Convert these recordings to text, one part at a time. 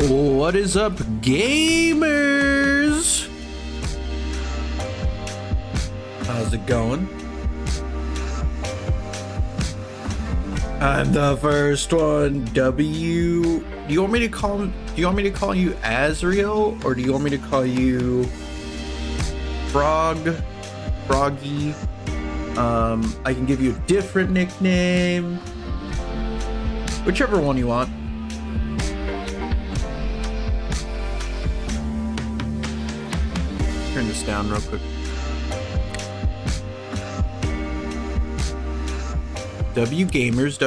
What is up, gamers? How's it going? I'm the first one. W. Do you want me to call you Azriel, or do you want me to call you Froggy? I can give you a different nickname. Whichever one you want. Turn this down real quick. W gamers.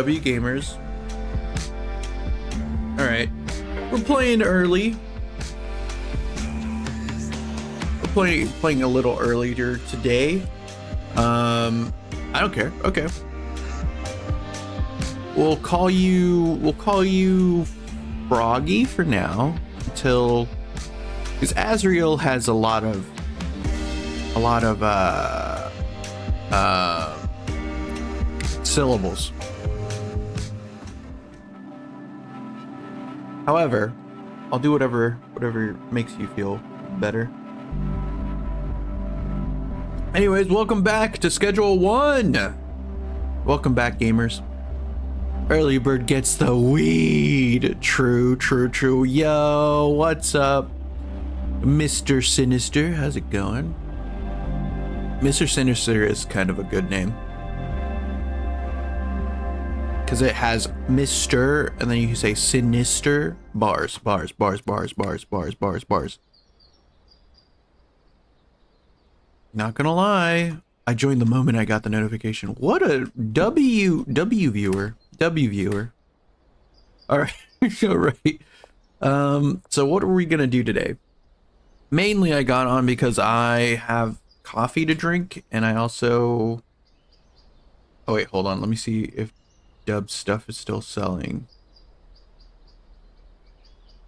All right, we're playing early. We're playing a little earlier today. I don't care. Okay. We'll call you Froggy for now until, because Azriel has a lot of syllables. However, I'll do whatever makes you feel better. Anyways, welcome back to Schedule 1. Welcome back, gamers. Early bird gets the weed. True. Yo, what's up, Mr. Sinister? How's it going? Mr. Sinister is kind of a good name, because it has Mr. and then you can say Sinister. Bars. Not gonna lie, I joined the moment I got the notification. What a W viewer. All right. All right. So what are we gonna do today? Mainly I got on because I have coffee to drink, and I also, oh wait, hold on, let me see if Dub's stuff is still selling.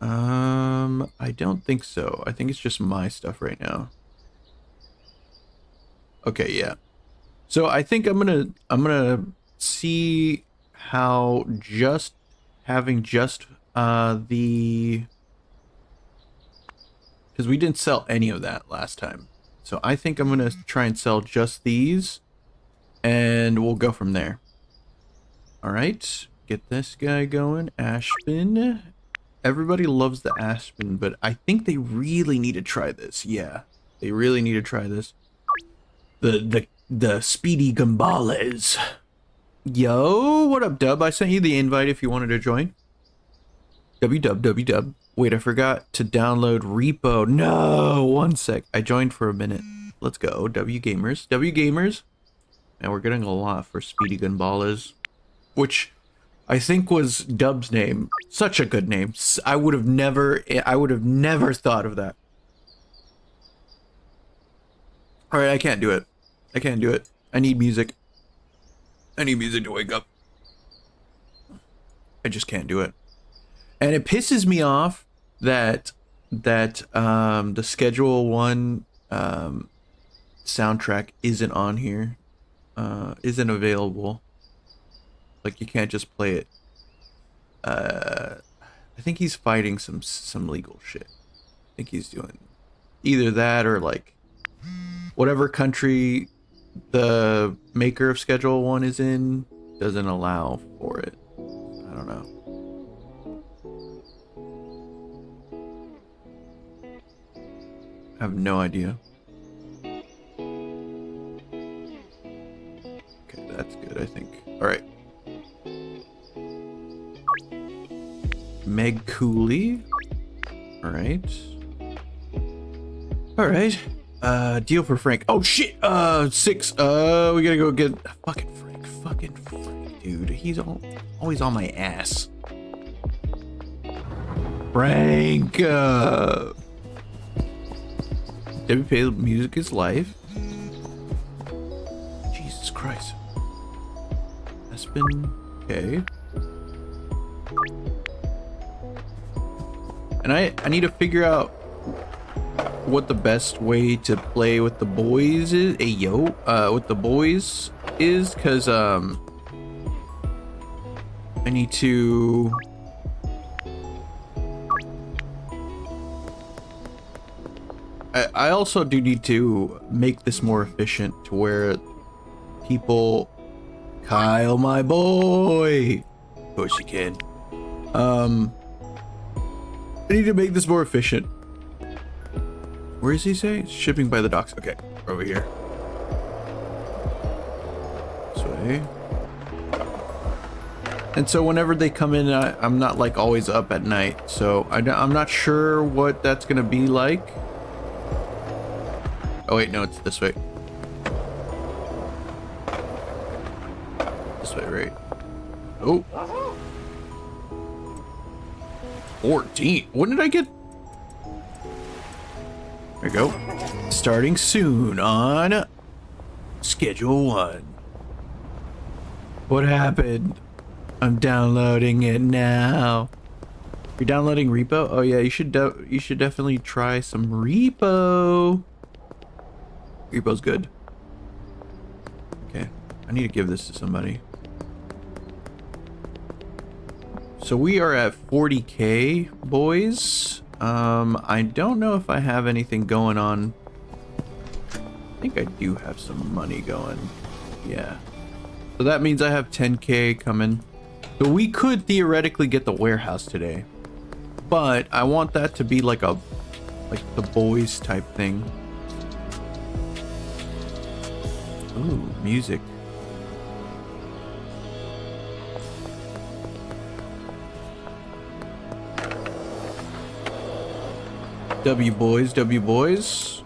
I don't think so. I think it's just my stuff right now. Okay, yeah. So I think I'm gonna see how just having just the, because we didn't sell any of that last time. So I think I'm gonna try and sell just these, and we'll go from there. All right, get this guy going. Aspen. Everybody loves the Aspen, but I think they really need to try this. Yeah, they really need to try this. The Speedy Gambales. Yo, what up, Dub? I sent you the invite if you wanted to join. W. Wait, I forgot to download repo. No, one sec. I joined for a minute. Let's go, W gamers. And we're getting a lot for Speedy Gambales, which I think was Dub's name. Such a good name. I would have never thought of that. All right, I can't do it. I need music. I need music to wake up. I just can't do it. And it pisses me off that the Schedule 1 soundtrack isn't on here. Isn't available. Like, you can't just play it. I think he's fighting some legal shit. I think he's doing either that or like whatever country the maker of Schedule 1 is in doesn't allow for it. I don't know. I have no idea. Okay, that's good, I think. All right. Meg Cooley. All right. Deal for Frank. Oh shit. 6. We gotta go get fucking Frank, dude. He's always on my ass. Frank. WP music is live. Jesus Christ. Aspen. Okay. And I need to figure out what the best way to play with the boys is. With the boys is, because I need to I also do need to make this more efficient to where people... Kyle, my boy! Of course you can. I need to make this more efficient. Where does he say? Shipping by the docks. Okay, over here. This way. And so whenever they come in, I'm not like always up at night. So I'm not sure what that's gonna be like. Oh wait, no, it's this way. This way, right? Oh. 14. When did I get? There we go. Starting soon on Schedule 1. What happened? I'm downloading it now. You're downloading repo? Oh yeah, you should definitely try some repo. Repo's good. Okay, I need to give this to somebody. So we are at 40K, boys. I don't know if I have anything going on. I think I do have some money going. Yeah. So that means I have 10K coming. So we could theoretically get the warehouse today. But I want that to be like the boys type thing. Ooh, music. W boys, W boys.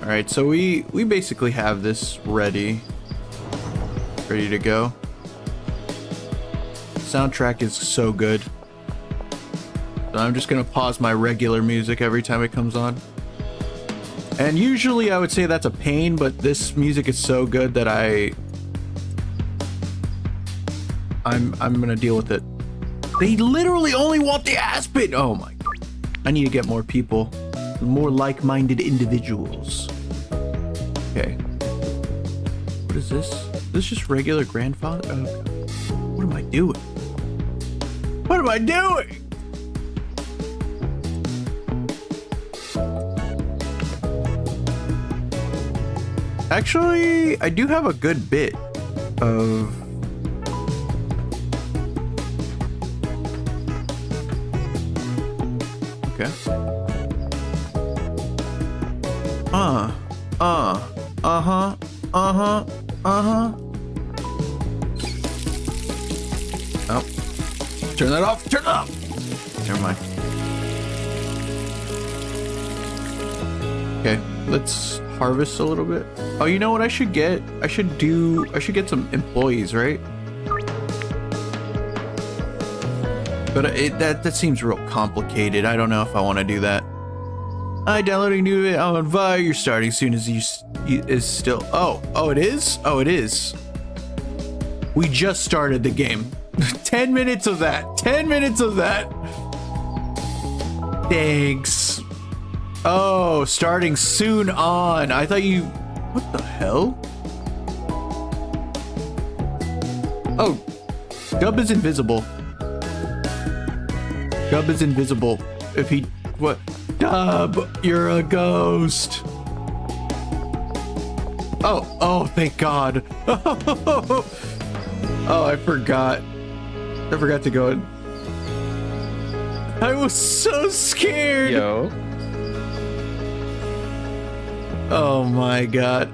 All right, so we basically have this ready to go. Soundtrack is so good. So I'm just gonna pause my regular music every time it comes on. And usually I would say that's a pain, but this music is so good that I'm gonna deal with it. They literally only want the Aspen. Oh my God. I need to get more people, more like-minded individuals. Okay. What is this? Is this just regular grandfather? Oh, what am I doing? What am I doing? Actually, I do have a good bit of... Okay. Oh. Turn that off. Turn it off. Never mind. Okay, let's harvest a little bit. Oh, you know what I should get? I should get some employees, right? But that seems real complicated. I don't know if I want to do that. Hi, downloading new on Vi. You're starting soon as you is still. Oh, it is. Oh, it is. We just started the game. 10 minutes of that. 10 minutes of that. Thanks. Oh, starting soon on. I thought you. What the hell? Oh, Gub is invisible. Gub is invisible. If he... What? Dub, you're a ghost. Oh, thank God. Oh, I forgot. I forgot to go in. I was so scared. Yo. Oh my God.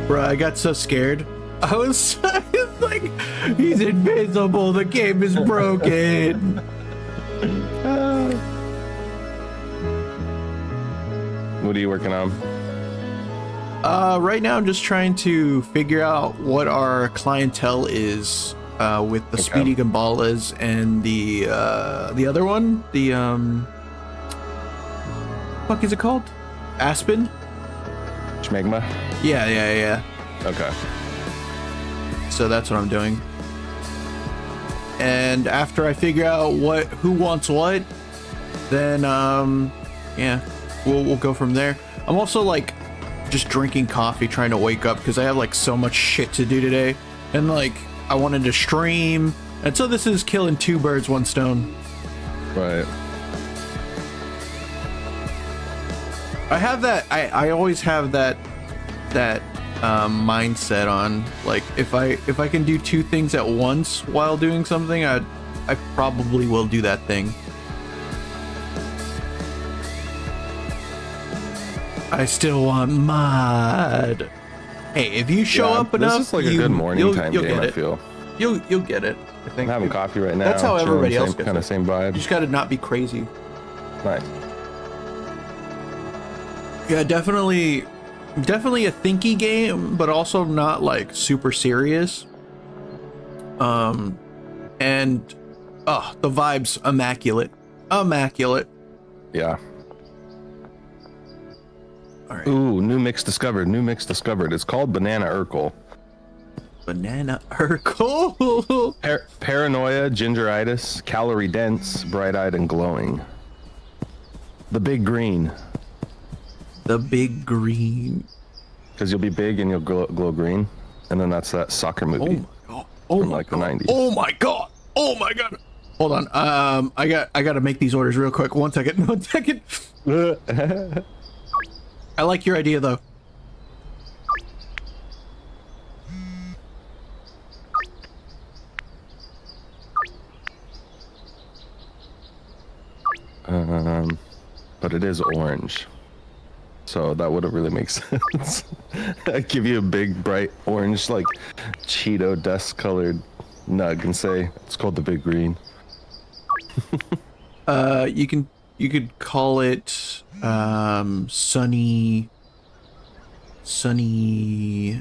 Bro, I got so scared. I was like, he's invisible. The game is broken. What are you working on? Right now I'm just trying to figure out what our clientele is with the Speedy Gambalas and the other one, the fuck is it called? Aspen? Schmegma? Yeah. Okay. So that's what I'm doing. And after I figure out who wants what, then yeah, we'll go from there. I'm also like just drinking coffee, trying to wake up because I have like so much shit to do today, and like I wanted to stream, And so this is killing 2 birds, 1 stone. Right. I have that. I always have that mindset on, like, if I can do 2 things at once while doing something, I probably will do that thing. I still want mod. Hey, if you show up enough, this is like a good morning time game. get I it. feel. You'll get it. I think. I'm having coffee right now. That's how everybody else gets kind it. of same You vibe. just gotta not be crazy. Nice. Yeah, definitely a thinky game, but also not like super serious. And the vibes immaculate. Yeah. All right. Ooh, new mix discovered. It's called Banana Urkel. Banana Urkel. Paranoia, gingeritis, calorie dense, bright-eyed and glowing. The Big Green. The Big Green. Because you'll be big and you'll glow green. And then that's that soccer movie. Oh from my like god. the 90s. Oh my god. Oh my god. Hold on. I got to make these orders real quick. 1 second. 1 second. I like your idea though. But it is orange. So that wouldn't really make sense. I'd give you a big, bright orange, like Cheeto dust colored nug and say, it's called the Big Green. You could call it Sunny G,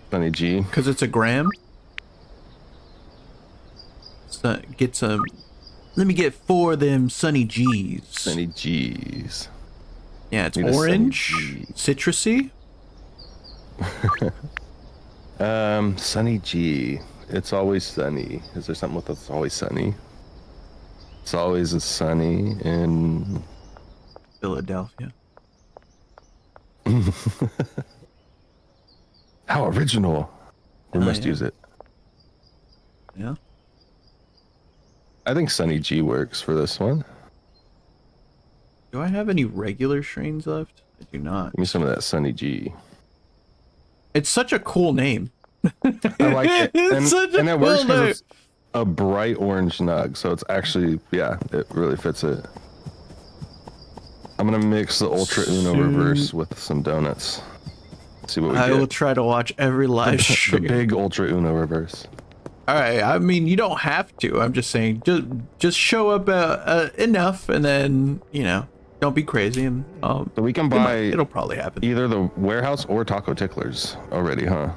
Sunny G. because it's a gram. So get some. Let me get 4 of them Sunny G's. Sunny G's. Yeah, it's Need a Sunny orange, G. citrusy. Sunny G. It's always sunny. Is there something with it's always sunny? It's always a sunny in Philadelphia. How original. We must use it. Yeah. I think Sunny G works for this one. Do I have any regular strains left? I do not. Give me some of that Sunny G. It's such a cool name. I like it. It's such a and it cool works name. because it's a bright orange nug. So it's actually, yeah, it really fits it. I'm going to mix the Ultra Uno reverse with some donuts. See what we I get. will try to watch every live The stream. big Ultra Uno reverse. All right. I mean, you don't have to. I'm just saying, just show up enough, and then don't be crazy, and So we can buy it'll probably happen. either the warehouse or Taco Ticklers already, huh?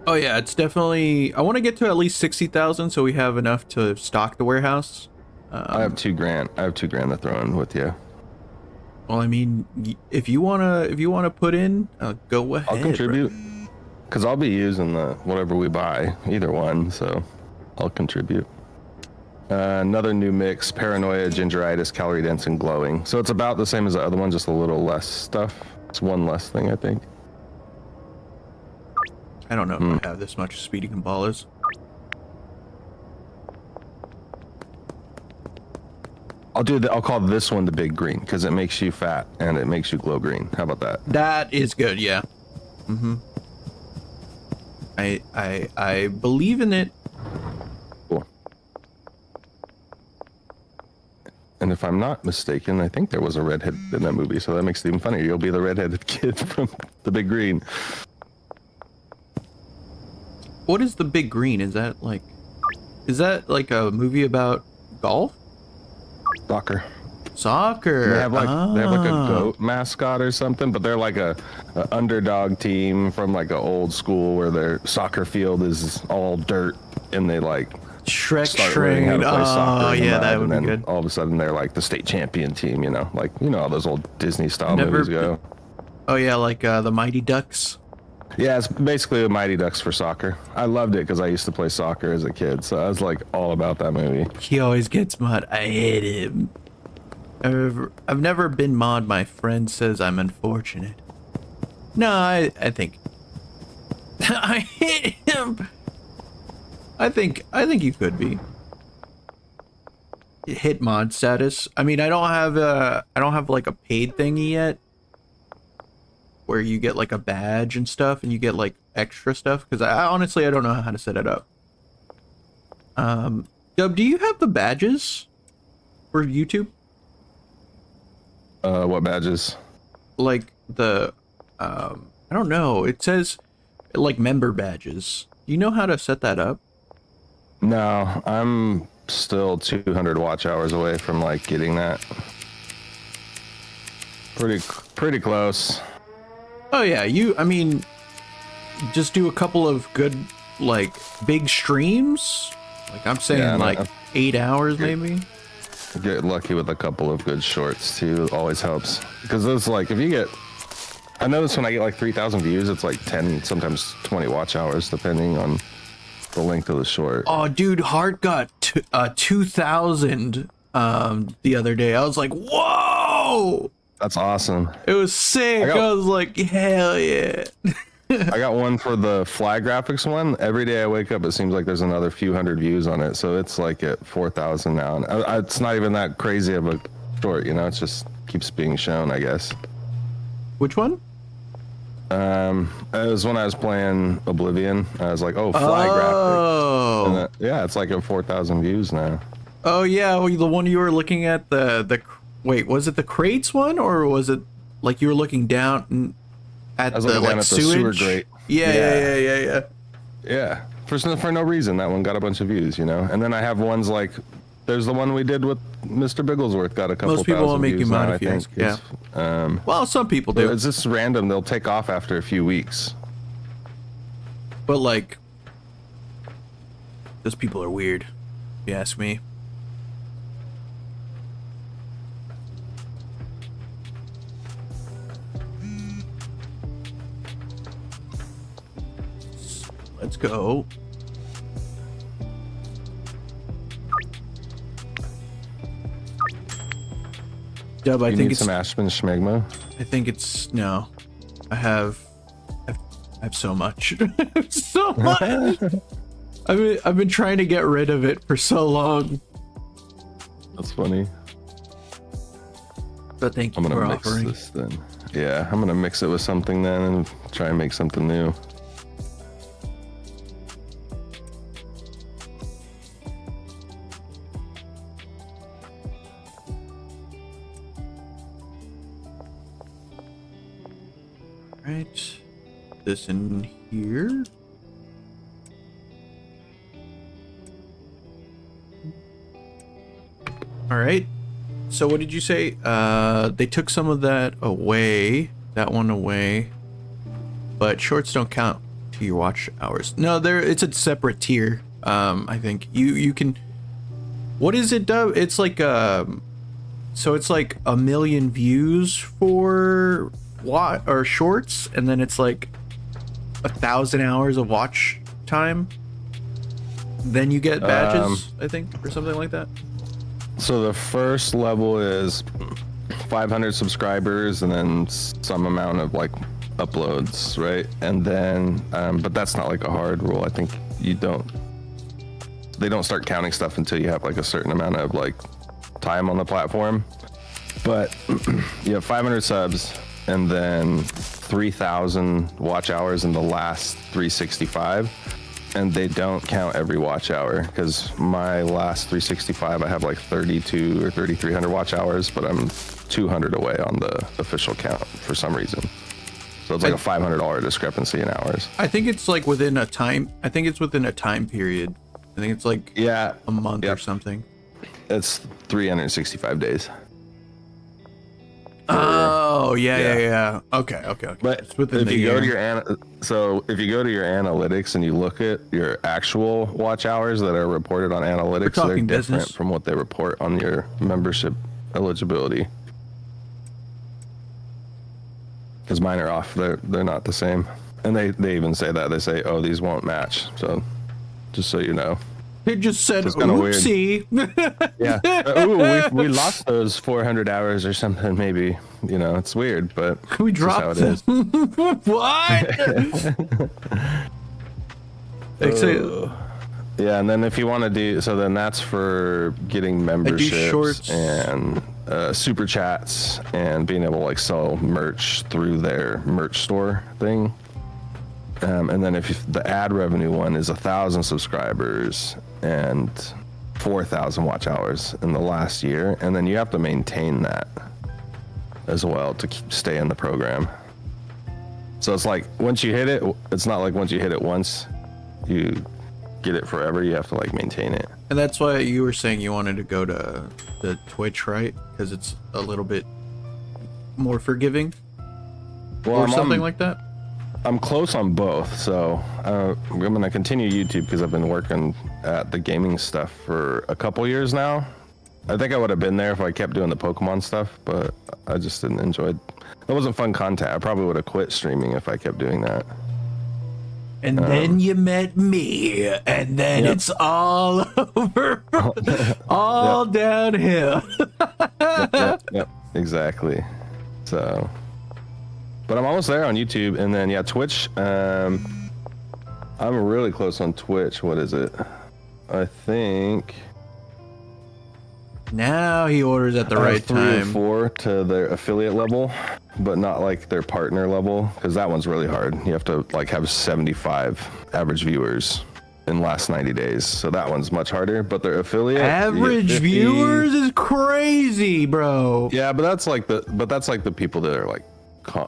Oh yeah, it's definitely. I want to get to at least 60,000, so we have enough to stock the warehouse. I have $2,000. I have $2,000 to throw in with you. Well, I mean, if you wanna put in, go ahead. I'll contribute. Because I'll be using the whatever we buy, either one, so I'll contribute. Another new mix, Paranoia, Gingeritis, Calorie Dense, and Glowing. So it's about the same as the other one, just a little less stuff. It's one less thing, I think. I don't know if I have this much Speedy Gambalas. I'll call this one the Big Green, because it makes you fat and it makes you glow green. How about that? That is good, yeah. Mm-hmm. I believe in it. Cool. And if I'm not mistaken, I think there was a redhead in that movie, so that makes it even funnier. You'll be the redheaded kid from the Big Green. What is the Big Green? Is that like a movie about golf? Soccer. They have like a goat mascot or something, but they're like a underdog team from like an old school where their soccer field is all dirt, and they like Shrek start learning how train. to play soccer. Oh in the yeah, mud, that would and be then good. all of a sudden they're like the state champion team. Like how those old Disney style movies go. Oh yeah, like the Mighty Ducks. Yeah, it's basically a Mighty Ducks for soccer. I loved it because I used to play soccer as a kid, so I was like all about that movie. He always gets mud. I hate him. I've never been mod. My friend says I'm unfortunate. No, I think. I hit him. I think you could be. Hit mod status. I mean, I don't have like a paid thingy yet, where you get like a badge and stuff, and you get like extra stuff. Because I honestly I don't know how to set it up. Dub, do you have the badges for YouTube? What badges? Like the I don't know. It says like member badges. Do you know how to set that up? No, I'm still 200 watch hours away from like getting that. Pretty close. Oh yeah, I mean, just do a couple of good, like, big streams. Like I'm saying, Yeah, like 8 hours maybe. Get lucky with a couple of good shorts too. Always helps, because it's like if you get, I notice when I get like 3,000 views, it's like 10, sometimes 20 watch hours, depending on the length of the short. Oh, dude, Hart got 2,000 the other day. I was like, whoa! That's awesome. It was sick. I was like, hell yeah. I got one for the flag graphics one. Every day I wake up, it seems like there's another few hundred views on it. So it's like at 4,000 now. And it's not even that crazy of a short, you know, it just keeps being shown, I guess. Which one? It was when I was playing Oblivion. I was like, oh, flag graphics. And yeah, it's like at 4,000 views now. Oh yeah, well, the one you were looking at, wait, was it the crates one, or was it like you were looking down at the like sewage? Sewer grate. Yeah. Yeah, for no reason, that one got a bunch of views, you know. And then I have ones like, there's the one we did with Mr. Bigglesworth, got a couple. Most people won't make you mod if you ask. Yeah. Well, some people do. It's just random. They'll take off after a few weeks. But like, those people are weird, if you ask me. Let's go. Dub, I think it's some Aspen Schmegma. I think it's no. I have so much. So much. I've been trying to get rid of it for so long. That's funny. But thank you for offering. This then. Yeah, I'm gonna mix it with something then and try and make something new. Right, this in here. All right. So what did you say? They took some of that away, that one away, but shorts don't count to your watch hours. No, it's a separate tier. I think you can. What is it, Dub? It's like so it's like 1 million views for shorts, and then it's like 1,000 hours of watch time. Then you get badges, I think, or something like that. So the first level is 500 subscribers and then some amount of like uploads, right? And then, but that's not like a hard rule. I think they don't start counting stuff until you have like a certain amount of like time on the platform. But you have 500 subs and then 3,000 watch hours in the last 365. And they don't count every watch hour, because my last 365 I have like 32 or 3,300 watch hours, but I'm 200 away on the official count for some reason. So it's like a $500 discrepancy in hours. I think it's like within a time. I think it's within a time period. I think it's like a month or something. It's 365 days. Oh yeah. Okay. But it's within if you go to your analytics and you look at your actual watch hours that are reported on analytics, they're different from what they report on your membership eligibility. Because mine are off. They're not the same, and they even say that. They say, "Oh, these won't match." So, just so you know. It just said, "Oopsie." Yeah. Ooh, we lost those 400 hours or something. Maybe, you know, it's weird, but we dropped them. What? Except, Yeah, and then if you want to do so, then that's for getting memberships shorts. and super chats and being able to like sell merch through their merch store thing. And then if the ad revenue one is 1,000 subscribers and 4,000 watch hours in the last year, and then you have to maintain that as well to stay in the program. So it's like once you hit it, it's not like once you hit it once, you get it forever. You have to like maintain it. And that's why you were saying you wanted to go to the Twitch, right? Because it's a little bit more forgiving, or something like that. I'm close on both, so I'm gonna continue YouTube because I've been working at the gaming stuff for a couple years now. I think I would have been there if I kept doing the Pokemon stuff, but I just didn't enjoy it. It wasn't fun content. I probably would have quit streaming if I kept doing that. And then you met me, and then it's all over, all downhill. Yep, exactly. So, but I'm almost there on YouTube, and then yeah, Twitch. I'm really close on Twitch. What is it? I think Now he orders at the right 3 or time. 4 to their affiliate level, but not like their partner level, because that one's really hard. You have to like have 75 average viewers in the last 90 days, so that one's much harder. But their affiliate Average 50, viewers is crazy, bro. yeah, but that's like the people that are like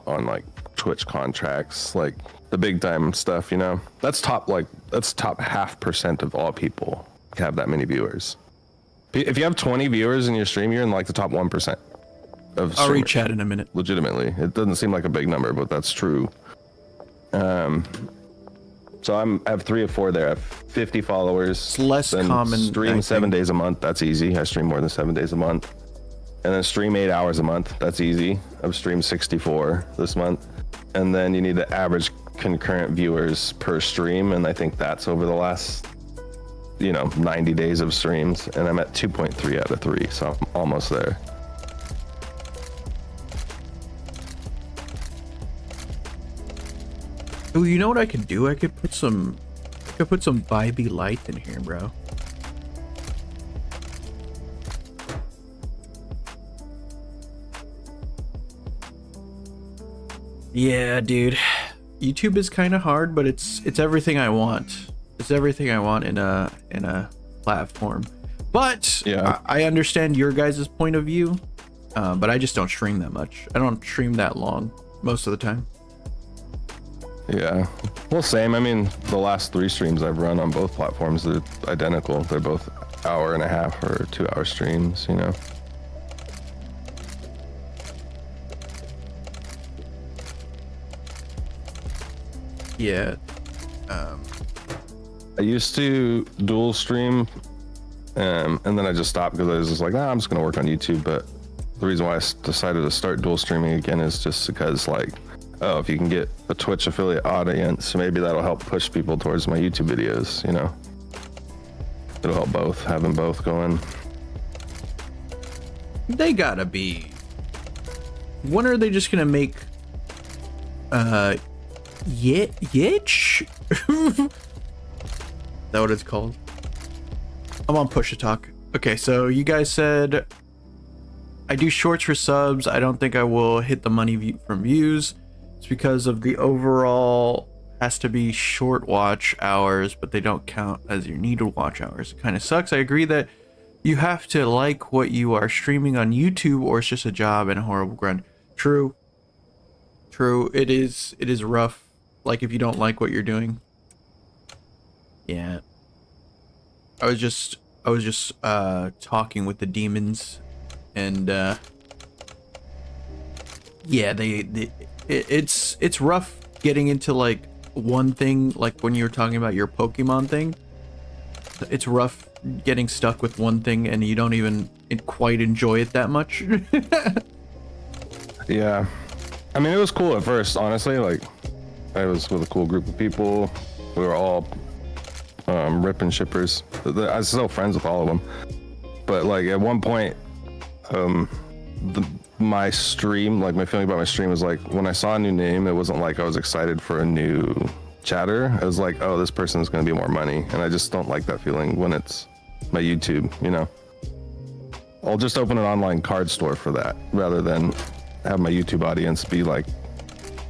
on like Twitch contracts, like the big time stuff, you know. That's top 0.5% of all people have that many viewers. If you have 20 viewers in your stream, you're in like the top 1% of streamers. I'll read chat in a minute. Legitimately, it doesn't seem like a big number, but that's true. So I have 3 or 4 there. I have 50 followers. It's less common. Stream 7 days a month. That's easy. I stream more than 7 days a month. And then stream 8 hours a month. That's easy. I've streamed 64 this month. And then you need the average concurrent viewers per stream, and I think that's over the last 90 days of streams, and I'm at 2.3 out of 3, so I'm almost there. Oh, you know what I could do? I could put some Vibey light in here, bro. Yeah, dude. YouTube is kind of hard, but it's everything I want. It's everything I want in a platform. But yeah, I understand your guys' point of view. But I just don't stream that much. I don't stream that long most of the time. Yeah, well, same. I mean, the last 3 streams I've run on both platforms, they're identical. They're both 1.5 hour or 2 hour streams, you know. Yeah. I used to dual stream, and then I just stopped because I was just like, I'm just gonna work on YouTube. But the reason why I decided to start dual streaming again is just because, like, oh, if you can get a Twitch affiliate audience, maybe that'll help push people towards my YouTube videos, you know. It'll help both, having both going. They gotta be. When are they just gonna make Yitch? Is that what it's called? I'm on push to talk. Okay, so you guys said I do shorts for subs. I don't think I will hit the money from views. It's because of the overall has to be short watch hours, but they don't count as your needed watch hours. It kind of sucks. I agree that you have to like what you are streaming on YouTube, or it's just a job and a horrible grind. True. It is rough. Like if you don't like what you're doing. Yeah. I was just talking with the demons, and yeah, it's rough getting into like one thing, like when you were talking about your Pokemon thing. It's rough getting stuck with one thing and you don't even quite enjoy it that much. Yeah, I mean, it was cool at first, honestly. Like, I was with a cool group of people. We were all ripping shippers. I was still friends with all of them. But like at one point, my stream, like my feeling about my stream was like, when I saw a new name, it wasn't like I was excited for a new chatter as like, oh, this person is going to be more money, and I just don't like that feeling when it's my YouTube. You know, I'll just open an online card store for that rather than have my YouTube audience be like,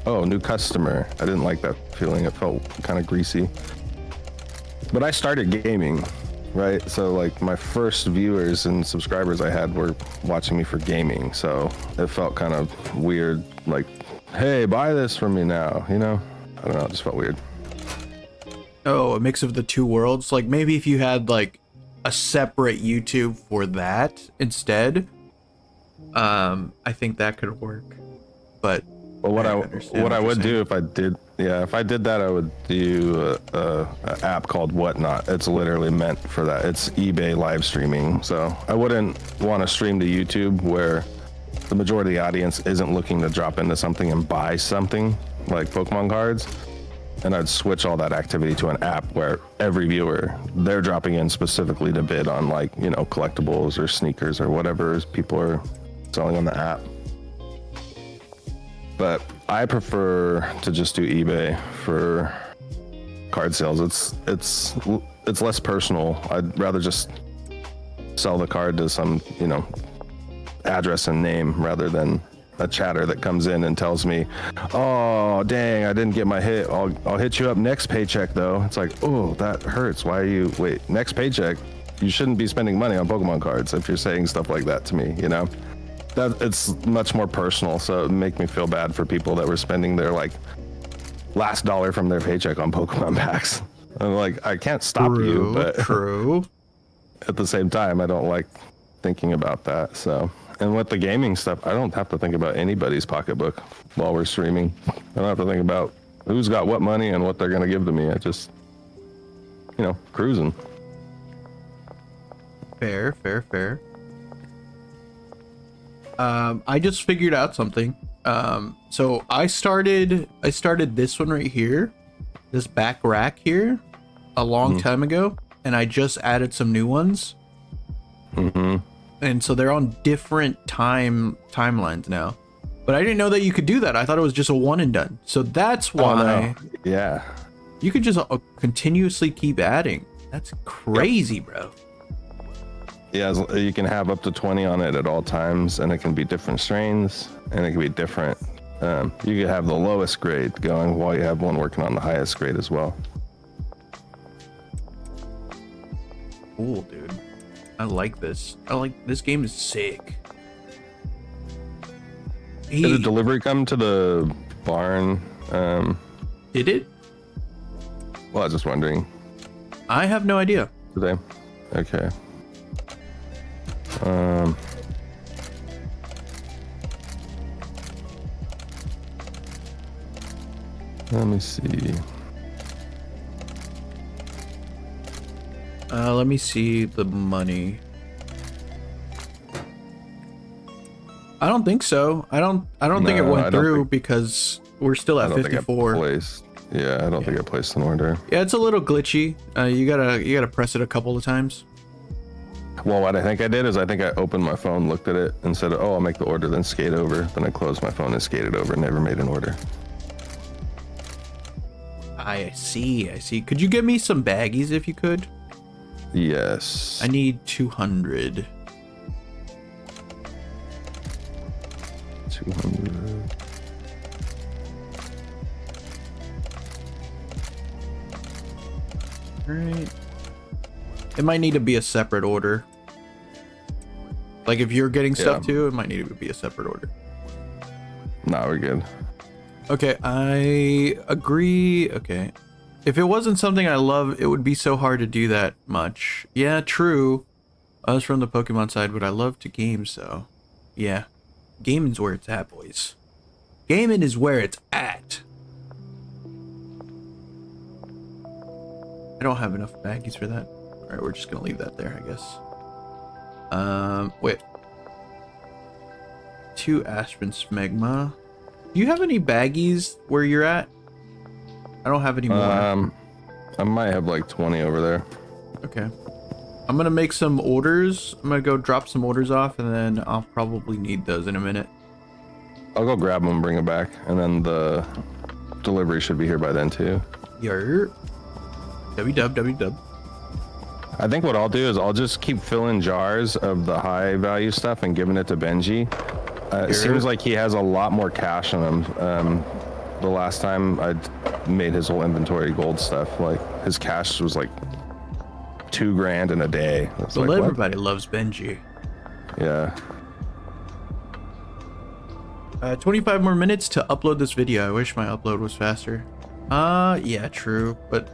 oh, new customer. I didn't like that feeling. It felt kind of greasy. But I started gaming, right? So like my first viewers and subscribers I had were watching me for gaming. So it felt kind of weird, like, hey, buy this from me now, you know? I don't know, it just felt weird. Oh, a mix of the two worlds. Like maybe if you had like a separate YouTube for that instead, I think that could work. But well, what I would do if I did, if I did that, I would do a app called Whatnot. It's literally meant for that. It's eBay live streaming. So I wouldn't want to stream to YouTube where the majority of the audience isn't looking to drop into something and buy something like Pokemon cards. And I'd switch all that activity to an app where every viewer, they're dropping in specifically to bid on like, you know, collectibles or sneakers or whatever people are selling on the app. But I prefer to just do eBay for card sales. It's less personal. I'd rather just sell the card to some, you know, address and name rather than a chatter that comes in and tells me, oh dang, I didn't get my hit. I'll hit you up next paycheck though. It's like, oh, that hurts. Why are you wait, next paycheck? You shouldn't be spending money on Pokemon cards if you're saying stuff like that to me, you know? That it's much more personal, so it make me feel bad for people that were spending their like last dollar from their paycheck on Pokemon packs. I'm like, I can't stop you, but true. At the same time, I don't like thinking about that. So, and with the gaming stuff, I don't have to think about anybody's pocketbook while we're streaming. I don't have to think about who's got what money and what they're gonna give to me. I just, you know, cruising. Fair. I just figured out something. So I started this one right here, this back rack here, a long time ago, and I just added some new ones. And so they're on different timelines now. But I didn't know that you could do that. I thought it was just a one and done. So that's why. Oh, no. Yeah. You could just continuously keep adding. That's crazy, bro. Yeah, you can have up to 20 on it at all times, and it can be different strains, and it can be different. You could have the lowest grade going while you have one working on the highest grade as well. Cool, dude. I like this. This game is sick. Did the delivery come to the barn? Did it? Well, I was just wondering. I have no idea. Today? Okay. Let me see. Let me see the money. I don't think so. I don't think it went through because we're still at 54. Yeah, I don't think I placed an order. Yeah, it's a little glitchy. You gotta press it a couple of times. Well, what I think I did is I think I opened my phone, looked at it, and said, oh, I'll make the order, then skate over. Then I closed my phone and skated over, never made an order. I see. Could you give me some baggies if you could? Yes. I need 200. 200. Alright. It might need to be a separate order. Like if you're getting stuff too, it might need to be a separate order. No, we're good. Okay, I agree. Okay. If it wasn't something I love, it would be so hard to do that much. Yeah, true. I was from the Pokemon side, but I love to game, so yeah. Gaming's where it's at, boys. Gaming is where it's at. I don't have enough baggies for that. Alright, we're just gonna leave that there, I guess. Wait. 2 Aspen Smegma. Do you have any baggies where you're at? I don't have any more. I might have like 20 over there. Okay. I'm gonna make some orders. I'm gonna go drop some orders off, and then I'll probably need those in a minute. I'll go grab them and bring them back, and then the delivery should be here by then too. Yer. www. I think what I'll do is I'll just keep filling jars of the high value stuff and giving it to Benji. It seems like he has a lot more cash on him. The last time I made his whole inventory gold stuff, like his cash was like $2 grand in a day. That's Well, like, everybody loves Benji. Yeah. 25 more minutes to upload this video. I wish my upload was faster. Yeah, true, but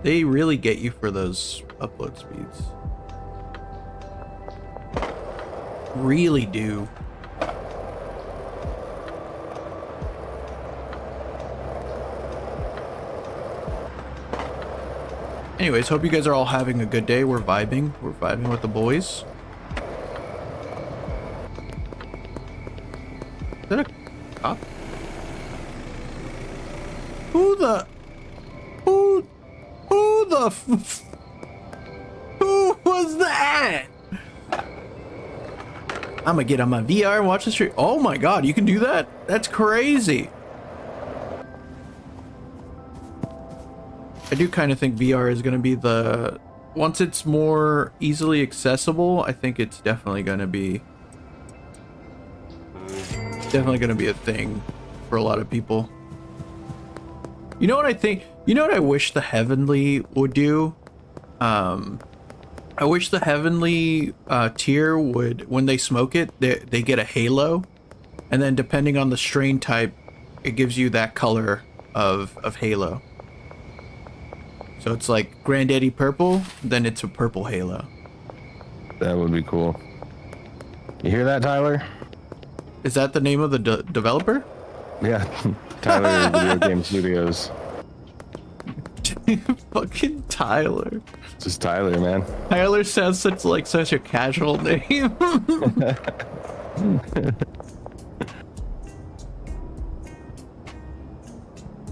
they really get you for those upload speeds. Really do. Anyways, hope you guys are all having a good day. We're vibing. We're vibing with the boys. Is that a cop? Who the who was that? I'm gonna get on my VR and watch the stream. Oh my god, you can do that? That's crazy. I do kind of think VR is gonna be the, once it's more easily accessible, I think it's definitely gonna be a thing for a lot of people. You know what I think? You know what I wish the Heavenly would do? I wish the Heavenly tier would, when they smoke it, they get a halo, and then depending on the strain type, it gives you that color of halo. So it's like Granddaddy Purple, then it's a purple halo. That would be cool. You hear that, Tyler? Is that the name of the developer? Yeah, Tyler Video Game Studios. Fucking Tyler. Just Tyler, man. Tyler sounds such a casual name.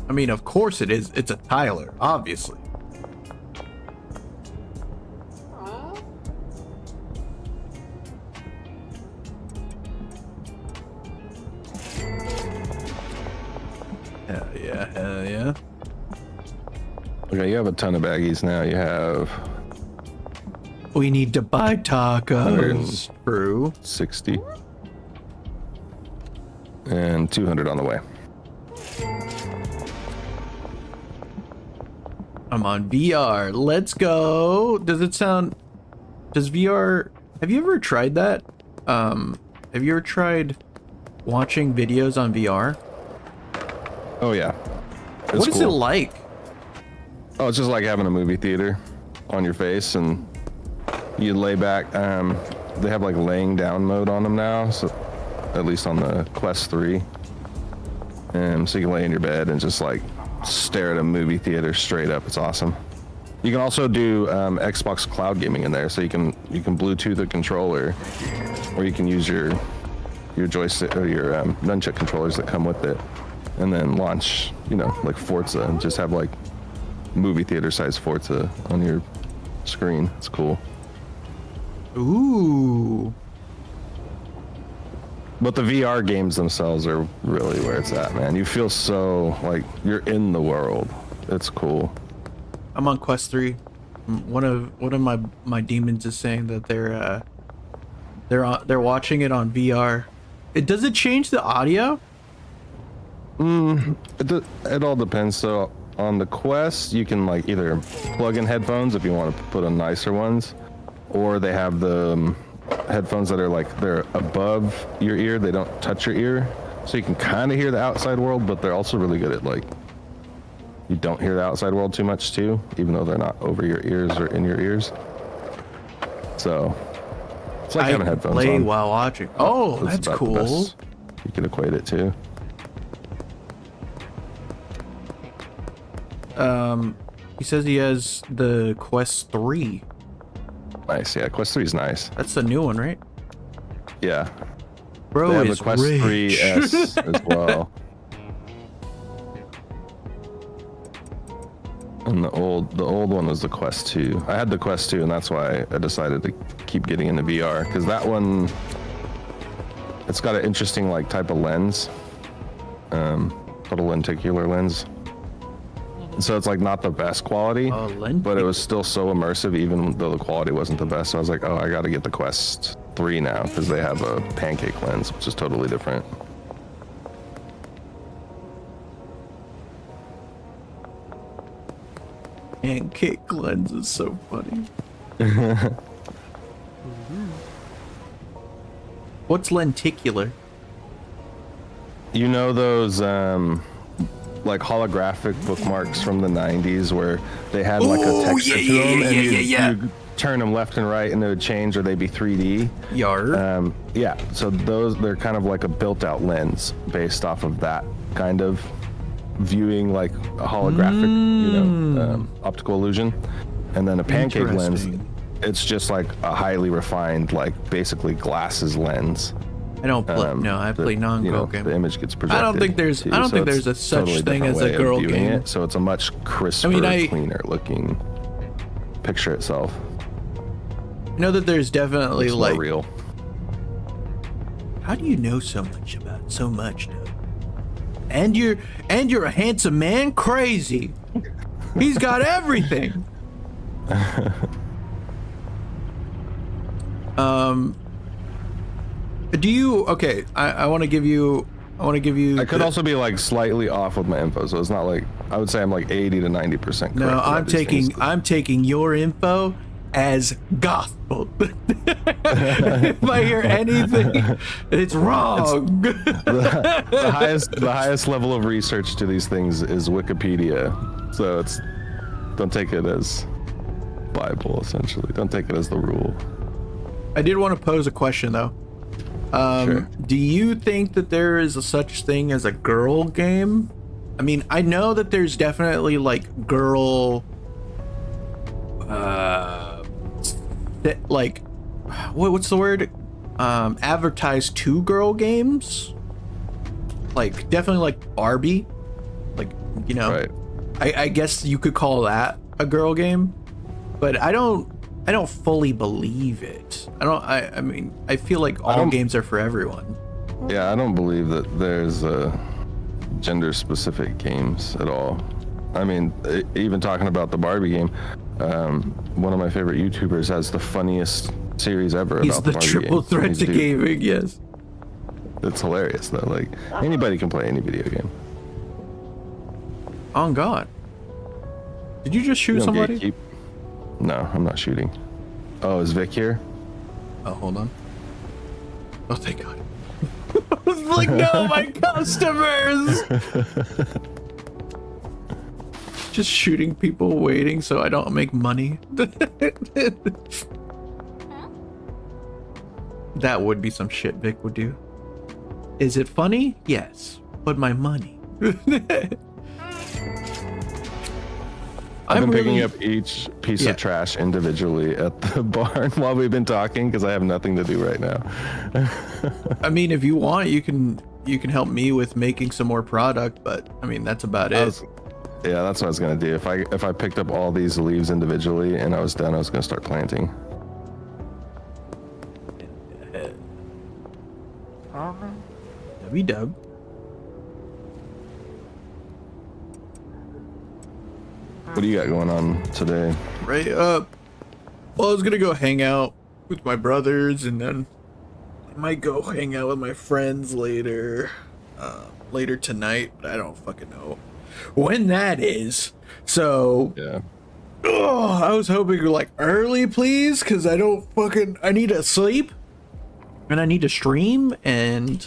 I mean, of course it is. It's a Tyler, obviously. Hell yeah, hell yeah. Okay, you have a ton of baggies now. You have We need to buy tacos. True. 60 and 200 on the way. I'm on VR. Let's go. Does VR, have you ever tried that? Have you ever tried watching videos on VR? Oh yeah. What is it like? Oh, it's just like having a movie theater on your face, and you lay back. They have like laying down mode on them now, so at least on the Quest 3. So you can lay in your bed and just like stare at a movie theater straight up. It's awesome. You can also do Xbox cloud gaming in there, so you can Bluetooth a controller, or you can use your joystick or your nunchuck controllers that come with it, and then launch, like Forza, and just have like movie theater size Forza on your screen. It's cool. Ooh. But the VR games themselves are really where it's at, man. You feel so like you're in the world. It's cool. I'm on Quest 3. One of my demons is saying that they're watching it on VR. Does it change the audio? It all depends. So on the Quest, you can like either plug in headphones if you want to put on nicer ones, or they have the headphones that are like they're above your ear. They don't touch your ear, so you can kind of hear the outside world, but they're also really good at like you don't hear the outside world too much too, even though they're not over your ears or in your ears. So it's like having headphones play on while watching. Oh, That's that's about the cool. best you can equate it to. He says he has the Quest 3. Nice, yeah. Quest 3 is nice. That's the new one, right? Yeah. Bro They have is the Quest rich. 3S as well. And the old one was the Quest 2. I had the Quest 2, and that's why I decided to keep getting into VR, because that one, it's got an interesting like type of lens, called a lenticular lens. So it's like not the best quality, Oh, lent but it was still so immersive, even though the quality wasn't the best. So I was like, oh, I got to get the Quest 3 now because they have a pancake lens, which is totally different. Pancake lens is so funny. What's lenticular? You know those like holographic bookmarks from the 90s where they had like a texture to them and you turn them left and right and they would change or they'd be 3D. Yar. Yeah, so they're kind of like a built-out lens based off of that kind of viewing, like a holographic, optical illusion. And then a pancake lens, it's just like a highly refined, like basically glasses lens. I don't play. No, I play non-girl game. The image gets projected. I don't think there's a such totally thing as a way of girl viewing game. it, so it's a much crisper, cleaner looking picture itself. I know that there's definitely It's like more real. How do you know so much about so much, dude? And you're a handsome man? Crazy. He's got everything. Do you okay, I want to give you I could also be like slightly off with my info, so it's not like I would say I'm like 80 to 90% correct. No, I'm taking your info as gospel. If I hear anything, it's wrong. The highest level of research to these things is Wikipedia. So don't take it as Bible, essentially. Don't take it as the rule. I did want to pose a question though. Sure. Do you think that there is a such thing as a girl game? I mean, I know that there's definitely like girl like what's the word? Advertised to girl games. Like definitely like Barbie. Like, you know. Right. I guess you could call that a girl game. But I don't fully believe it. I mean, I feel like all games are for everyone. Yeah, I don't believe that there's gender specific games at all. I mean, even talking about the Barbie game, one of my favorite YouTubers has the funniest series ever He's about the Barbie triple game. threat to gaming, yes. It's hilarious though. Like anybody can play any video game. On God. Did you just shoot somebody? No, I'm not shooting. Oh, is Vic here? Oh, hold on. Oh, thank God. I was like, no, my customers! Just shooting people waiting so I don't make money. That would be some shit Vic would do. Is it funny? Yes. But my money. I've been picking up each piece of trash individually at the barn while we've been talking because I have nothing to do right now. I mean, if you want, you can help me with making some more product, but I mean, that's about it. Yeah, that's what I was gonna do. If I picked up all these leaves individually and I was done, I was gonna start planting. W-dub. What do you got going on today? Right up. Well, I was gonna go hang out with my brothers, and then I might go hang out with my friends later tonight, but I don't fucking know when that is. So Yeah. I was hoping like early, please, because I need to sleep and I need to stream, and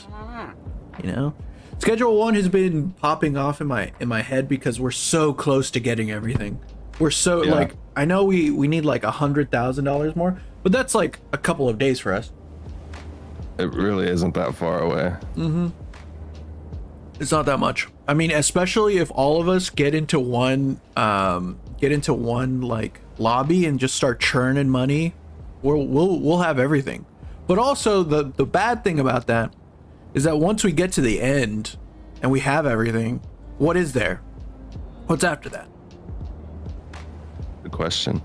you know, Schedule 1 has been popping off in my head because we're so close to getting everything. We're so like, I know we need like $100,000 more, but that's like a couple of days for us. It really isn't that far away. Mm-hmm. It's not that much. I mean, especially if all of us get into one like lobby and just start churning money, we'll have everything. But also the bad thing about that is that once we get to the end and we have everything, what is there? What's after that? Good question.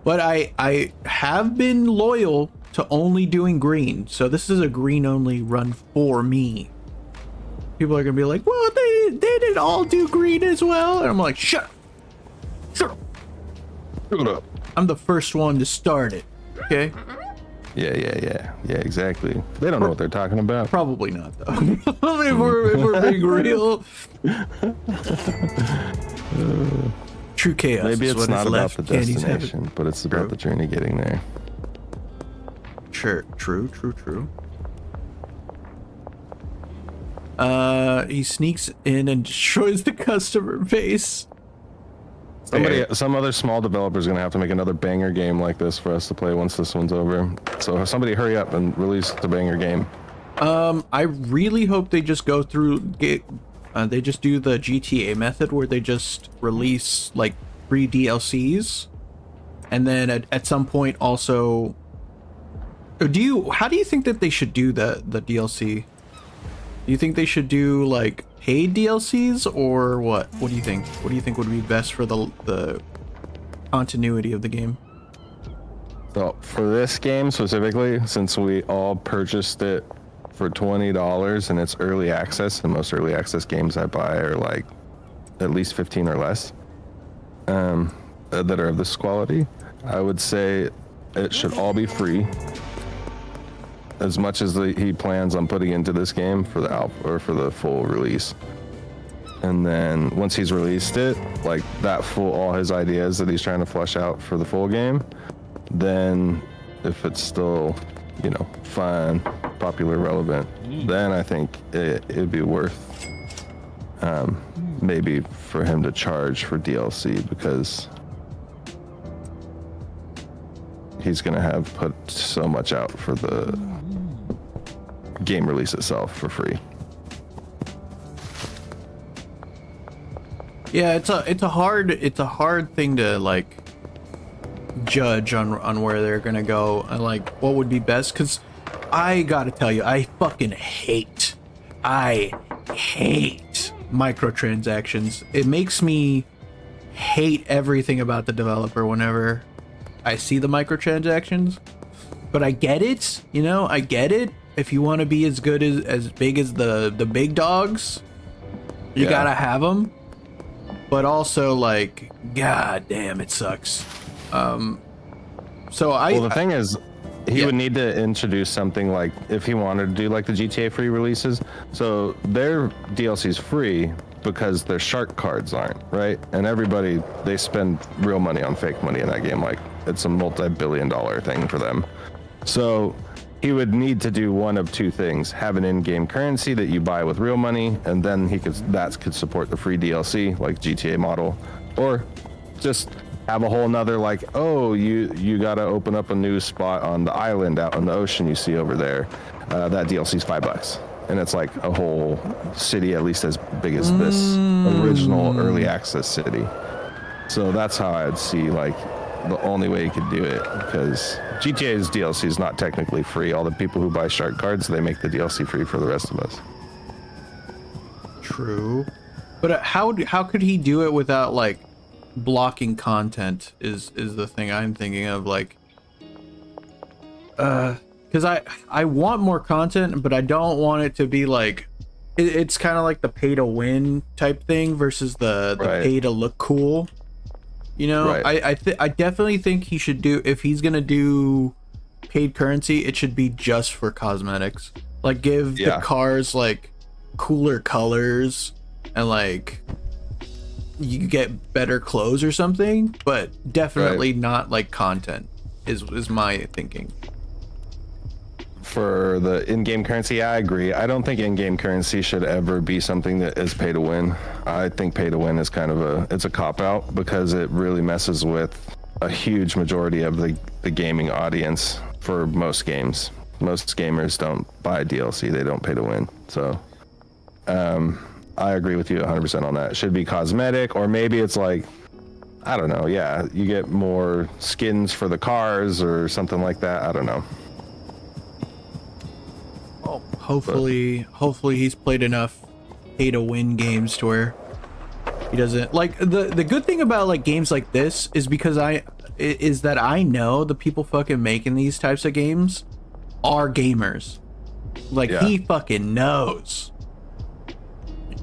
But I have been loyal to only doing green, so this is a green only run for me. People are gonna be like, well, they didn't all do green as well, and I'm like, shut up. Shut up. I'm the first one to start it. Okay. Yeah, exactly. They don't know what they're talking about. Probably not though. if we're being real. True chaos. Maybe is it's what not is about left. the Candies destination, but it's about True. the journey getting there. Sure. True. He sneaks in and destroys the customer base. Some other small developer is gonna have to make another banger game like this for us to play once this one's over. So somebody hurry up and release the banger game. I really hope they just go through. They just do the GTA method where they just release like free DLCs, and then at some point also. How do you think that they should do the DLC? Do you think they should do like paid DLCs or what? What do you think? What do you think would be best for the continuity of the game? So for this game specifically, since we all purchased it for $20 and it's early access, and most early access games I buy are like at least 15 or less, that are of this quality, I would say it should all be free. As much as he plans on putting into this game for the for the full release. And then once he's released it, like all his ideas that he's trying to flesh out for the full game, then if it's still, fun, popular, relevant, then I think it'd be worth maybe for him to charge for DLC, because he's gonna have put so much out for the game release itself for free. Yeah, it's a hard thing to like judge on where they're gonna go and like what would be best, because I gotta tell you, I hate microtransactions. It makes me hate everything about the developer whenever I see the microtransactions. But I get it, I get it. If you want to be as good as big as the big dogs, you gotta have them. But also, like, god damn, it sucks. Well, the thing is, he would need to introduce something like, if he wanted to do like the GTA free releases. So their DLC's free because their shark cards aren't, right? And everybody, they spend real money on fake money in that game. Like, it's a multi-billion-dollar thing for them. So he would need to do one of two things: have an in-game currency that you buy with real money, and then that could support the free DLC like GTA model, or just have a whole nother like, oh, you gotta open up a new spot on the island out in the ocean you see over there. That DLC's $5, and it's like a whole city at least as big as this original early access city. So that's how I'd see like the only way you could do it, because GTA's DLC is not technically free. All the people who buy shark cards, they make the DLC free for the rest of us. True, but how could he do it without like blocking content? Is the thing I'm thinking of, like, because I want more content, but I don't want it to be like it's kind of like the pay to win type thing versus the pay to look cool. I definitely think he should do, if he's gonna do paid currency, it should be just for cosmetics. Like, give the cars like cooler colors, and like you get better clothes or something, but definitely not like content is my thinking. For the in-game currency, I agree. I don't think in-game currency should ever be something that is pay to win. I think pay to win is kind of it's a cop-out, because it really messes with a huge majority of the gaming audience for most games. Most gamers don't buy DLC, they don't pay to win. So I agree with you 100% on that. It should be cosmetic, or maybe it's like, I don't know, you get more skins for the cars or something like that. I don't know. Hopefully he's played enough pay to win games to where he doesn't like the good thing about like games like this is because I know the people fucking making these types of games are gamers. Like, he fucking knows.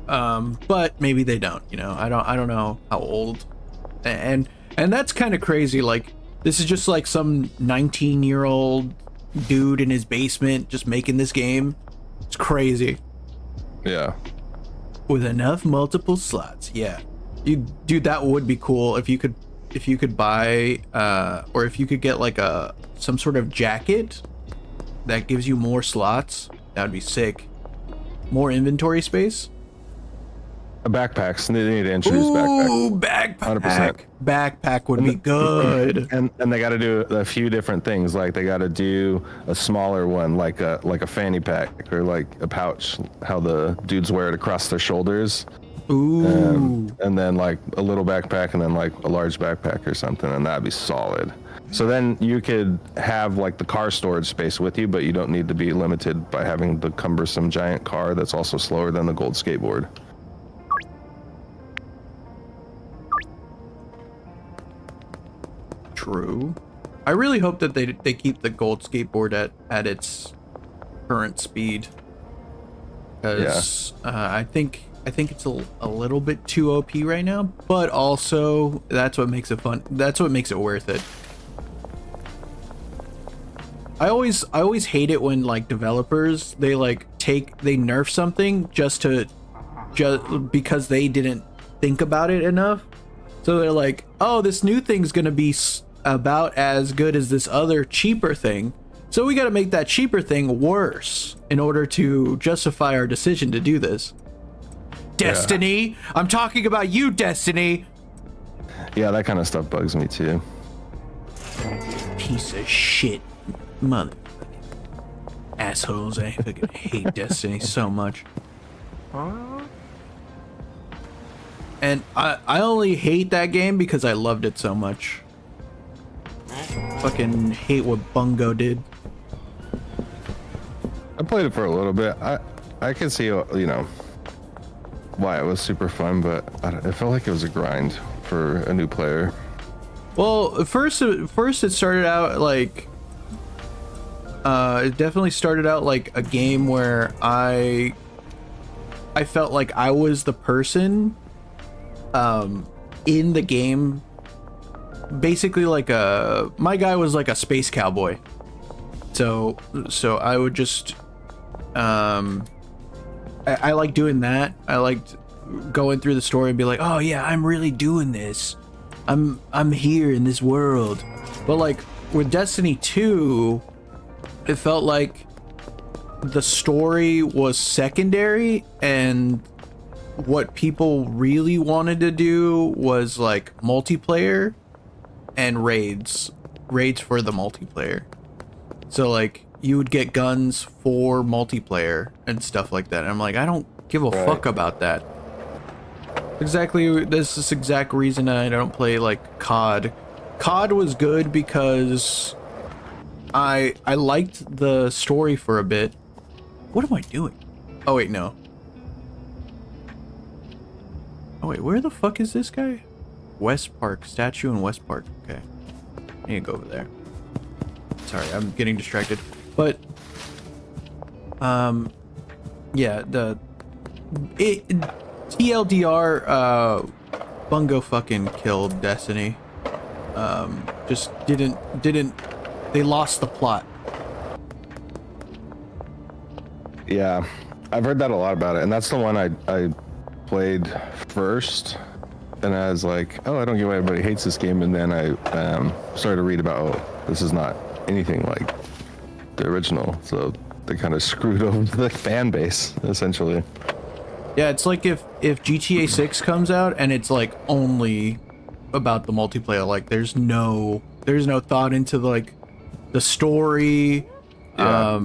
But maybe they don't, I don't know how old. And And that's kind of crazy. Like, this is just like some 19-year-old dude in his basement just making this game. It's crazy. Yeah. With enough multiple slots. Yeah. Dude, that would be cool if you could buy or if you could get like some sort of jacket that gives you more slots. That would be sick. More inventory space. A backpack. They need to introduce backpack. Ooh, backpack. 100%. Backpack would be good. And they got to do a few different things. Like they got to do a smaller one, like a fanny pack or like a pouch, how the dudes wear it across their shoulders. Ooh. And then like a little backpack and then like a large backpack or something, and that'd be solid. So then you could have like the car storage space with you, but you don't need to be limited by having the cumbersome giant car that's also slower than the gold skateboard. True. I really hope that they keep the gold skateboard at its current speed, because I think it's a little bit too OP right now, but also that's what makes it fun. That's what makes it worth it. I always hate it when like developers they nerf something just because they didn't think about it enough. So they're like, oh, this new thing's gonna be about as good as this other cheaper thing, so we got to make that cheaper thing worse in order to justify our decision to do this. Destiny, yeah. I'm talking about you, Destiny. Yeah, that kind of stuff bugs me too. Piece of shit, mother assholes. I fucking hate Destiny so much. And I only hate that game because I loved it so much. Fucking hate what Bungo did. I played it for a little bit. I can see, you know, why it was super fun, but it felt like it was a grind for a new player. Well, at first it started out like it definitely started out like a game where I felt like I was the person in the game. Basically like my guy was like a space cowboy, so I would just I like doing that. I liked going through the story and be like, oh yeah, I'm really doing this, I'm here in this world. But like with Destiny 2, it felt like the story was secondary, and what people really wanted to do was like multiplayer and raids for the multiplayer. So like you would get guns for multiplayer and stuff like that, and I'm like, I don't give a fuck about that. Exactly, this is the exact reason I don't play like COD. COD was good because I liked the story for a bit. What am I doing? Oh wait, no. Oh wait, where the fuck is this guy? West Park, statue in West Park. Okay, I need to go over there. Sorry, I'm getting distracted. But yeah, TLDR, Bungo fucking killed Destiny. Just didn't they lost the plot. Yeah, I've heard that a lot about it, and that's the one I played first. And I was like, oh, I don't get why everybody hates this game. And then I started to read about, oh, this is not anything like the original. So they kind of screwed over the fan base, essentially. Yeah, it's like if GTA 6 comes out and it's like only about the multiplayer, like there's no thought into like the story. Yeah.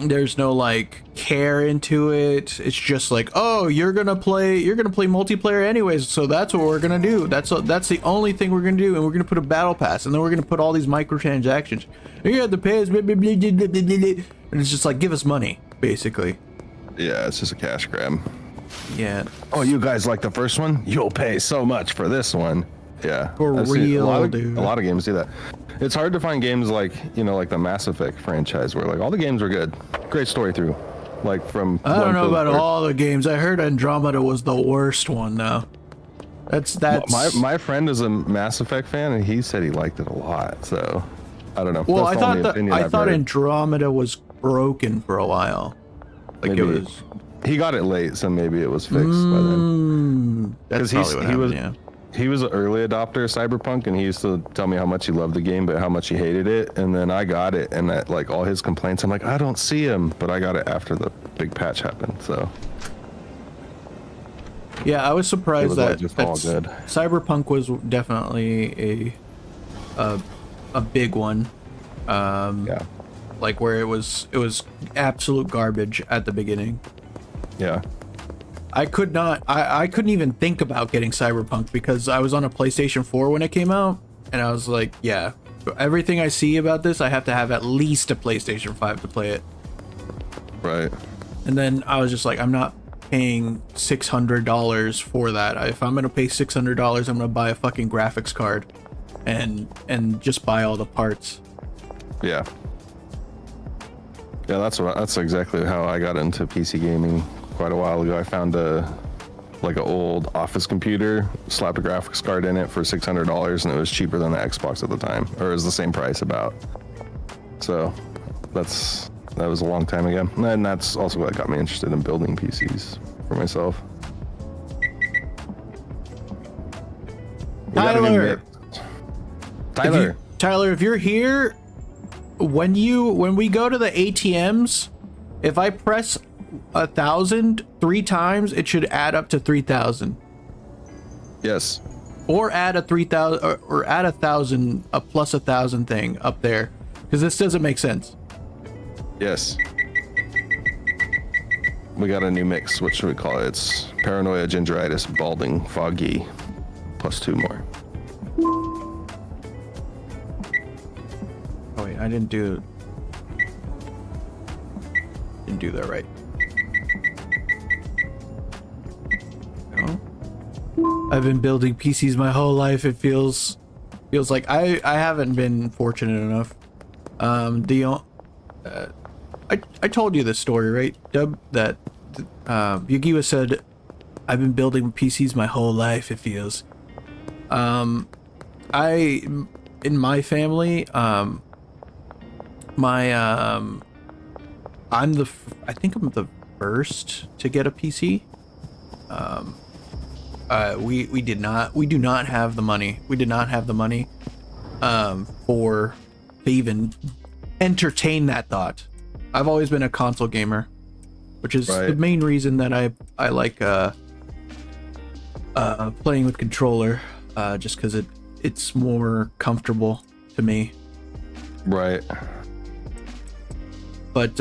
There's no like care into it. It's just like, oh, you're gonna play multiplayer anyways, so that's what we're gonna do. That's the only thing we're gonna do, and we're gonna put a battle pass, and then we're gonna put all these microtransactions. You have to pay us, blah, blah, blah, blah, blah, blah. And it's just like, give us money, basically. Yeah, it's just a cash grab. Yeah. Oh, you guys like the first one? You'll pay so much for this one. Yeah. For real, dude. A lot of games do that. It's hard to find games like, you know, like the Mass Effect franchise where like all the games are good. Great story through. Like from I don't know about all the games. I heard Andromeda was the worst one though. That's My friend is a Mass Effect fan, and he said he liked it a lot. So I don't know. well. That's the only opinion I I've thought heard. Andromeda was broken for a while. Like Maybe it was. he got it late, so maybe it was fixed by then. That's probably what happened. Yeah. He was an early adopter of Cyberpunk, and he used to tell me how much he loved the game, but how much he hated it. And then I got it, and that like all his complaints, I'm like, I don't see him, but I got it after the big patch happened. So Yeah, I was surprised it was like just all good. Cyberpunk was definitely a big one. Yeah, Like where it was absolute garbage at the beginning. yeah, I couldn't even think about getting Cyberpunk because I was on a PlayStation 4 when it came out, and I was like, yeah, everything I see about this, I have to have at least a PlayStation 5 to play it. right. And then I was just like, I'm not paying $600 for that. If I'm gonna pay $600, I'm gonna buy a fucking graphics card and just buy all the parts. Yeah. Yeah, that's exactly how I got into PC gaming quite a while ago. I found an old office computer, slapped a graphics card in it for $600, and it was cheaper than the Xbox at the time, or it was the same price about. So that was a long time ago. And that's also what got me interested in building PCs for myself. Tyler, Tyler, if you're here, when we go to the ATMs, if I press 1,000 3 times, it should add up to 3,000. yes. Or add a 3,000 or add 1,000, a plus 1,000 thing up there, because this doesn't make sense. Yes. We got a new mix. What should we call it? It's paranoia, gingeritis, balding, foggy, plus 2 more. Oh wait, I didn't do that right. No. I've been building PCs my whole life. It feels like I haven't been fortunate enough. I told you this story, right, Dub? That Yugiwa said, I've been building PCs my whole life, it feels. In my family, I think I'm the first to get a PC. We do not have the money. We did not have the money to even entertain that thought. I've always been a console gamer, which is the main reason that I like playing with controller, just because it's more comfortable to me. Right. But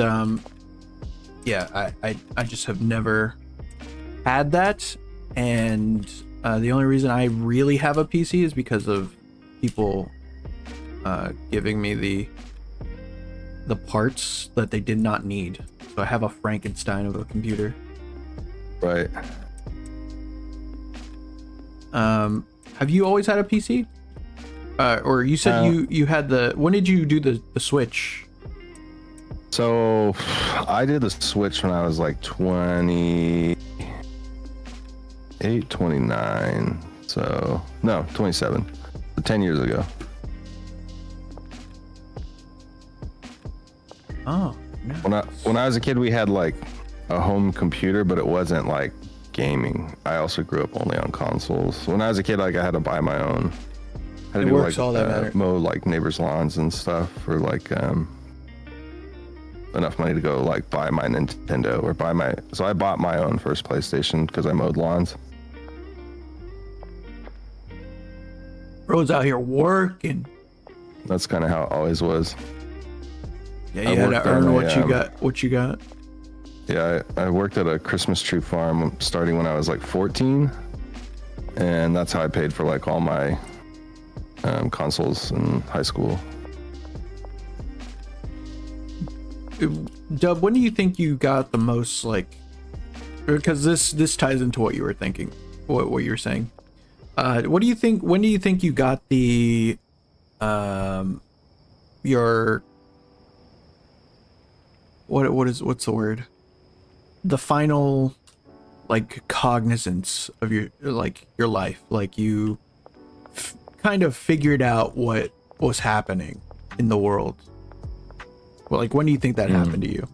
yeah, I just have never had that, and the only reason I really have a PC is because of people giving me the parts that they did not need. So I have a Frankenstein of a computer. Right. Have you always had a PC? Or you said you had when did you do the Switch? So I did the Switch when I was like 28, 29. So no, 27. 10 years ago. Oh, nice. When I was a kid, we had like a home computer, but it wasn't like gaming. I also grew up only on consoles. When I was a kid, like I had to buy my own. I had to do works, all that matter. mow like neighbors' lawns and stuff for like enough money to go like buy my Nintendo or so I bought my own first PlayStation because I mowed lawns. Bro's out here working. That's kind of how it always was. Yeah, you had to earn what you got. Yeah, I worked at a Christmas tree farm starting when I was like 14, and that's how I paid for like all my consoles in high school. Dub, when do you think you got the most, like, because this ties into what you were thinking, what you were saying. When do you think you got the your what's the word? The final like cognizance of your life, like you kind of figured out what was happening in the world. Well, like when do you think that happened to you?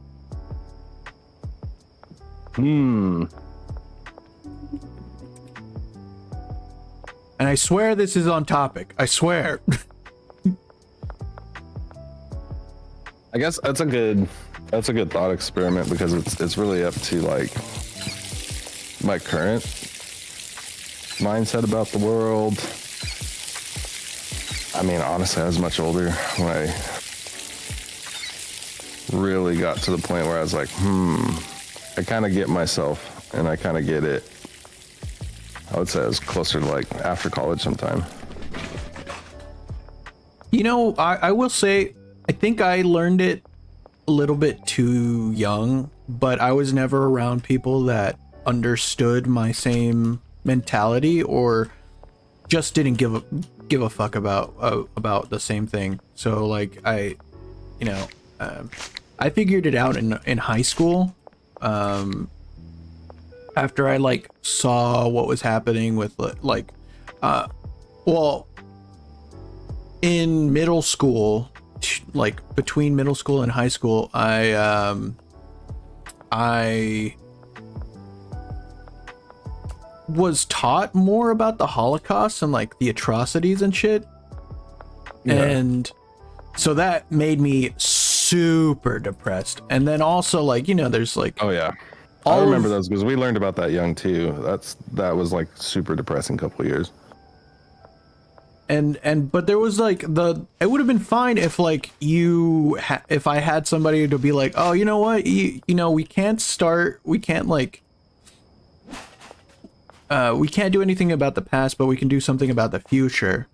And I swear this is on topic. I swear. I guess that's a good thought experiment, because it's really up to like my current mindset about the world. I mean, honestly, I was much older when I really got to the point where I was like, I kind of get myself, and I kind of get it. I would say I was closer to like after college sometime. You know, I will say, I think I learned it a little bit too young, but I was never around people that understood my same mentality or just didn't give a fuck about the same thing. So like I figured it out in high school. After I like saw what was happening with in middle school, like between middle school and high school, I was taught more about the Holocaust and like the atrocities and shit. Yeah. And so that made me super depressed. And then also like, you know, there's like, oh yeah, I remember those because we learned about that young too. That was like super depressing couple of years. But there was like it would have been fine if like if I had somebody to be like, oh, you know what, you know, we can't do anything about the past, but we can do something about the future.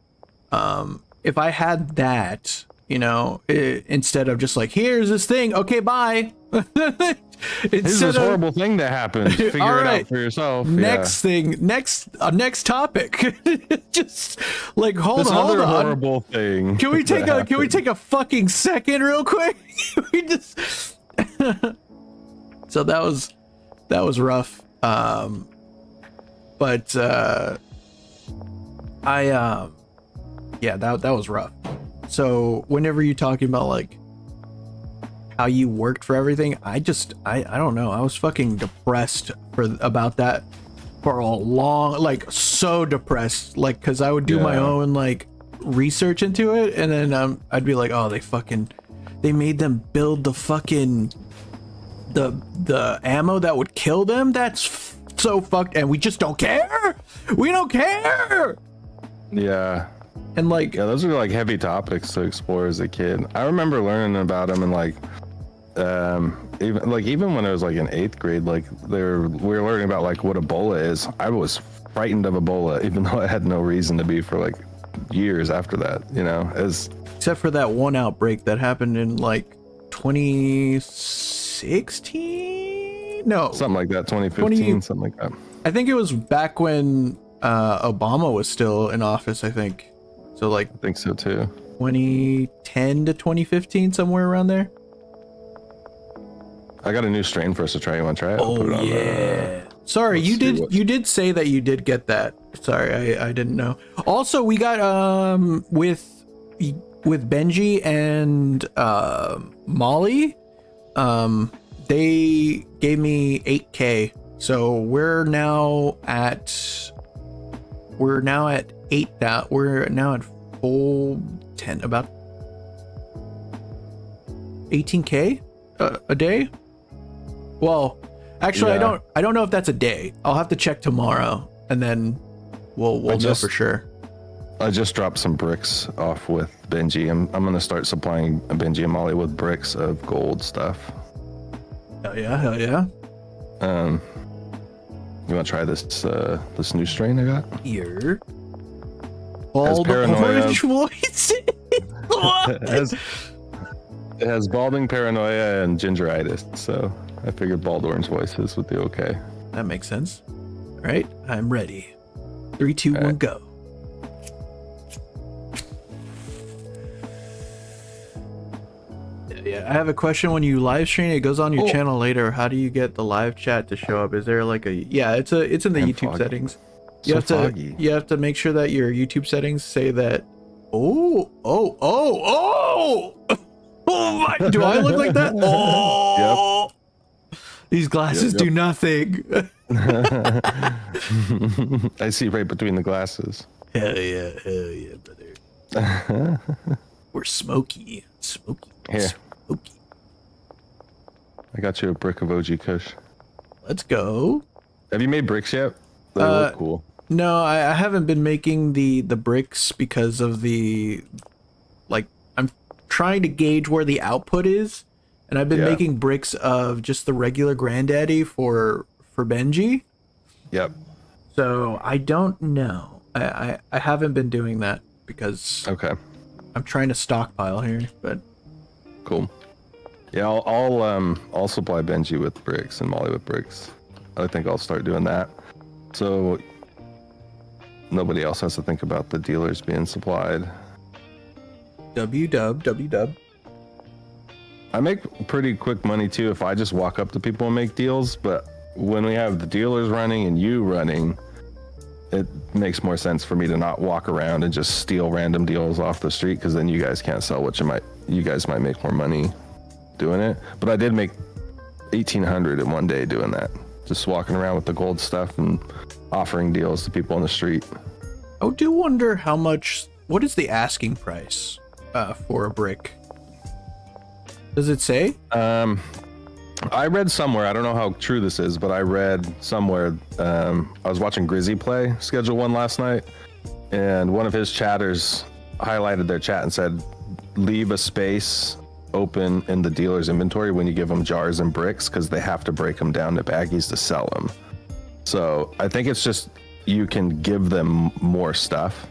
If I had that, you know, instead of just like, here's this thing, okay, bye. Here's this horrible thing that happened. Figure it out for yourself. Next thing, next topic. Just like hold this on. Other horrible thing. Can we take a fucking second real quick? We just So that was rough. But yeah, that was rough. So whenever you're talking about like how you worked for everything, I don't know, I was fucking depressed about that for a long, like so depressed, like because I would do my own like research into it, and then I'd be like, oh, they made them build the fucking the ammo that would kill them. That's so fucked, and we just don't care. We don't care. Yeah. And like, yeah, those are like heavy topics to explore as a kid. I remember learning about them, and like even when I was like in 8th grade, like we were learning about like what Ebola is. I was frightened of Ebola, even though I had no reason to be for like years after that, you know, except for that one outbreak that happened in like 2016, no, something like that, 2015, something like that. I think it was back when Obama was still in office, I think. So like, I think so too. 2010 to 2015, somewhere around there. I got a new strain for us to try. You want to try it? Oh yeah. Sorry, you did say that you did get that. Sorry, I didn't know. Also, we got with Benji and Molly, they gave me 8K. So we're now at 8. We're now at full 10, about 18K a day. Well, actually, yeah. I don't know if that's a day. I'll have to check tomorrow, and then we'll know for sure. I just dropped some bricks off with Benji. I'm gonna start supplying Benji and Molly with bricks of gold stuff. Hell yeah. You want to try this new strain I got? Here. Has paranoia. Voice. It has balding, paranoia, and gingeritis. So I figured bald orange voices would be okay. That makes sense. All right, I'm ready. 3, 2, 1, go. Yeah, I have a question. When you live stream, it goes on your channel later. How do you get the live chat to show up? Is there like a it's in the YouTube settings. You have to make sure that your YouTube settings say that. Oh my, do I look like that? Oh, yep. These glasses do nothing. I see right between the glasses. Hell yeah, brother. We're smoky. Here. Smoky. I got you a brick of OG Kush. Let's go. Have you made bricks yet? They look cool. No, I haven't been making the bricks because of the, like, I'm trying to gauge where the output is, and I've been making bricks of just the regular granddaddy for Benji. Yep. So I don't know. I haven't been doing that because I'm trying to stockpile here, but cool. Yeah, I'll supply Benji with bricks and Molly with bricks. I think I'll start doing that. So nobody else has to think about the dealers being supplied. W-dub. I make pretty quick money too if I just walk up to people and make deals, but when we have the dealers running and you running, it makes more sense for me to not walk around and just steal random deals off the street, because then you guys can't sell, which you guys might make more money doing it. But I did make 1,800 in one day doing that, just walking around with the gold stuff and offering deals to people on the street. I do wonder what is the asking price for a brick? Does it say? I read somewhere, I don't know how true this is, but I read somewhere, I was watching Grizzy play Schedule 1 last night, and one of his chatters highlighted their chat and said, leave a space open in the dealer's inventory when you give them jars and bricks, because they have to break them down to baggies to sell them. So I think it's just, you can give them more stuff,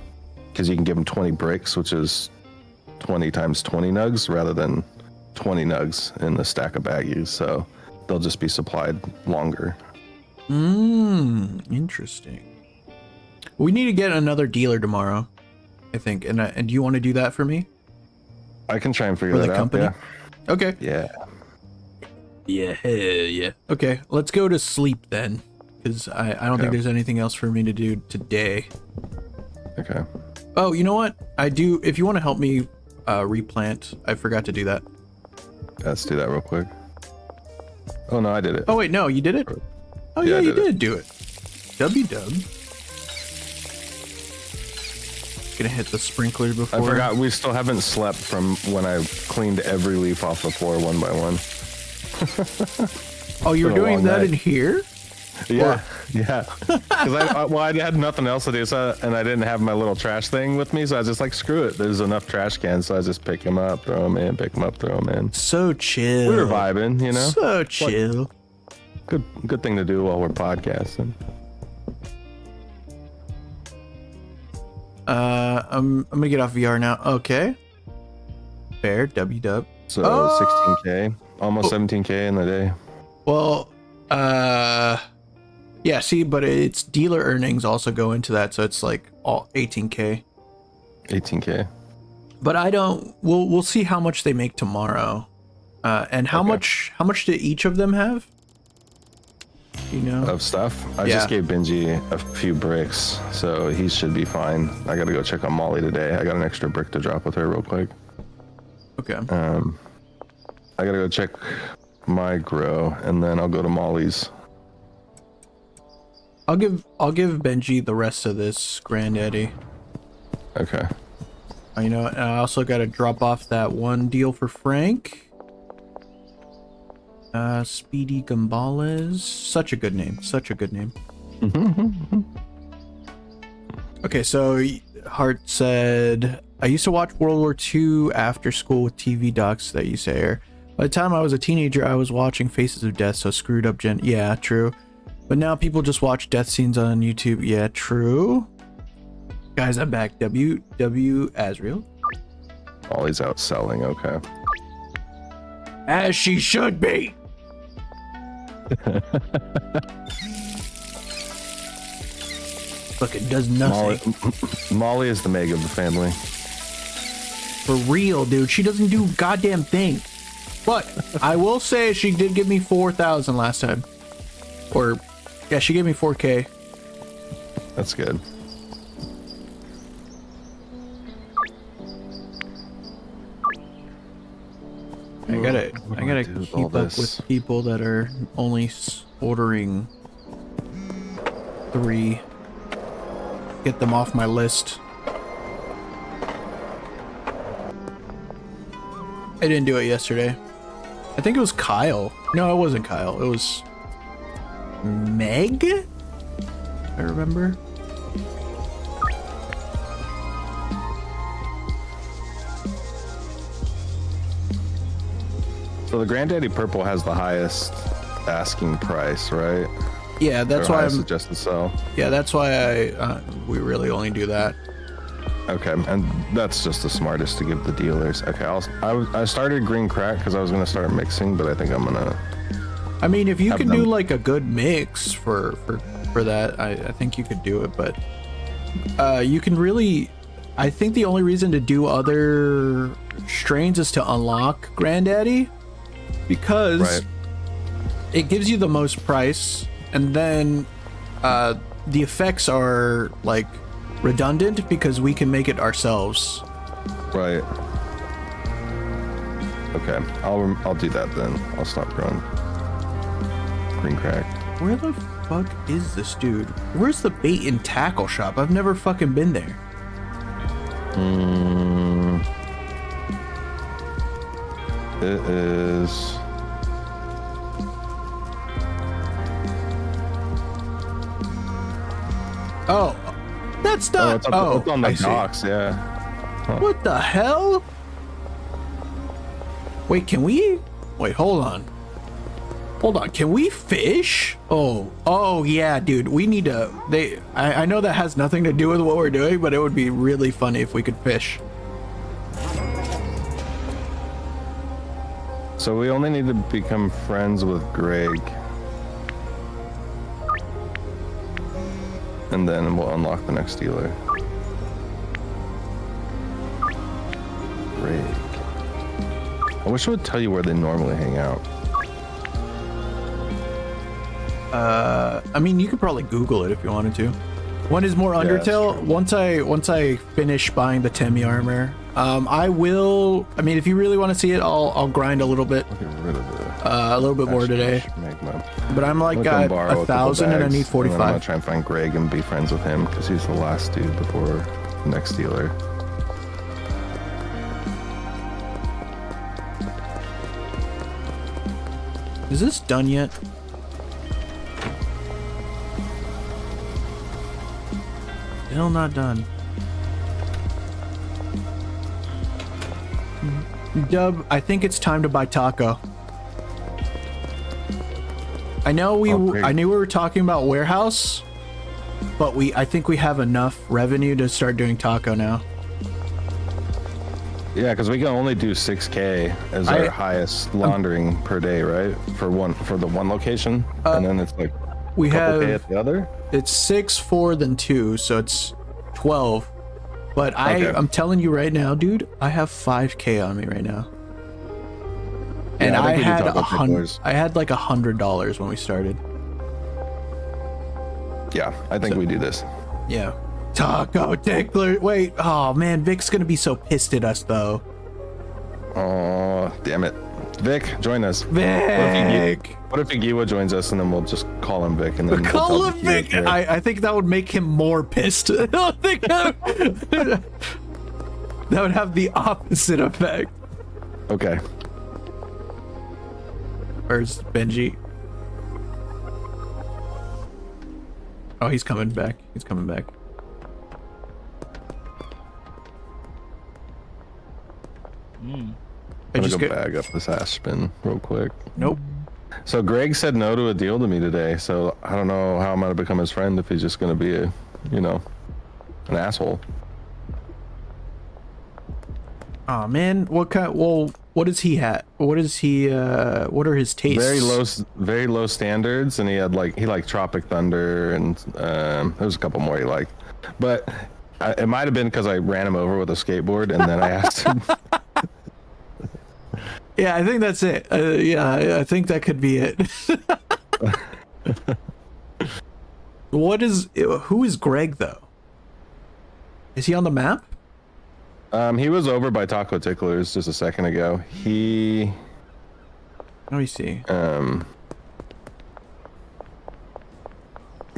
because you can give them 20 bricks, which is 20 times 20 nugs, rather than 20 nugs in the stack of baggies, so they'll just be supplied longer. Interesting. We need to get another dealer tomorrow, I think. And do you want to do that for me? I can try and figure that out. Company? Yeah. Okay. Yeah. Okay, let's go to sleep then, because I don't think there's anything else for me to do today. Okay. Oh, you know what? I do. If you want to help me replant, I forgot to do that. Let's do that real quick. Oh no, I did it. Oh wait, no, you did it? Oh yeah, you did do it. W-dub. Gonna hit the sprinkler before. I forgot, we still haven't slept from when I cleaned every leaf off the floor one by one. Oh, you're doing that in here? Yeah, yeah. Because I had nothing else to do, and I didn't have my little trash thing with me, so I was just like, screw it. There's enough trash cans, so I just pick them up, throw them in, pick them up, throw them in. So chill. We were vibing, you know. So chill. Good thing to do while we're podcasting. I'm gonna get off VR now. Okay. Fair. W-dub. So 16K, almost 17K in the day. Well, yeah, see, but it's dealer earnings also go into that, so it's like all 18K. 18K. But we'll see how much they make tomorrow. And how much do each of them have? You know? Of stuff? I just gave Benji a few bricks, so he should be fine. I gotta go check on Molly today. I got an extra brick to drop with her real quick. Okay. I gotta go check my grow, and then I'll go to Molly's. I'll give Benji the rest of this granddaddy. Okay. You know, and I also got to drop off that one deal for Frank. Speedy Gambales. Such a good name. Such a good name. Okay, so Hart said, I used to watch World War II after school with TV docs that used to air. By the time I was a teenager, I was watching Faces of Death, so screwed up gen. Yeah, true. But now people just watch death scenes on YouTube. Yeah, true. Guys, I'm back. W Asriel. Molly's out selling, okay. As she should be. Look, it does nothing. Molly is the Meg of the family. For real, dude. She doesn't do goddamn thing. But I will say she did give me 4,000 last time. Or, yeah, she gave me 4K. That's good. I gotta keep up with people that are only ordering 3. Get them off my list. I didn't do it yesterday. I think it was Kyle. No, it wasn't Kyle. It was Meg? I remember. So the Granddaddy Purple has the highest asking price, right? Yeah, that's why I'm suggested sell. Yeah, that's why we really only do that. Okay, and that's just the smartest to give the dealers. Okay, I started green crack because I was gonna start mixing, but I think I'm gonna. I mean, if you can do like a good mix for that, I think you could do it. But you can really, I think the only reason to do other strains is to unlock Granddaddy, because it gives you the most price, and then the effects are like redundant because we can make it ourselves. Right. Okay, I'll do that then. I'll stop growing green crack. Where the fuck is this dude? Where's the bait and tackle shop? I've never fucking been there. It is. Oh, that's not. It's on the docks, yeah. Huh. What the hell? Wait, can we? Wait, hold on. Hold on, can we fish? Oh yeah, dude. We need to. I know that has nothing to do with what we're doing, but it would be really funny if we could fish. So we only need to become friends with Greg. And then we'll unlock the next dealer. Greg. I wish it would tell you where they normally hang out. I mean, you could probably Google it if you wanted to. One is more Undertale. Once I finish buying the Temi armor, I will. I mean, if you really want to see it, I'll grind a little bit. I'll get rid of it. A little bit more today. But I'm like 1,000 and I need 45. I'm gonna try and find Greg and be friends with him because he's the last dude before the next dealer. Is this done yet? Still not done. Dub, I think it's time to buy taco. I know I knew we were talking about warehouse, but I think we have enough revenue to start doing taco now. Yeah, because we can only do 6K as our highest laundering per day, right? For the one location, and then it's like we have K at the other. It's 6, 4, then 2, so it's 12. But I'm telling you right now, dude, I have 5K on me right now. And I had like $100 when we started. Yeah, I think we do this. Yeah. Taco Tickler. Wait, oh man, Vic's gonna be so pissed at us though. Oh, damn it. Vic, join us. Vic. What if Igiwa joins us and then we'll just call him Vic and then call him Vic? I think that would make him more pissed. I don't think that would have the opposite effect. Okay. Where's Benji? Oh, he's coming back. He's coming back. I'm gonna go bag up this ass spin real quick. Nope. So Greg said no to a deal to me today, so I don't know how I'm gonna become his friend if he's just gonna be an asshole. Oh man, what kind? Well, what is he at? What is he? What are his tastes? Very low standards, and he liked Tropic Thunder, and there was a couple more he liked, but it might have been because I ran him over with a skateboard, and then I asked him. Yeah, I think that's it. Yeah, I think that could be it. Who is Greg though? Is he on the map? He was over by Taco Ticklers just a second ago. Let me see.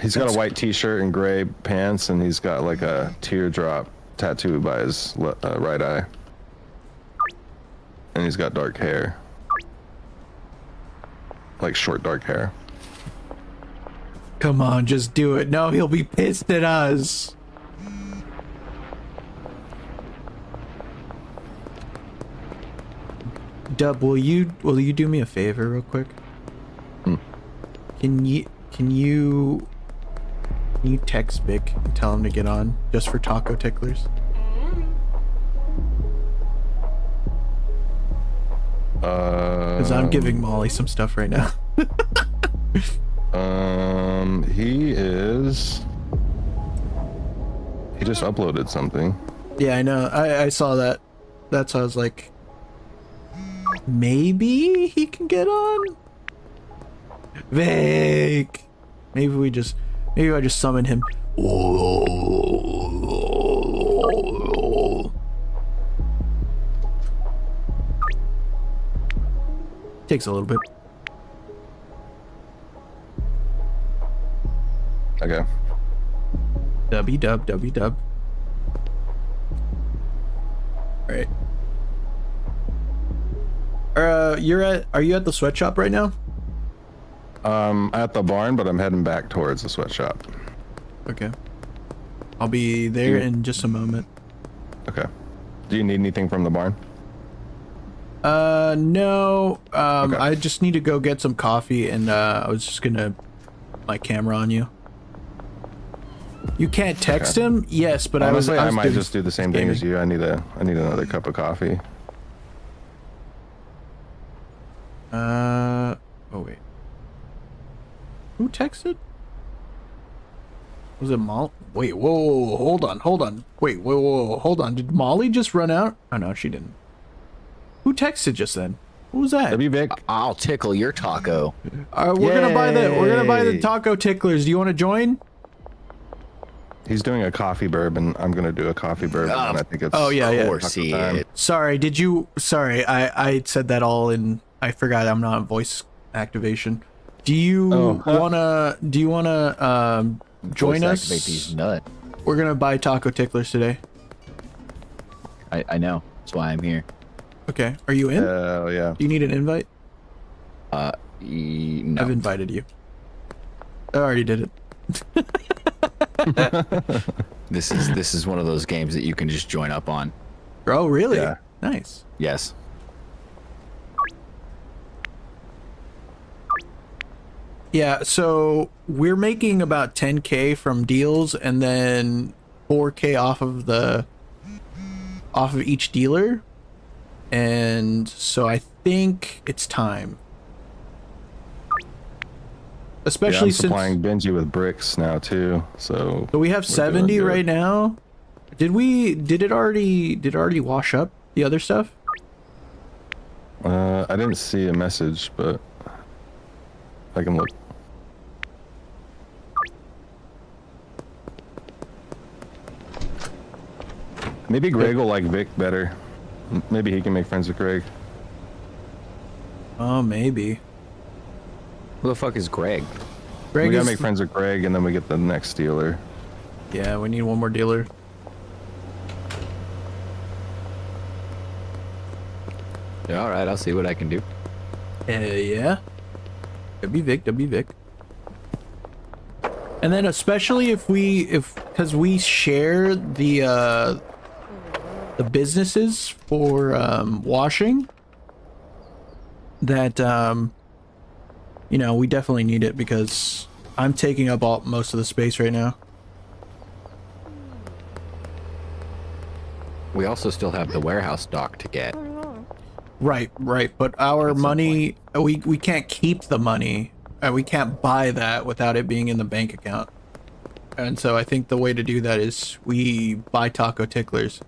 He's got a white t-shirt and gray pants, and he's got like a teardrop tattoo by his right eye. And he's got dark hair. Like short dark hair. Come on, just do it. No, he'll be pissed at us. Dub, will you do me a favor real quick? Can you text Vic and tell him to get on just for Taco Ticklers? Because I'm giving Molly some stuff right now. He just uploaded something. Yeah, I know. I saw that. That's why I was like, maybe he can get on. Vic. Maybe I just summon him. Takes a little bit. Okay. W-dub. Alright. Are you at the sweatshop right now? At the barn, but I'm heading back towards the sweatshop. Okay. I'll be there in just a moment. Okay. Do you need anything from the barn? No. Okay. I just need to go get some coffee, and I was just gonna my camera on you. You can't text him? Yes, but honestly, I might just do the same thing as you. I need another cup of coffee. Oh wait. Who texted? Was it Molly? Wait, whoa, hold on. Wait, whoa, hold on. Did Molly just run out? Oh no, she didn't. Who texted just then? Who was that? Vic. I'll tickle your taco. We're gonna buy the taco ticklers. Do you want to join? He's doing a coffee bourbon. I'm gonna do a coffee bourbon. And I think it's. Oh yeah, Of course he is. Sorry, I said that all in. I forgot I'm not on voice activation. Do you wanna join us? Activate these nuts. We're gonna buy taco ticklers today. I know. That's why I'm here. Okay, are you in? Yeah. Do you need an invite? No. I've invited you. I already did it. This is one of those games that you can just join up on. Oh, really? Yeah. Nice. Yes. Yeah, so we're making about 10K from deals and then 4K off of each dealer. And so I think it's time. Especially I'm since supplying Benji with bricks now too. So we have 70 right now. Did it already wash up the other stuff? I didn't see a message, but I can look. Maybe Greg will like Vic better. Maybe he can make friends with Greg. Oh, maybe. Who the fuck is Greg? Greg We gotta is, make friends with Greg, and then we get the next dealer. yeah, we need one more dealer. Yeah, all right, I'll see what I can do. Yeah. W Vic. And then especially because we share the businesses for washing, that we definitely need it because I'm taking up most of the space right now. We also still have the warehouse dock to get. Right, but our money, we can't keep the money. We can't buy that without it being in the bank account. And so I think the way to do that is we buy taco ticklers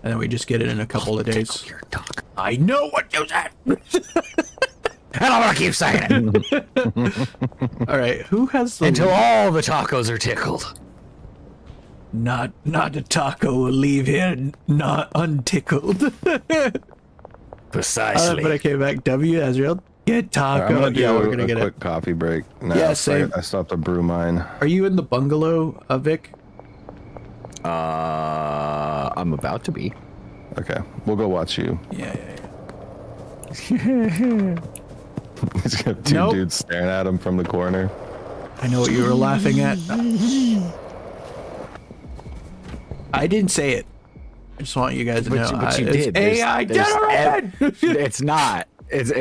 and then we just get it in a couple of days. Tickle your taco. I know what you said. And I'm gonna keep saying it All right, who has the until all the tacos are tickled. not a taco will leave here not untickled. Precisely. But I came back. W Ezreal, get taco. I'm gonna do We're gonna a get quick coffee break. Now, Yeah, so same. I still have to brew mine. Are you in the bungalow, Vic? I'm about to be. Okay, we'll go watch you. Yeah. He's got two Nope. dudes staring at him from the corner. I know what you were laughing at. I didn't say it. I just want you guys to know. But you It's did. AI generated. It's not. It's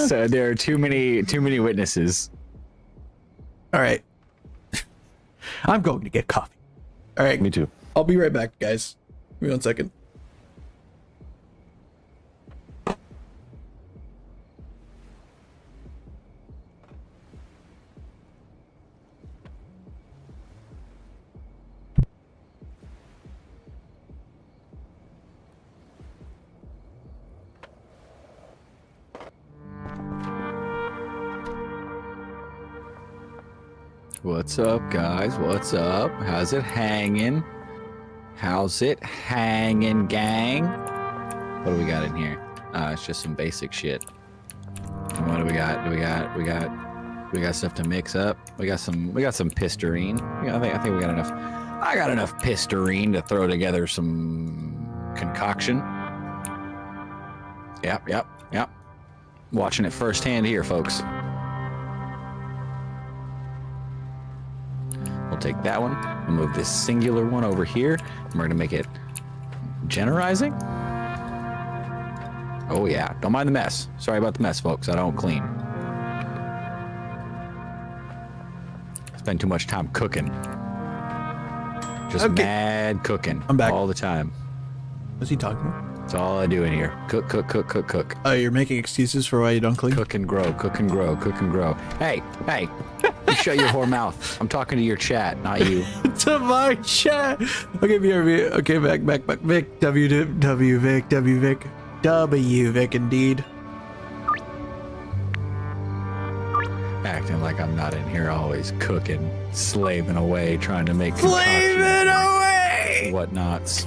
there are too many witnesses. All right. I'm going to get coffee. All right. Me too. I'll be right back, guys. Give me 1 second. What's up, guys? What's up? How's it hanging? How's it hanging, gang? What do we got in here? It's just some basic shit. And what do we got? We got stuff to mix up. We got some pistarine. Yeah, I think we got enough. I got enough pistarine to throw together some concoction. Yep. Watching it firsthand here, folks. We'll take that one. We'll move this singular one over here. And we're gonna make it generizing. Oh yeah, don't mind the mess. Sorry about the mess, folks. I don't clean. Spend too much time cooking. Just Okay. mad cooking. I'm back. all the time. What's he talking about? That's all I do in here. Cook. Oh, you're making excuses for why you don't clean? Cook and grow. Hey, you shut your whore mouth. I'm talking to your chat, not you. To my chat. Okay, BRB. Okay, back. Vic, W, Vic, Vic, indeed. Acting like I'm not in here always cooking, slaving away, trying to make Slaving away! whatnots.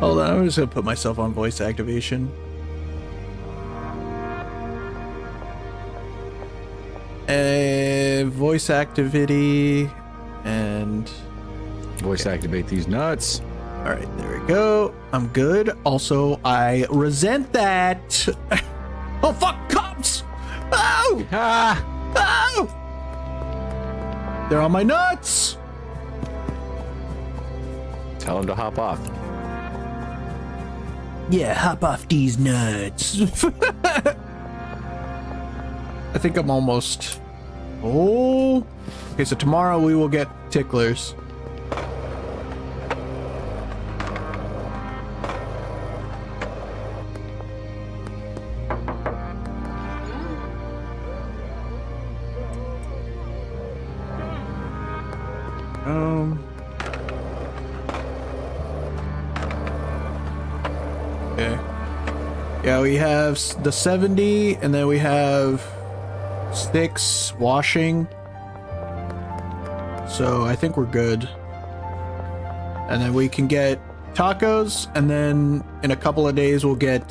Hold on, I'm just gonna put myself on voice activation. Voice activity, and Voice activate these nuts. all right, there we go. I'm good. Also, I resent that. Oh fuck, cops! Oh! Ah! Oh! They're on my nuts. Tell him to hop off. Yeah, hop off these nuts. I think I'm almost. Oh. Okay, so tomorrow we will get Ticklers. Okay. Yeah, we have the 70, and then we have sticks washing. So I think we're good. And then we can get tacos, and then in a couple of days we'll get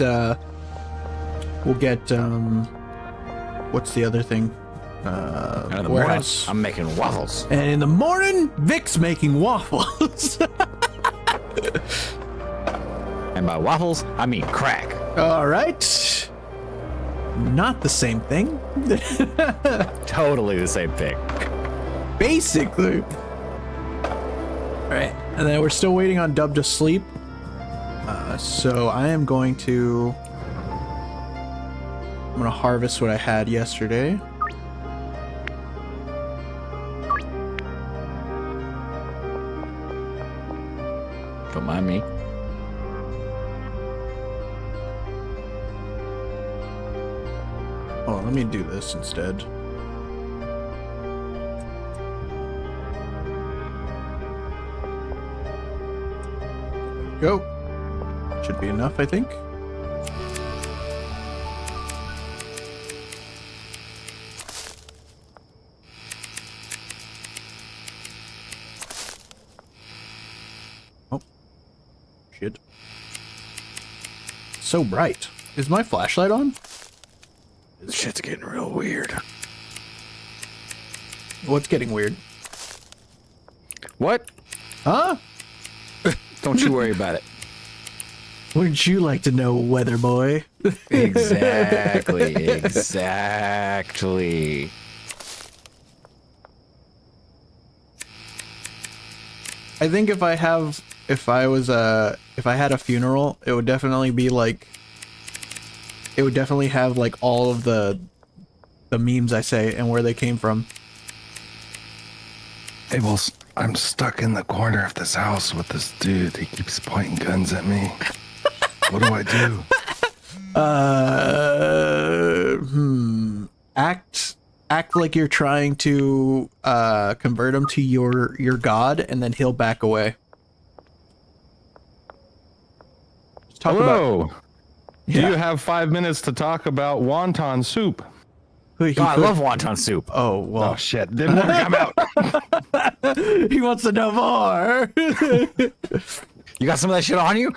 what's the other thing? And in the morning, Warehouse. I'm making waffles. And in the morning, Vic's making waffles. And by waffles, I mean crack. All right. Not the same thing. Totally the same thing. Basically. All right. And then we're still waiting on Dub to sleep. So I am going to... I'm going to harvest what I had yesterday. Don't mind me. Oh, let me do this instead. go. Should be enough, I think. Oh. Shit. So bright. Is my flashlight on? This shit's getting real weird. What's getting weird? What? Huh? Don't you worry about it. Wouldn't you like to know, weather boy? Exactly. Exactly. I think if I had a funeral, it would definitely be like, it would definitely have like all of the memes I say and where they came from. Hey, well, I'm stuck in the corner of this house with this dude. He keeps pointing guns at me. What do I do? Act like you're trying to convert him to your god, and then he'll back away. Just talk Hello. about. Do you have 5 minutes to talk about wonton soup? God, I love wonton soup. Oh well. Oh shit! Didn't want to come out. He wants to know more. You got some of that shit on you?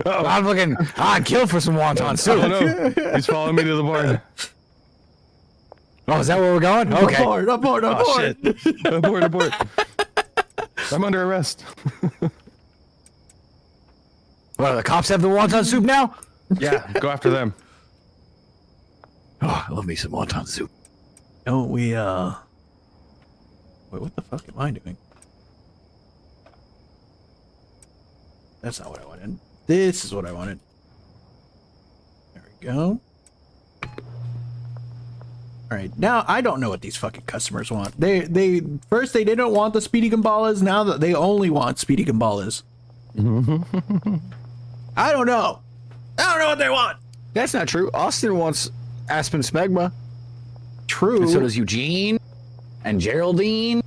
Oh. I'm looking. I'd kill for some wonton soup. Oh no! He's following me to the barn. Oh, is that where we're going? Okay. Abort! Oh shit! Abort! I'm under arrest. Well, the cops have the wonton soup now? Yeah, go after them. Oh, I love me some wonton soup. Don't we, Wait, what the fuck am I doing? That's not what I wanted. This is what I wanted. There we go. Alright, now I don't know what these fucking customers want. They first they didn't want the Speedy Gonzales, now that they only want Speedy Gonzales. I don't know. I don't know what they want. That's not true. Austin wants Aspen Smegma. True. And so does Eugene and Geraldine.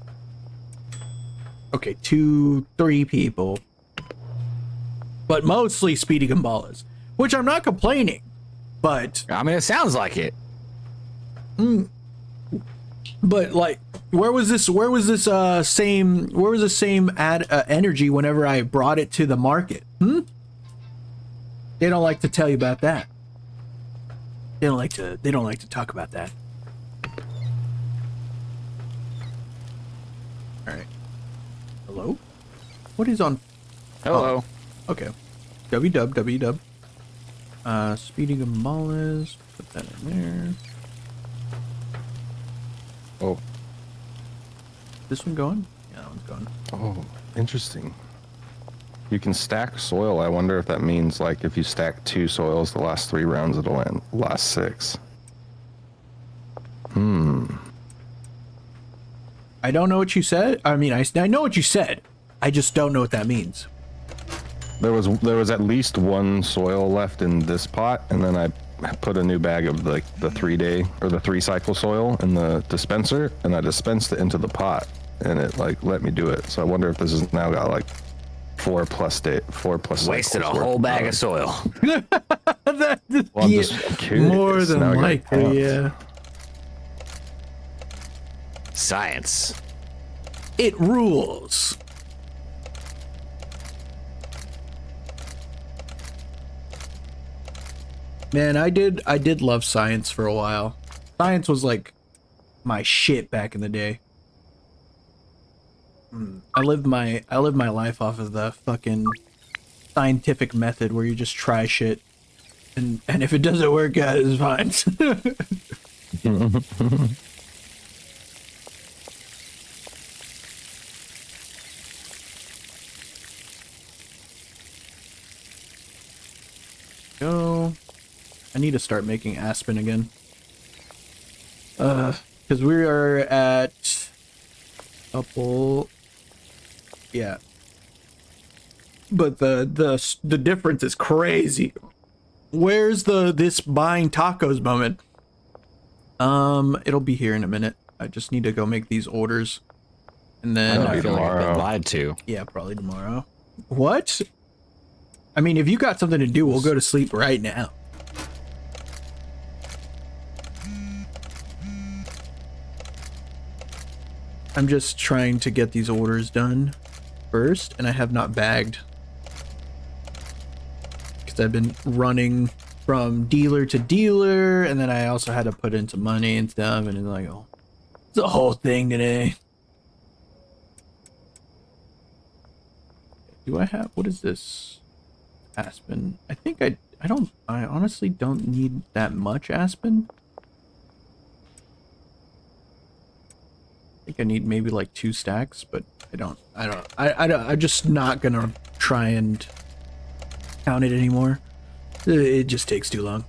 Okay, 2, 3 people. But mostly Speedy Gonzales, which I'm not complaining, but I mean, it sounds like it. But like, where was this same energy whenever I brought it to the market? They don't like to tell you about that. They don't like to talk about that. All right. Hello? What is on? Hello. Oh, okay. W-dub. Speedy Gonzales. Put that in there. Oh. This one going? Yeah, that one's going. Oh, interesting. You can stack soil. I wonder if that means, like, if you stack 2 soils, the last 3 rounds, it'll end. Last 6. I don't know what you said. I mean, I know what you said. I just don't know what that means. There was at least 1 soil left in this pot, and then I put a new bag of the 3-day or the 3-cycle soil in the dispenser, and I dispensed it into the pot, and it like let me do it. So I wonder if this has now got like 4 plus Wasted a cycles whole worth. bag of soil. Well, I'm Yeah, just curious. more than Now I got likely, pounds. yeah. Science. It rules. Man, I did love science for a while. Science was like my shit back in the day. I lived my life off of the fucking scientific method where you just try shit and if it doesn't work out, it's fine. Go. I need to start making Aspen again. Because we are at couple. Yeah. But the difference is crazy. Where's this buying tacos moment? It'll be here in a minute. I just need to go make these orders. And then I feel like I've been tomorrow. lied to. yeah, probably tomorrow. What? I mean, if you got something to do, we'll go to sleep right now. I'm just trying to get these orders done first, and I have not bagged. Because I've been running from dealer to dealer, and then I also had to put in some money and stuff, and it's like, oh, it's a whole thing today. Do I have, what is this? Aspen. I think I honestly don't need that much aspen. I think I need maybe like 2 stacks, but I'm just not gonna try and count it anymore. It just takes too long.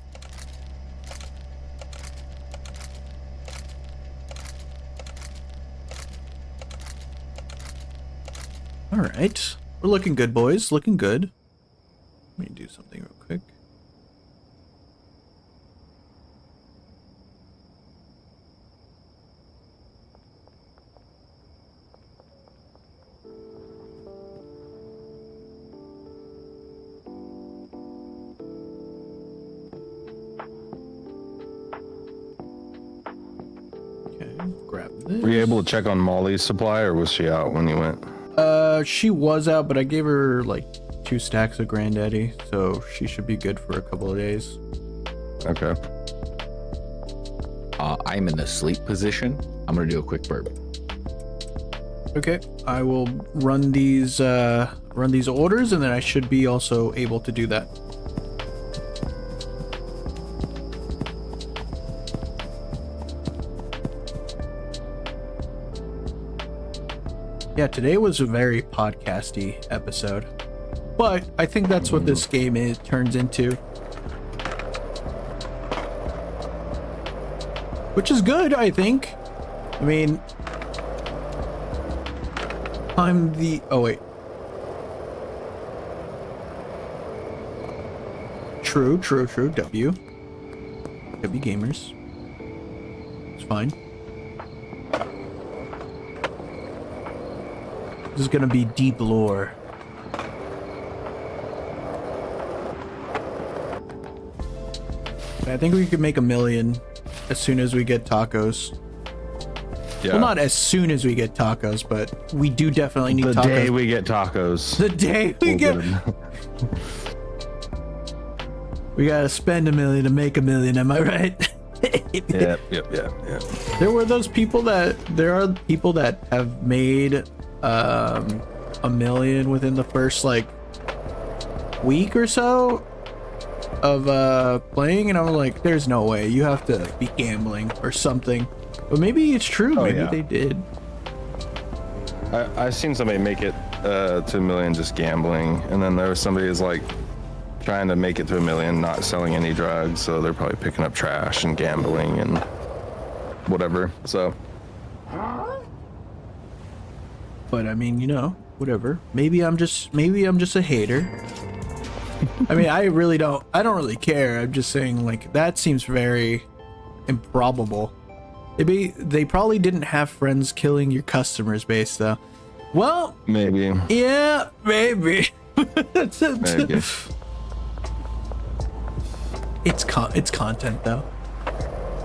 All right, we're looking good, boys. Looking good. Let me do something real quick. Okay, grab this. Were you able to check on Molly's supply, or was she out when you went? She was out, but I gave her like 2 stacks of Granddaddy, so she should be good for a couple of days. Okay. I'm in the sleep position. I'm gonna do a quick burp. Okay, I will run these orders, and then I should be also able to do that. Yeah, today was a very podcasty episode, but I think that's what this game turns into, which is good. I think. I mean, oh wait. True. W gamers. It's fine. This is gonna be deep lore. I think we could make $1 million as soon as we get tacos. Yeah. Well, not as soon as we get tacos, but we do definitely need the tacos. day we get tacos. The day we We'll get. them. We gotta spend $1 million to make $1 million. Am I right? Yep. There are people that have made $1 million within the first like week or so of playing, and I'm like, there's no way. You have to be gambling or something. But maybe it's true. Maybe yeah. they did. I've seen somebody make it to $1 million just gambling, and then there was somebody who's like trying to make it to $1 million not selling any drugs, so they're probably picking up trash and gambling and whatever. So But I mean, you know, whatever. Maybe I'm just a hater. I mean, I don't really care. I'm just saying, like, that seems very improbable. They probably didn't have friends killing your customers base though. Well, maybe. yeah, maybe. Maybe. It's content though.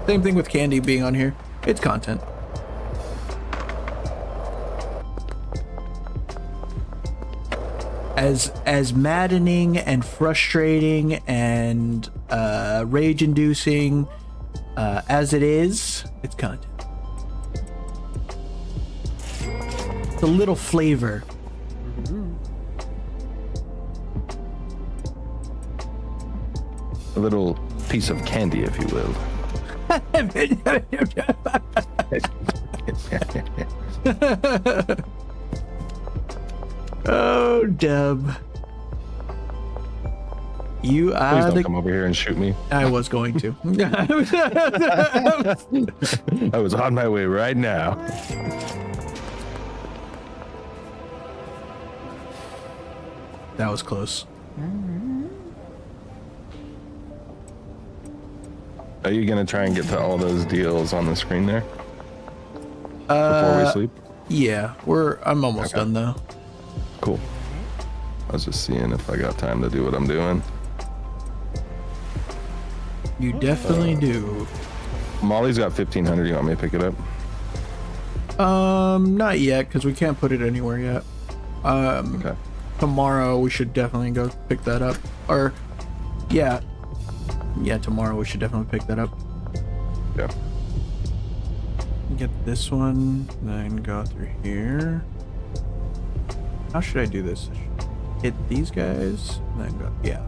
Same thing with Candy being on here. It's content. As maddening and frustrating and rage-inducing as it is, it's content. It's a little flavor. A little piece of candy, if you will. Oh, Dub. You Please are don't the... come over here and shoot me. I was going to. I was on my way right now. That was close. Are you gonna try and get to all those deals on the screen there before we sleep? Yeah, I'm almost done though. Cool. I was just seeing if I got time to do what I'm doing. You definitely do. Molly's got 1,500. You want me to pick it up? Not yet, because we can't put it anywhere yet. Okay. Tomorrow we should definitely go pick that up. Or, yeah, tomorrow we should definitely pick that up. Yeah. Get this one, then go through here. How should I do this? Hit these guys, then go. Yeah.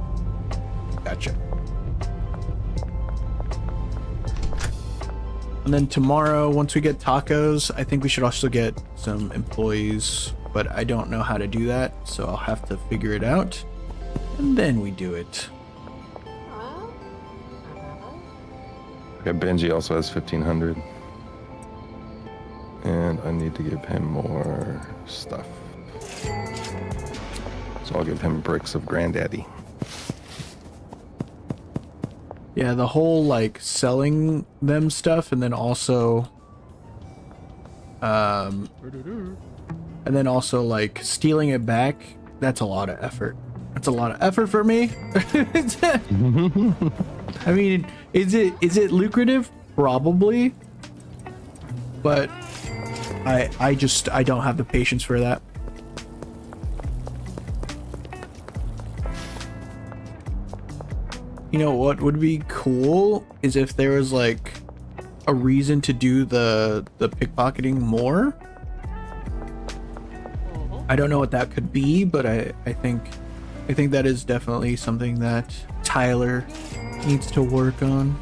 Gotcha. And then tomorrow, once we get tacos, I think we should also get some employees, but I don't know how to do that, so I'll have to figure it out. And then we do it. Okay, Benji also has 1,500. And I need to give him more stuff. So I'll give him bricks of Granddaddy. Yeah, the whole like selling them stuff and then also like stealing it back, that's a lot of effort. That's a lot of effort for me. I mean, is it lucrative? Probably. But I don't have the patience for that. You know what would be cool is if there was like a reason to do the pickpocketing more. I don't know what that could be, but I think that is definitely something that Tyler needs to work on.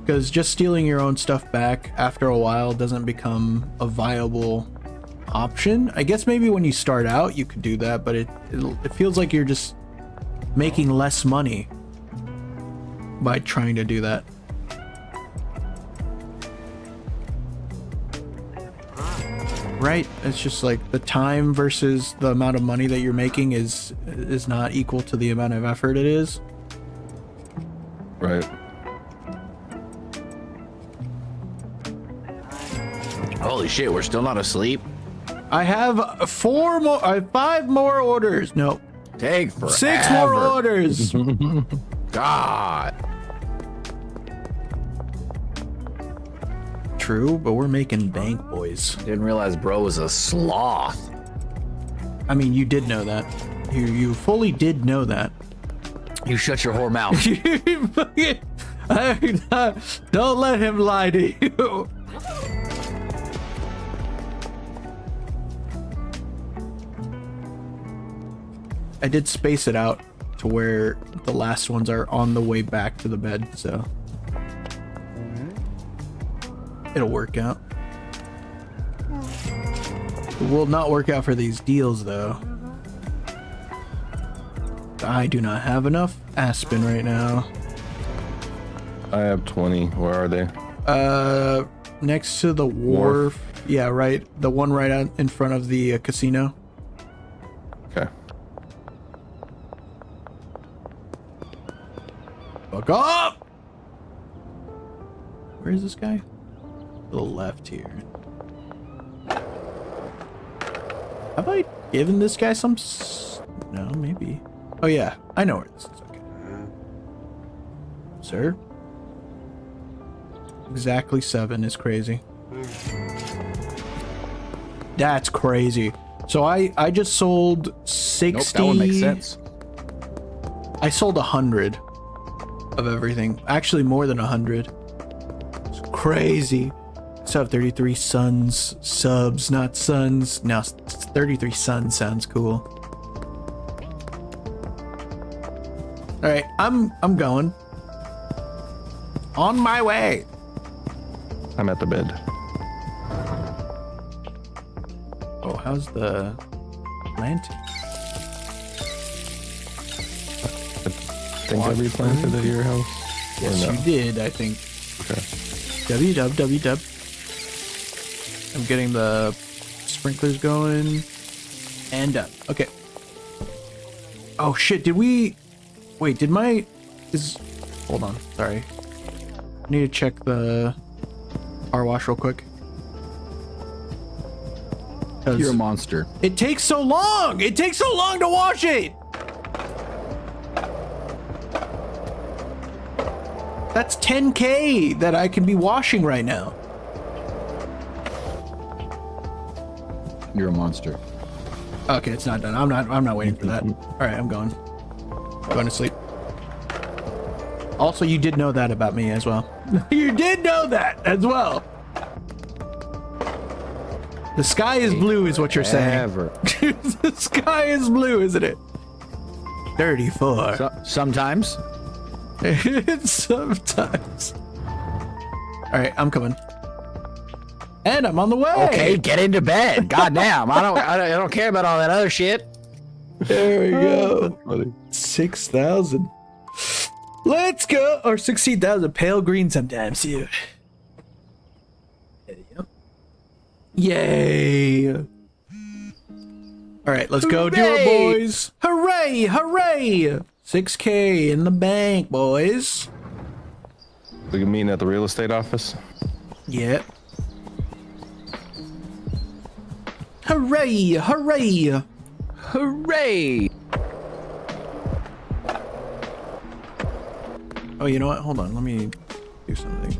Because just stealing your own stuff back after a while doesn't become a viable option. I guess maybe when you start out you could do that, but it feels like you're just making less money by trying to do that. Right? It's just like the time versus the amount of money that you're making is not equal to the amount of effort it is. Right. Holy shit, we're still not asleep? I have 5 more orders. No. Take forever. 6 more orders. God. True, but we're making bank, boys. Didn't realize bro was a sloth. I mean, you did know that. You fully did know that. You shut your whore mouth. Don't let him lie to you. I did space it out to where the last ones are on the way back to the bed, so it'll work out. It will not work out for these deals, though. I do not have enough Aspen right now. I have 20. Where are they? Next to the wharf. Yeah, right. The one right out in front of the casino. Okay. Fuck up! Where is this guy? To the left here. Have I given this guy some? No, maybe. Oh yeah, I know where this is. Okay, sir. Exactly 7 is crazy. That's crazy. So I just sold 60. Nope, that would make sense. I sold 100 of everything. Actually, more than 100. It's crazy. So I have 33 subs, not sons. Now 33 sons sounds cool. All right, I'm going. On my way. I'm at the bed. Oh, how's the lantern? I think I replanted at your house. Yes, Or no? you did, I think. Okay. www. I'm getting the sprinklers going. And done. Okay. Oh shit, did we... Wait, did my... Hold on, sorry. I need to check the car wash real quick. 'Cause You're a monster. it takes so long. It takes so long to wash it. That's 10K that I can be washing right now. You're a monster. Okay, it's not done. I'm not waiting for that. All right, I'm going. Going to sleep. Also, you did know that about me as well. You did know that as well. The sky is blue is what you're saying. Ever. The sky is blue, isn't it? 34. Sometimes. Sometimes. All right, I'm coming. And I'm on the way. Okay, get into bed. Goddamn, I don't care about all that other shit. There we go. That's funny. 6,000. Let's go. Or 16,000. Pale green sometimes, dude. There you go. Yay. All right, let's go do it, Hooray! boys. Hooray, hooray. 6K in the bank, boys. We can meet at the real estate office. Yeah. Hooray, hooray. Hooray! Oh, you know what? Hold on. Let me do something.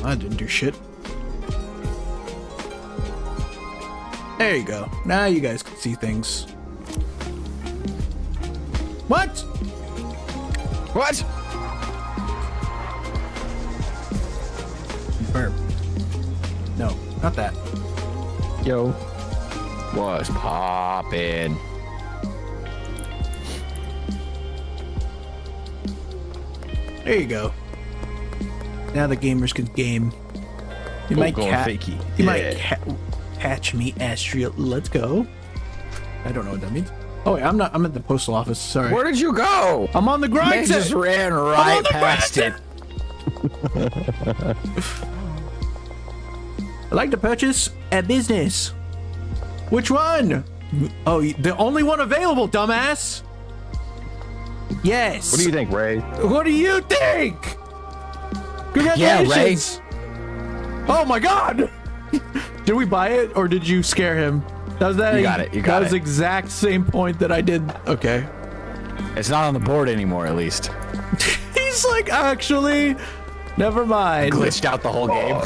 I didn't do shit. There you go. Now you guys can see things. What? What? Confirm. No, not that. Yo. Was poppin'. There you go. Now the gamers can game. You might going cat. fakey. You might catch me, Astria. Let's go. I don't know what that means. Oh wait, I'm not. I'm at the postal office. Sorry. Where did you go? I'm on the grind. Man set. just ran I'm on right the past grind it. set. I'd like to purchase a business. Which one? Oh, the only one available, dumbass. Yes. What do you think, Ray? What do you think? Congratulations. Oh my God. Did we buy it or did you scare him? That was that. You got it, you got that was it. exact same point that I did. Okay. It's not on the board anymore, at least. He's like, actually, never mind. Glitched out the whole game.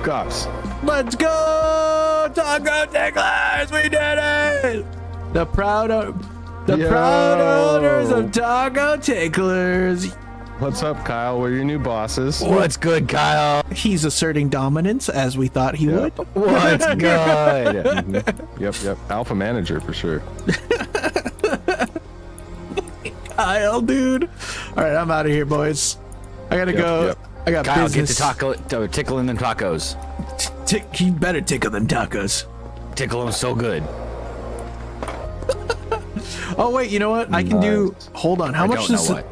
Gosh. Let's go, Taco Ticklers! We did it! The proud owners of Taco Ticklers. What's up, Kyle? We're your new bosses. What's good, Kyle? He's asserting dominance as we thought he would. What's good? Yep. Alpha manager for sure. Kyle, dude. All right, I'm out of here, boys. I gotta go. Yep. I got Kyle, business. get to tickling them tacos. You better tickle them tacos. Tickle them so good. Oh wait, you know what? I can do. Nice. How much don't know does what.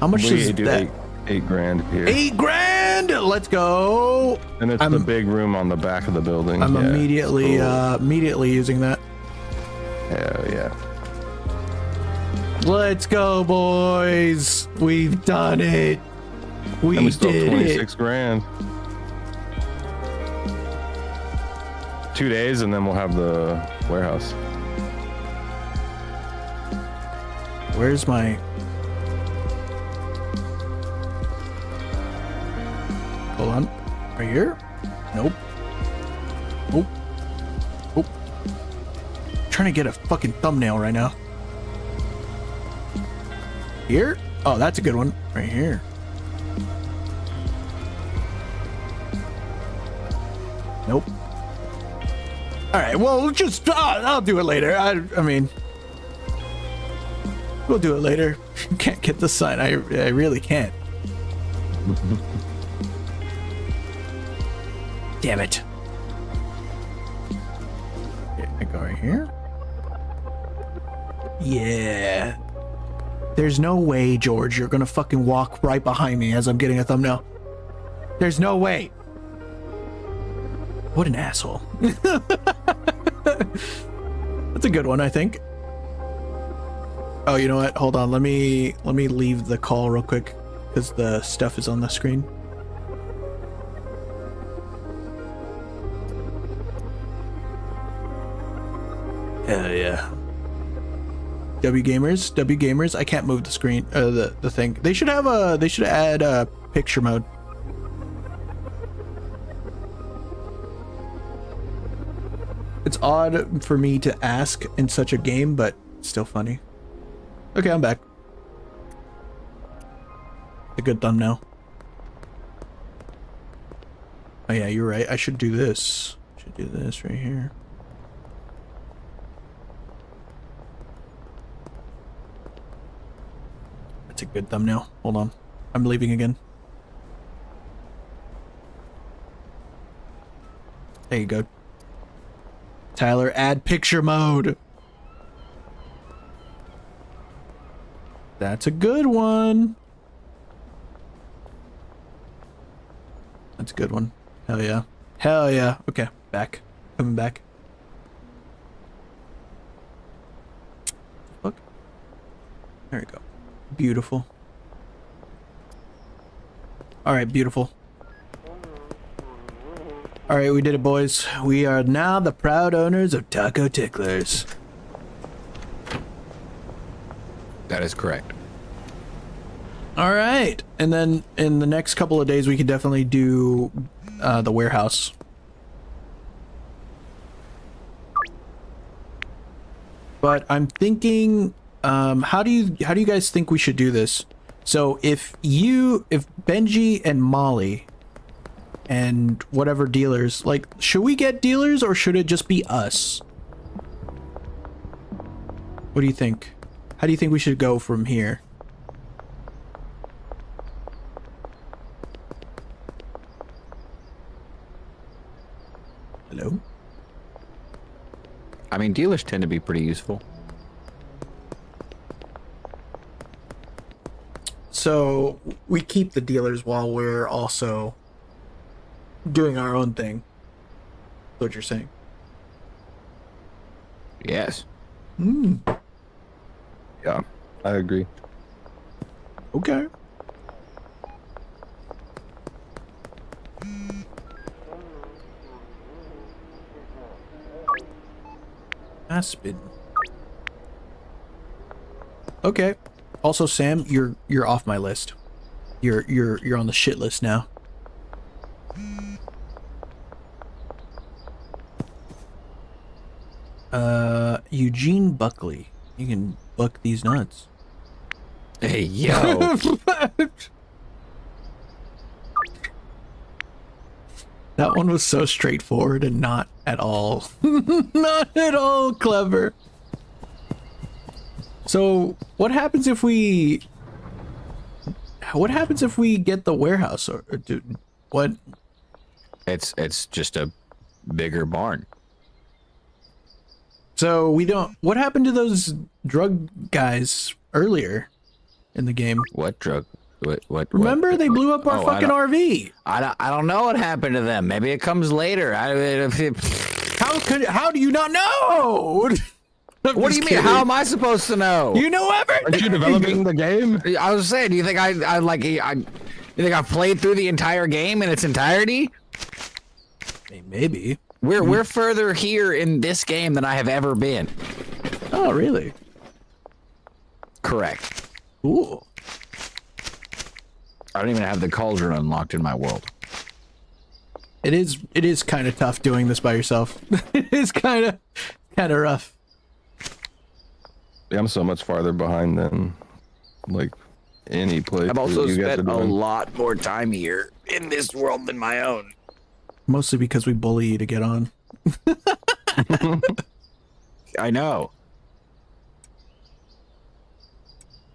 How much We is do that? eight grand here. 8 grand. Let's go. And it's the big room on the back of the building. I'm Yeah, immediately cool. immediately using that. Hell yeah. Let's go, boys. We've done it. We And we still did 26 grand. 2 days and then we'll have the warehouse. it. Where's my... Hold on. Right here? Nope. Nope. Nope. Trying to get a fucking thumbnail right now. Here? Oh, that's a good one. Right here. Nope. All right. Well, just I'll do it later. I mean, we'll do it later. Can't get the sign. I really can't. Damn it. Okay, I go right here. Yeah. There's no way, George, you're gonna fucking walk right behind me as I'm getting a thumbnail. There's no way. What an asshole. That's a good one, I think. Oh, you know what? Hold on. Let me leave the call real quick because the stuff is on the screen. Hell yeah. W gamers. I can't move the screen, the thing. They should add a picture mode. It's odd for me to ask in such a game, but still funny. Okay, I'm back. A good thumbnail. Oh yeah, you're right. I should do this. Should do this right here. That's a good thumbnail. Hold on. I'm leaving again. There you go. Tyler, add picture mode. That's a good one. That's a good one. Hell yeah. Hell yeah. Okay, back. Coming back. Look. There we go. Beautiful. Alright, beautiful. Alright, we did it, boys. We are now the proud owners of Taco Ticklers. That is correct. Alright, and then in the next couple of days we can definitely do the warehouse. But I'm thinking, how do you guys think we should do this? So if Benji and Molly and whatever dealers, like, should we get dealers or should it just be us? What do you think? How do you think we should go from here? Hello? I mean, dealers tend to be pretty useful. So we keep the dealers while we're also doing our own thing. That's what you're saying. Yes. Yeah, I agree. Okay. Aspen. Okay. Also, Sam, you're off my list. You're on the shit list now. Eugene Buckley. You can buck these nuts. Hey, yo. That one was so straightforward and not at all, not at all clever. So what happens if we get the warehouse or do what? It's just a bigger barn. So we don't, what happened to those drug guys earlier in the game? What drug? What? Remember they blew up our fucking RV. I don't know what happened to them. Maybe it comes later. How do you not know? What do you mean? How am I supposed to know? You know everything. Aren't you developing the game? I was saying, do you think I you think I played through the entire game in its entirety? Maybe. We're further here in this game than I have ever been. Oh, really? Correct. Cool. I don't even have the cauldron unlocked in my world. It is kind of tough doing this by yourself. It is kind of rough. Yeah, I'm so much farther behind than like any place. I've also spent a lot more time here in this world than my own. Mostly because we bully you to get on. I know.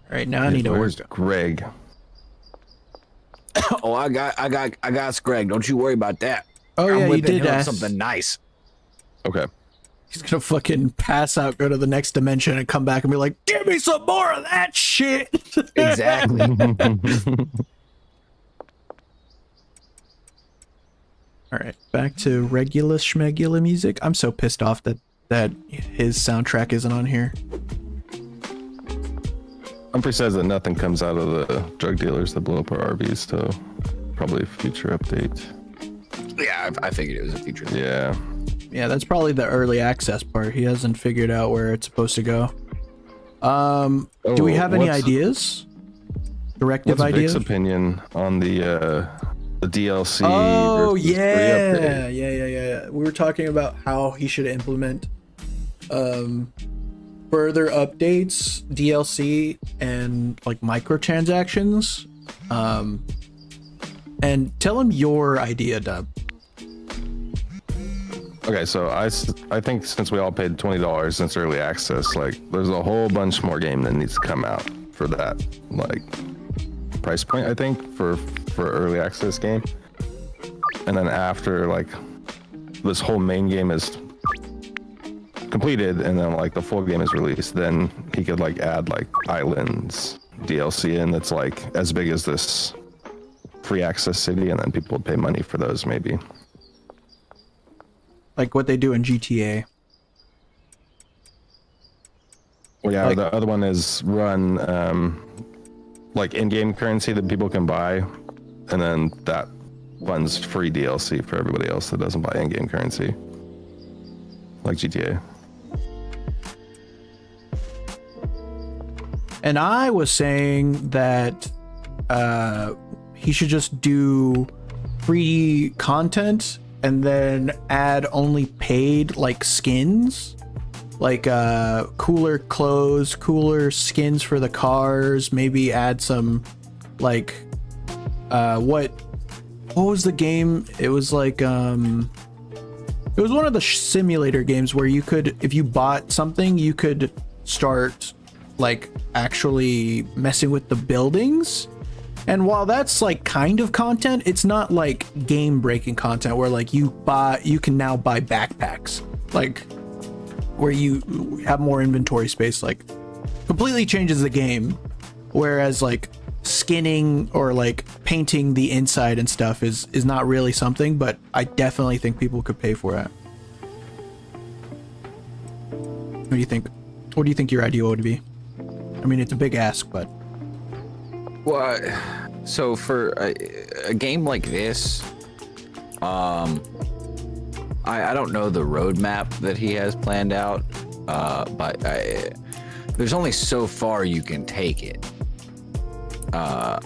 All right, now I need to Where's Greg? Oh, I got Greg. Don't you worry about that. Oh yeah, you did ask ask. something nice. Okay. He's gonna fucking pass out, go to the next dimension, and come back and be like, "Give me some more of that shit." Exactly. All right, back to regular schmegula music. I'm so pissed off that his soundtrack isn't on here. Humphrey says that nothing comes out of the drug dealers that blew up our RVs, so probably a future update. Yeah, I figured it was a future thing. Yeah. Yeah, that's probably the early access part. He hasn't figured out where it's supposed to go. Do we have any ideas? Directive What's ideas? Vic's opinion on the DLC? Oh, versus free yeah. update? Yeah. We were talking about how he should implement further updates, DLC, and like microtransactions. And tell him your idea, Dub. Okay, so I think since we all paid $20 since early access, like there's a whole bunch more game that needs to come out for that like price point, I think, for early access game. And then after like this whole main game is completed and then like the full game is released, then he could like add like islands DLC in that's like as big as this free access city, and then people would pay money for those maybe. Like what they do in GTA. Well, yeah, Like- the other one is run like in-game currency that people can buy, and then that funds free DLC for everybody else that doesn't buy in-game currency, like GTA. And I was saying that he should just do free content and then add only paid like skins, like cooler clothes, cooler skins for the cars, maybe add some like what was the game? It was like it was one of the simulator games where you could, if you bought something, you could start like actually messing with the buildings. And while that's like kind of content, it's not like game breaking content where like you can now buy backpacks, like where you have more inventory space, like completely changes the game. Whereas like skinning or like painting the inside and stuff is not really something, but I definitely think people could pay for it. What do you think? What do you think your idea would be? I mean, it's a big ask, but Well, so for a game like this, I don't know the roadmap that he has planned out, but there's only so far you can take it.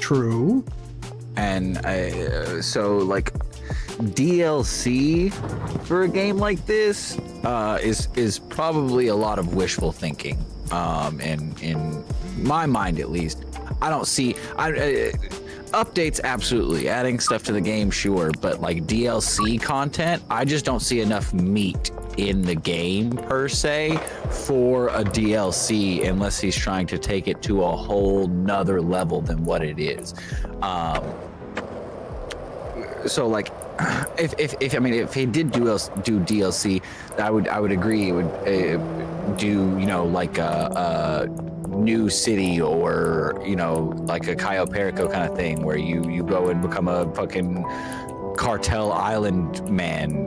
true. And so like DLC for a game like this is probably a lot of wishful thinking. In my mind, at least, I don't see updates. Absolutely, adding stuff to the game, sure, but like DLC content, I just don't see enough meat in the game per se for a DLC unless he's trying to take it to a whole nother level than what it is. So like if he did do DLC, I would agree. He would do like a new city, or like a Cayo Perico kind of thing where you go and become a fucking cartel island man,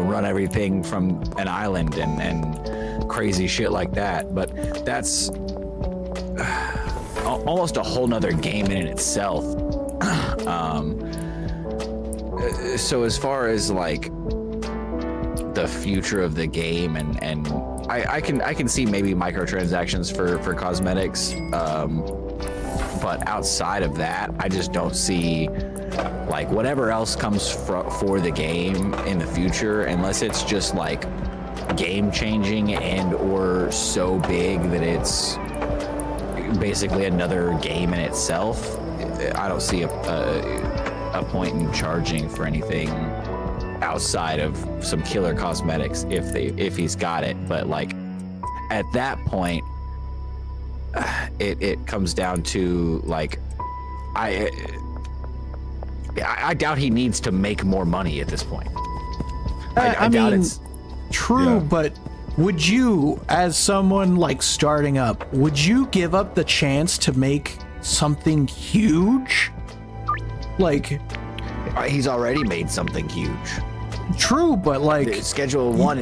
run everything from an island and crazy shit like that. But that's almost a whole nother game in itself. So as far as like the future of the game, and I can see maybe microtransactions for cosmetics, but outside of that, I just don't see like whatever else comes for the game in the future, unless it's just like game changing and or so big that it's basically another game in itself. I don't see a point in charging for anything outside of some killer cosmetics if he's got it. But like at that point, it comes down to like I doubt he needs to make more money at this point. I doubt mean, it's true, Yeah. but would you, as someone like starting up, would you give up the chance to make something huge? Like, he's already made something huge. true, but like, Schedule one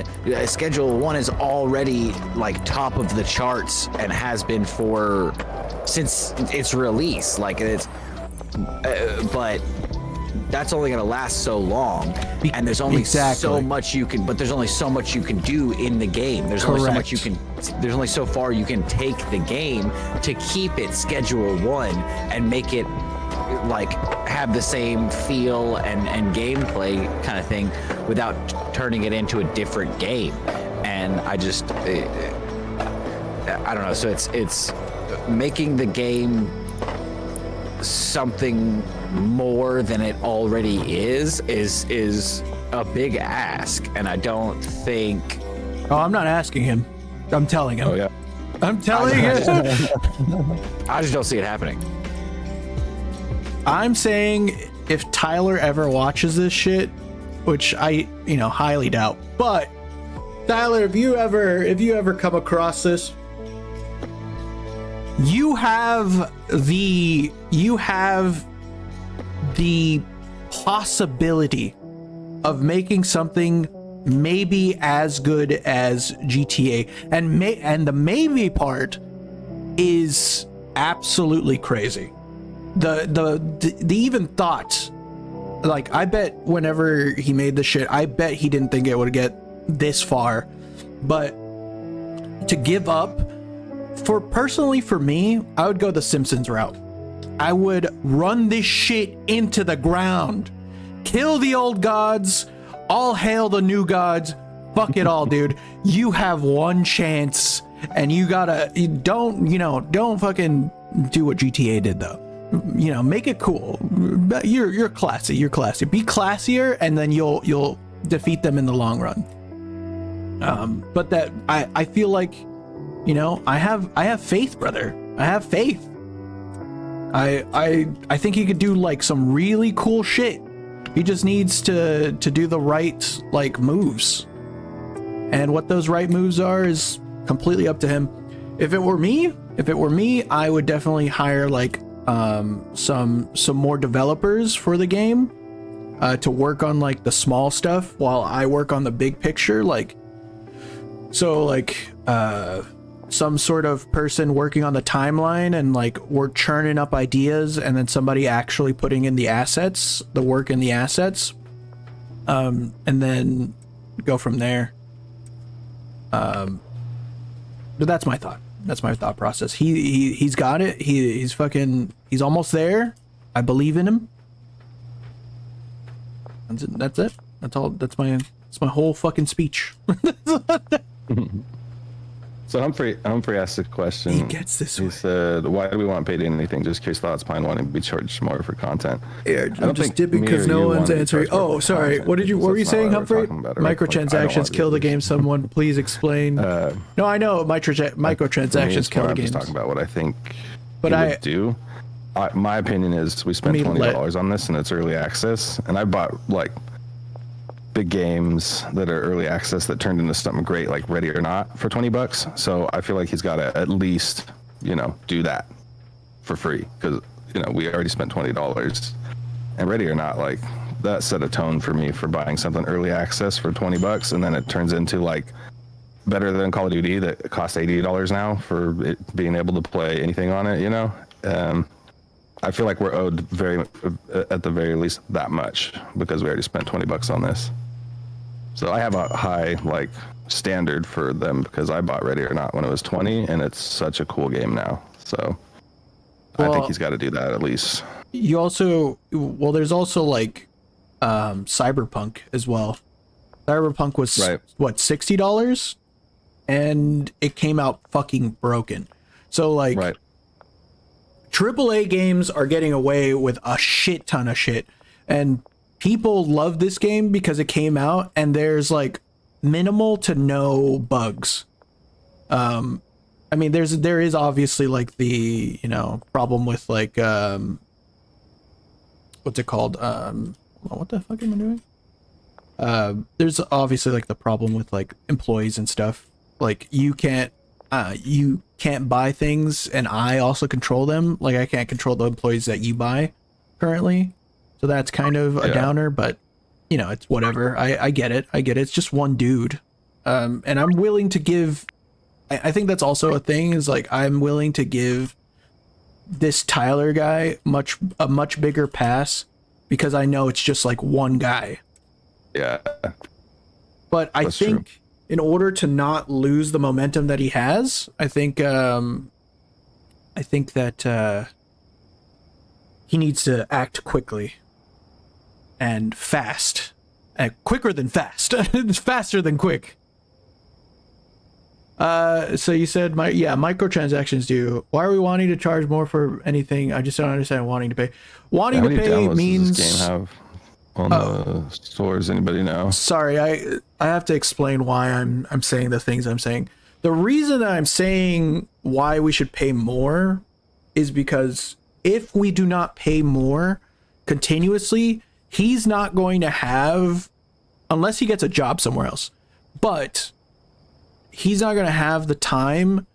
is already like top of the charts and has been for since its release. Like it's, but that's only going to last so long, and there's only so much you can. But there's only so much you can do in the game. There's only so much you can. There's only so far you can take the game to keep it Schedule 1 and make it like have the same feel and gameplay kind of thing without turning it into a different game. And I just I don't know. So it's making the game something more than it already is a big ask, and I don't think. Oh, I'm not asking him. I'm telling him. Oh yeah. I'm telling him. I just don't see it happening. I'm saying if Tyler ever watches this shit, which I, highly doubt, but Tyler, if you ever come across this, you have the possibility of making something maybe as good as GTA, and the maybe part is absolutely crazy. The even thought, like, I bet whenever he made the shit, I bet he didn't think it would get this far. But to give up, personally for me, I would go the Simpsons route. I would run this shit into the ground, kill the old gods, all hail the new gods. Fuck it all, dude. You have one chance, and don't fucking do what GTA did though. Make it cool. You're classy. You're classy. Be classier, and then you'll defeat them in the long run. But that I feel like, I have faith, brother. I have faith. I think he could do like some really cool shit. He just needs to do the right like moves, and what those right moves are is completely up to him. If it were me, I would definitely hire like some more developers for the game to work on like the small stuff while I work on the big picture. Some sort of person working on the timeline, and like we're churning up ideas, and then somebody actually putting in the assets, the work in the assets, and then go from there. But that's my thought. That's my thought process. He's got it. He's almost there. I believe in him. That's it. That's all. That's my whole fucking speech. So Humphrey asked a question. He gets this. He said, "Why do we want paid anything? Just curious thoughts behind wanting to be charged more for content." Yeah, I'm just dipping because no one's answering. Oh, sorry. What were you saying, Humphrey? Microtransactions kill the game. Someone please explain. No, I know microtransactions kill the game. I'm just talking about what I think. But I would do. My opinion is we spent $20 on this, and it's early access, and I bought like big games that are early access that turned into something great, like Ready or Not, for $20. So I feel like he's got to at least, do that for free, because we already spent $20. And Ready or Not, like, that set a tone for me for buying something early access for $20, and then it turns into like better than Call of Duty that costs $80 now for it being able to play anything on it. I feel like we're owed at the very least that much, because we already spent $20 on this. So I have a high like standard for them, because I bought Ready or Not when it was $20, and it's such a cool game now. So I think he's got to do that at least. You also, there's also like Cyberpunk as well. Cyberpunk was what, $60, and it came out fucking broken. So like, AAA games are getting away with a shit ton of shit, and people love this game because it came out and there's like minimal to no bugs. I mean, there is obviously like the problem with like what's it called? What the fuck am I doing? There's obviously like the problem with like employees and stuff. Like you can't buy things, and I also control them. Like I can't control the employees that you buy currently. So that's kind of a downer, but it's whatever. I get it. It's just one dude. And I'm willing to give, I think that's also a thing, is like I'm willing to give this Tyler guy a much bigger pass because I know it's just like one guy. Yeah. But I That's think true. in order to not lose the momentum that he has, I think that he needs to act quickly and fast. Quicker than fast. It's faster than quick. So you said microtransactions do. Why are we wanting to charge more for anything? I just don't understand wanting to pay. Wanting How to many pay downloads means does this game have on the stores? Anybody know? Sorry, I have to explain why I'm saying the things I'm saying. The reason that I'm saying why we should pay more is because if we do not pay more continuously, he's not going to have, unless he gets a job somewhere else, but he's not going to have the time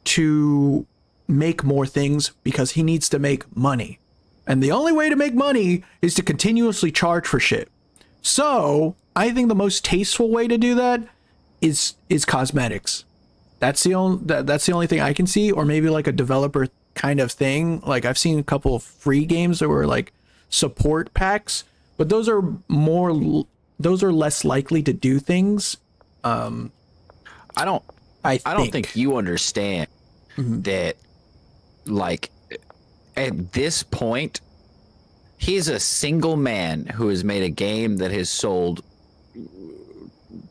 to make more things because he needs to make money. And the only way to make money is to continuously charge for shit. So I think the most tasteful way to do that is cosmetics. That's the only thing I can see, or maybe like a developer kind of thing. Like I've seen a couple of free games that were like support packs, but those are less likely to do things. I don't think you understand that, like, at this point, he's a single man who has made a game that has sold.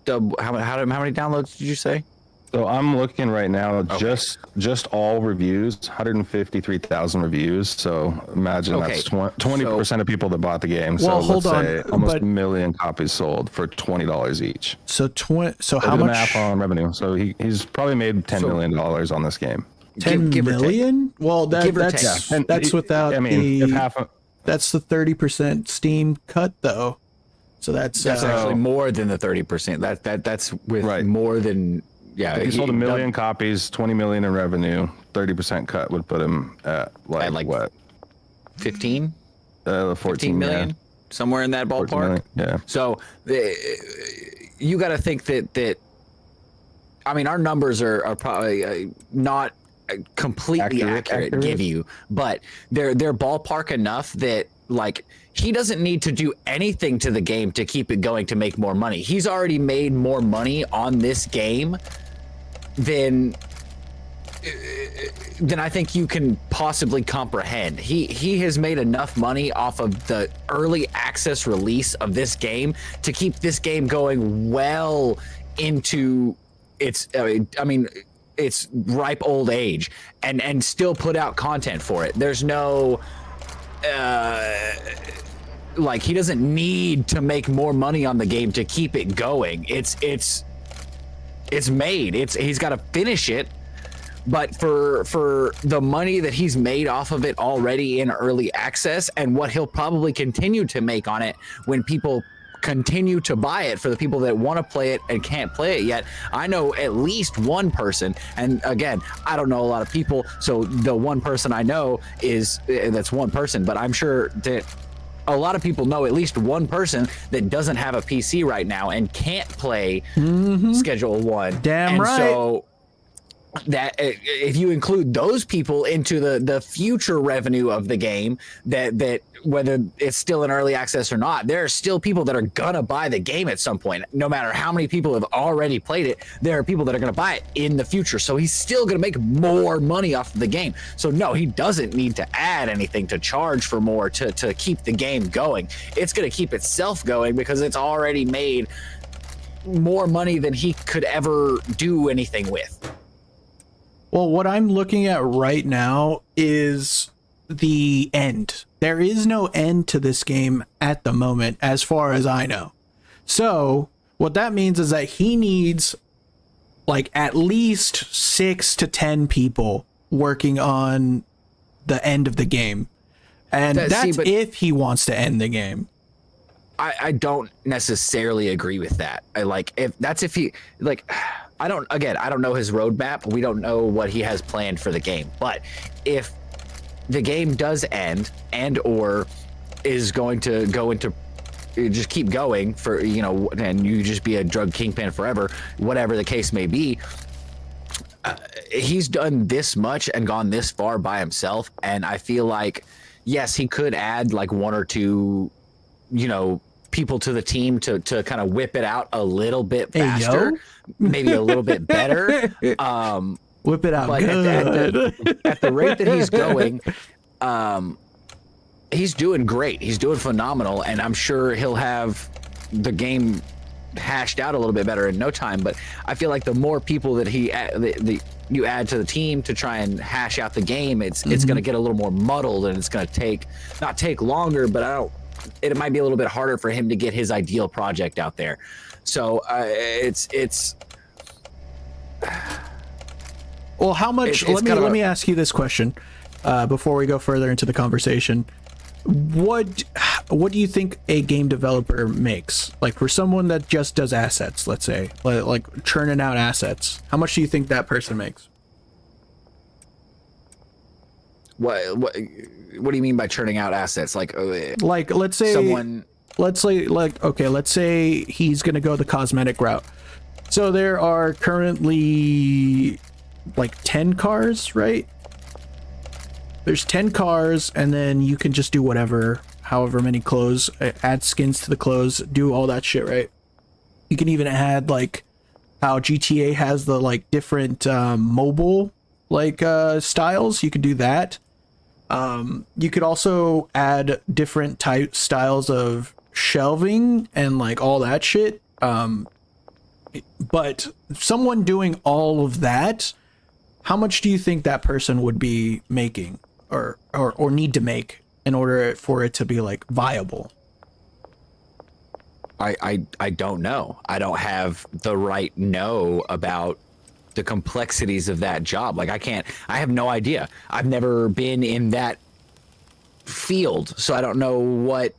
How many downloads did you say? So I'm looking right now, just all reviews, 153,000 reviews. So imagine that's 20% of people that bought the game. So Well, hold on, almost but- a million copies sold for $20 each. So how Do the much? math on revenue. So he's probably made $10 million on this game. 10 Give or take. million? Well, Give or that's take. And that's without if half of, that's the 30% Steam cut though. So that's Actually more than the 30%. That's with Right. more than if he sold a million copies, 20 million in revenue, 30% cut would put him at like what? 15 14 15 million, yeah. somewhere in that 14 ballpark. million, yeah. So you got to think that I mean, our numbers are probably not completely accurate, give you, but they're ballpark enough that, like, he doesn't need to do anything to the game to keep it going to make more money. He's already made more money on this game than I think you can possibly comprehend. He has made enough money off of the early access release of this game to keep this game going well into its its ripe old age, and still put out content for it. There's no like, he doesn't need to make more money on the game to keep it going. It's made. He's got to finish it. But for the money that he's made off of it already in early access, and what he'll probably continue to make on it when people continue to buy it, for the people that want to play it and can't play it yet, I know at least one person, and again, I don't know a lot of people, so the one person I know that's one person, but I'm sure that a lot of people know at least one person that doesn't have a PC right now and can't play Schedule 1. Damn right. So that if you include those people into the future revenue of the game, that whether it's still in early access or not, there are still people that are gonna buy the game at some point. No matter how many people have already played it, there are people that are gonna buy it in the future. So he's still gonna make more money off of the game. So no, he doesn't need to add anything to charge for more to keep the game going. It's gonna keep itself going because it's already made more money than he could ever do anything with. Well, what I'm looking at right now is the end. There is no end to this game at the moment, as far as I know. So what that means is that he needs like at least 6 to 10 people working on the end of the game. And that's if he wants to end the game. I don't necessarily agree with that. If he I don't know his roadmap. We don't know what he has planned for the game. But if the game does end and or is going to go into just keep going for, and you just be a drug kingpin forever, whatever the case may be, he's done this much and gone this far by himself, and I feel like, yes, he could add like one or two, you know, people to the team to kind of whip it out a little bit faster, maybe a little bit better. Whip it out But good. at the rate that he's going, he's doing great. He's doing phenomenal, and I'm sure he'll have the game hashed out a little bit better in no time. But I feel like the more people that you add to the team to try and hash out the game, it's going to get a little more muddled, and it's going to not take longer, but it might be a little bit harder for him to get his ideal project out there. So it's Well, how much? Let me ask you this question before we go further into the conversation. What do you think a game developer makes? Like for someone that just does assets, let's say, like churning out assets. How much do you think that person makes? what do you mean by churning out assets? Like let's say someone. Let's say he's gonna go the cosmetic route. So there are currently like 10 cars, right? There's 10 cars, and then you can just do whatever, however many clothes, add skins to the clothes, do all that shit, right? You can even add like how GTA has the like different mobile like styles. You can do that. You could also add different type styles of shelving and like all that shit. But someone doing all of that, how much do you think that person would be making or need to make in order for it to be like viable? I don't know. I don't have the right know about the complexities of that job. Like I have no idea. I've never been in that field, so I don't know what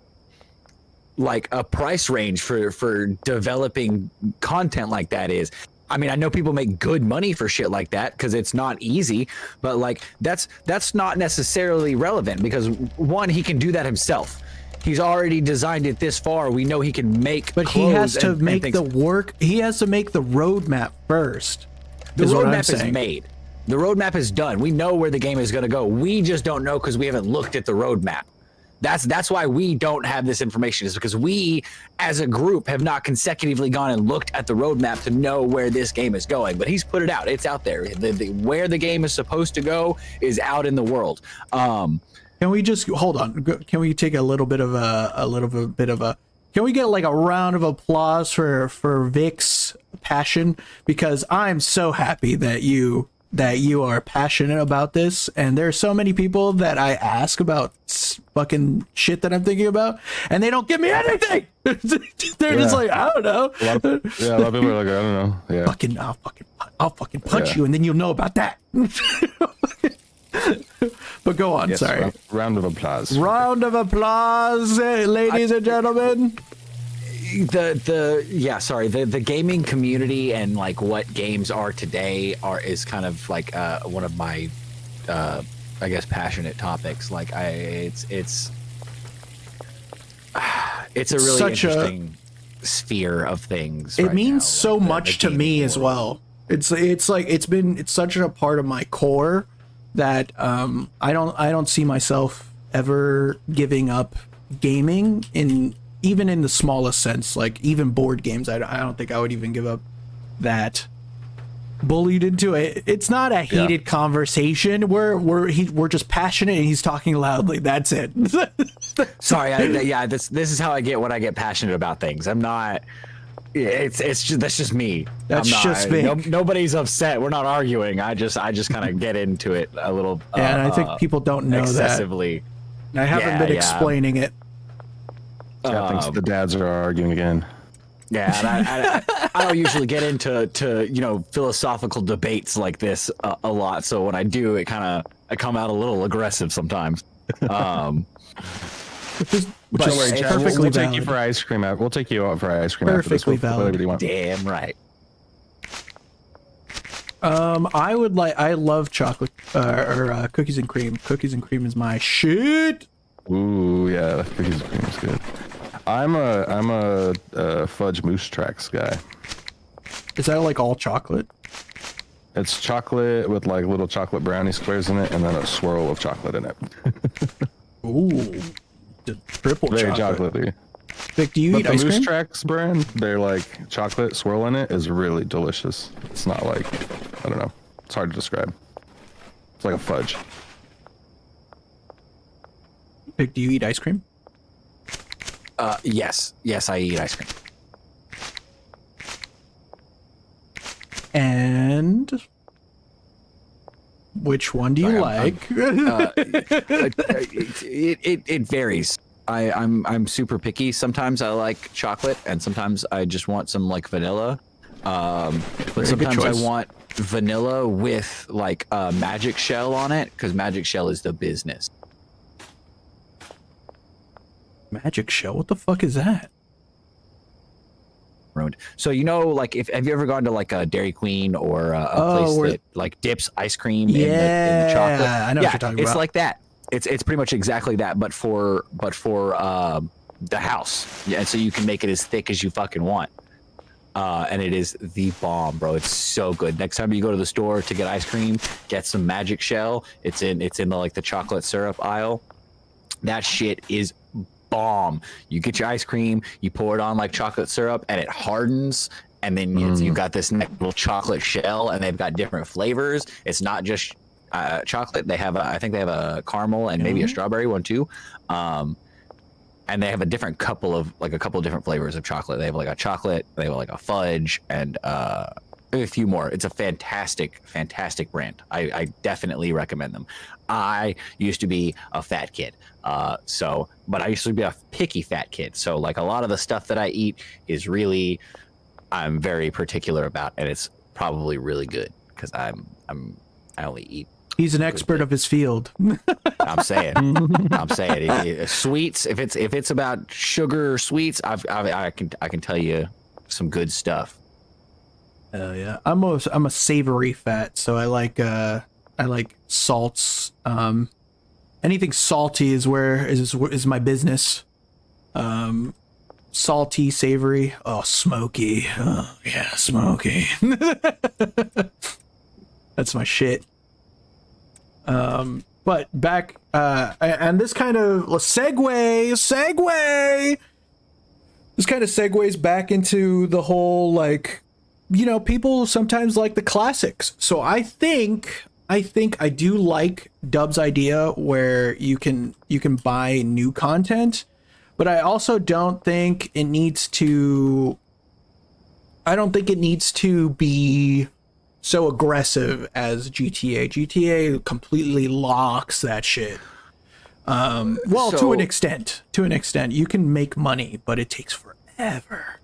like a price range for developing content like that is. I mean, I know people make good money for shit like that because it's not easy, but like that's not necessarily relevant because one, he can do that himself. He's already designed it this far. We know he can make, but he has to make the work. He has to make the roadmap first. The roadmap is made. The roadmap is done. We know where the game is going to go. We just don't know because we haven't looked at the roadmap. That's why we don't have this information, is because we, as a group, have not consecutively gone and looked at the roadmap to know where this game is going. But he's put it out. It's out there. Where the game is supposed to go is out in the world. Can we just hold on? Can we take a little bit of a? Can we get like a round of applause for Vic's passion? Because I'm so happy that you are passionate about this, and there are so many people that I ask about fucking shit that I'm thinking about, and they don't give me anything. They're just like, I don't know. A lot of people are like, I don't know. Yeah. I'll fucking punch you, and then you'll know about that. But go on. Yes, sorry. Round of applause. Round of applause, ladies and gentlemen. The gaming community and like what games are today is kind of like one of my I guess passionate topics. Like it's a really interesting sphere of things. It right means now, so like much to me world. as well. It's such a part of my core that I don't see myself ever giving up gaming even in the smallest sense. Like even board games, I don't think I would even give up that. Bullied into it. It's not a heated conversation. We're just passionate and he's talking loudly. That's it. Sorry, this is how I get when I get passionate about things. I'm not. It's just that's just me. That's just me. Nobody's upset. We're not arguing. I just kind of get into it a little. And I think people don't know excessively. That. I haven't been explaining it. I think the dads are arguing again. Yeah, and I don't usually get into philosophical debates like this a lot. So when I do, I come out a little aggressive sometimes. Don't worry, Chad. We'll take you for ice cream. We'll take you out for ice cream. Perfectly valid. Whatever you want. Damn right. I love chocolate or cookies and cream. Cookies and cream is my shit. Ooh, yeah, cookies and cream is good. I'm a fudge moose tracks guy. Is that like all chocolate? It's chocolate with like little chocolate brownie squares in it, and then a swirl of chocolate in it. Ooh, the triple Very chocolate. chocolatey. Vic, do you But eat the ice Moose cream? Tracks brand, their like chocolate swirl in it is really delicious. It's not like, I don't know. It's hard to describe. It's like a fudge. Vic, do you eat ice cream? Yes, I eat ice cream. And which one do you like? It varies. I'm super picky. Sometimes I like chocolate, and sometimes I just want some like vanilla. But good sometimes I choice. want vanilla with like a magic shell on it, because magic shell is the business. Magic shell? What the fuck is that? Ruined. So like, if have you ever gone to like a Dairy Queen or a place where- that like dips ice cream in Yeah, the chocolate? I know what you're talking it's about. like that. It's pretty much exactly that, but for the house. Yeah, and so you can make it as thick as you fucking want. And it is the bomb, bro. It's so good. Next time you go to the store to get ice cream, get some magic shell. It's in the like the chocolate syrup aisle. That shit is bomb. You get your ice cream, you pour it on like chocolate syrup, and it hardens. And then you got this next little chocolate shell, and they've got different flavors. It's not just chocolate. They have I think they have a caramel and maybe a strawberry one too. And they have a couple of different flavors of chocolate. They have like a chocolate, they have like a fudge, and a few more. It's a fantastic brand. I definitely recommend them. I used to be a fat kid, but I used to be a picky fat kid. So like a lot of the stuff that I eat is really, I'm very particular about, and it's probably really good because I only eat. He's an expert of his field. I'm saying. Sweets. If it's about sugar or sweets, I can tell you some good stuff. Yeah, I'm a savory fat, so I like salts. Anything salty is my business. Salty, savory. Oh, smoky. Oh, yeah, smoky. That's my shit. But back, and this kind of segue. This kind of segues back into the whole, like, people sometimes like the classics. So I think I do like Dub's idea where you can buy new content, but I also don't think it needs to. I don't think it needs to be so aggressive as GTA. GTA completely locks that shit. Well, to an extent, you can make money, but it takes forever.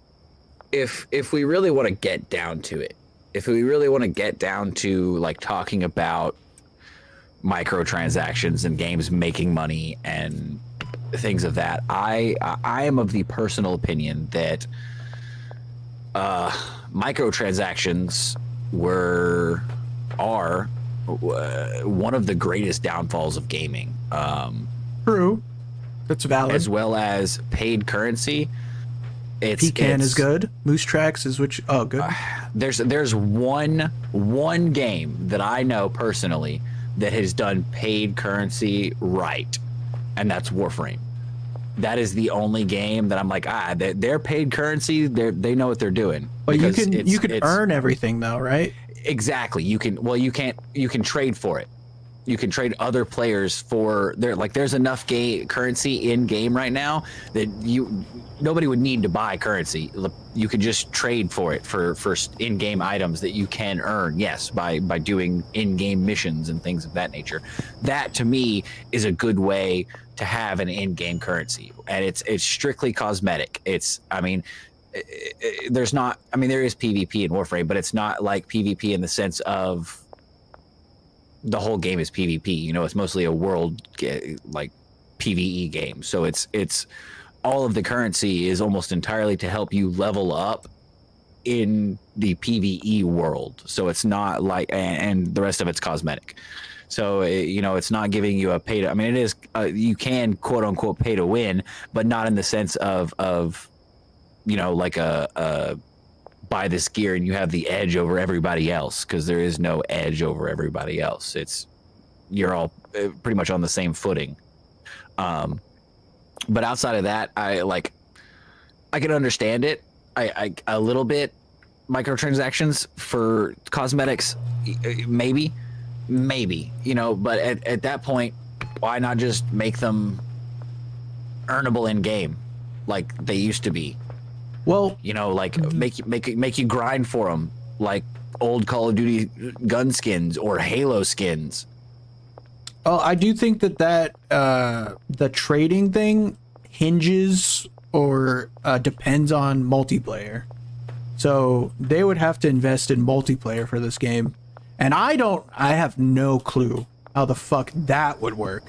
If we really want to get down to it, if we really want to get down to like talking about microtransactions and games making money and things of that, I am of the personal opinion that microtransactions are one of the greatest downfalls of gaming. True, that's valid. As well as paid currency. Pecan is good. Moose Tracks is which? Oh, good. There's one game that I know personally that has done paid currency right, and that's Warframe. That is the only game that I'm like, they're paid currency. They know what they're doing. But you can earn everything though, right? Exactly. You can trade for it. You can trade other players for there's enough currency in game right now that nobody would need to buy currency. You can just trade for it for in-game items that you can earn. Yes, by doing in-game missions and things of that nature. That to me is a good way to have an in-game currency, and it's strictly cosmetic. There is PvP in Warframe, but it's not like PvP in the sense of the whole game is PvP. It's mostly a world like PvE game. So it's all of the currency is almost entirely to help you level up in the PvE world. So it's not like, and the rest of it's cosmetic. So it's not giving you a pay to. I mean, it is. You can quote unquote pay to win, but not in the sense of like a buy this gear and you have the edge over everybody else, because there is no edge over everybody else. You're all pretty much on the same footing. But outside of that, I can understand it. I a little bit. Microtransactions for cosmetics, maybe, but at that point, why not just make them earnable in game like they used to be? Well, Make you grind for them like old Call of Duty gun skins or Halo skins. oh, I do think that the trading thing hinges or depends on multiplayer. So they would have to invest in multiplayer for this game. And I have no clue how the fuck that would work.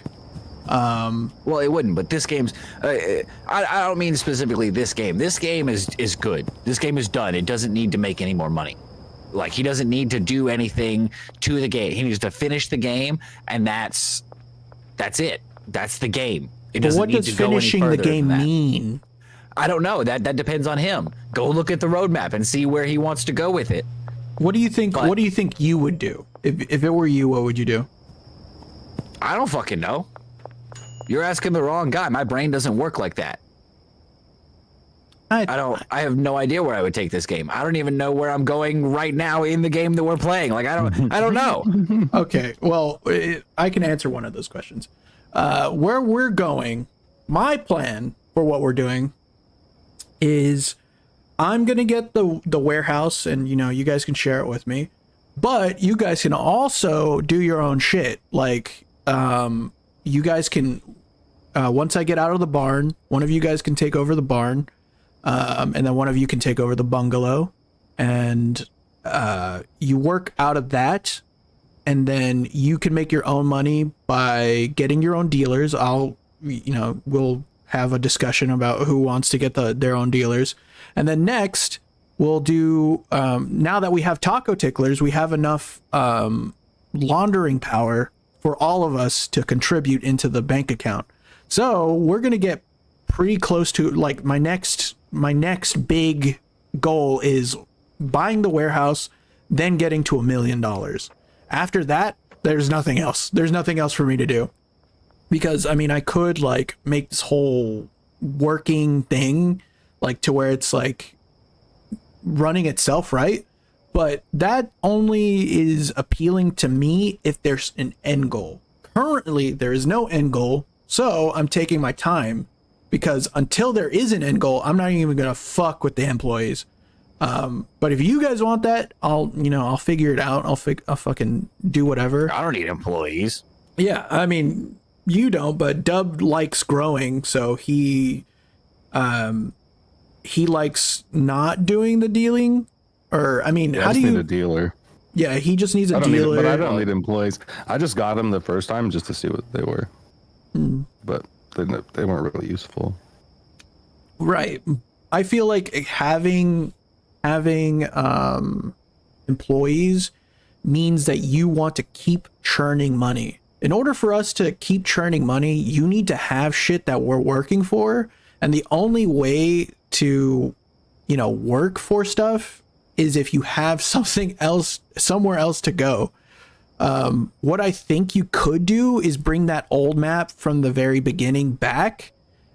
Well, it wouldn't, but this game's I don't mean specifically this game. This game is good. This game is done. It doesn't need to make any more money. Like, he doesn't need to do anything to the game. He needs to finish the game, and that's it. That's the game. It doesn't need to go any finishing the further game than that. mean? I don't know. That depends on him. Go look at the roadmap and see where he wants to go with it. What do you think? But- What do you think you would do if it were you? What would you do? I don't fucking know. You're asking the wrong guy. My brain doesn't work like that. I have no idea where I would take this game. I don't even know where I'm going right now in the game that we're playing. Like, I don't know. Okay, well, I can answer one of those questions. Where we're going, my plan for what we're doing is I'm gonna get the warehouse, and you guys can share it with me, but you guys can also do your own shit. Like, you guys can once I get out of the barn, one of you guys can take over the barn, and then one of you can take over the bungalow, and you work out of that, and then you can make your own money by getting your own dealers. We'll have a discussion about who wants to get their own dealers, and then next we'll do. Now that we have taco ticklers, we have enough laundering power for all of us to contribute into the bank account. So we're gonna get pretty close to, like, my next big goal is buying the warehouse, then getting to $1 million. After that, there's nothing else. There's nothing else for me to do. Because, I mean, I could, like, make this whole working thing, like, to where it's, like, running itself, right? But that only is appealing to me if there's an end goal. Currently, there is no end goal, so I'm taking my time. Because until there is an end goal, I'm not even gonna fuck with the employees. But if you guys want that, I'll figure it out. I'll fucking do whatever. I don't need employees. Yeah, I mean, you don't, but Dub likes growing, so he likes not doing the dealing. Or, I mean, I how just do you? need a dealer. Yeah, he just needs a I don't dealer. but I don't need employees. I just got them the first time just to see what they were. But they weren't really useful. Right. I feel like having employees means that you want to keep churning money. In order for us to keep churning money, you need to have shit that we're working for. And the only way to, work for stuff is if you have something else, somewhere else to go. What I think you could do is bring that old map from the very beginning back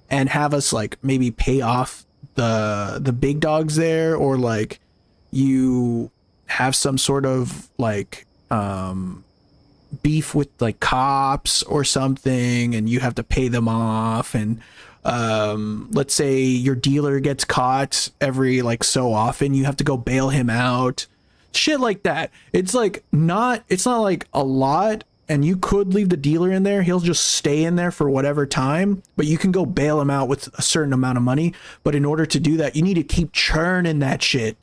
and have us, like, maybe pay off the big dogs there, or, like, you have some sort of, like, beef with, like, cops or something, and you have to pay them off. And let's say your dealer gets caught every, like, so often, you have to go bail him out. Shit like that. It's not like a lot, and you could leave the dealer in there. He'll just stay in there for whatever time, but you can go bail him out with a certain amount of money. But in order to do that, you need to keep churning that shit.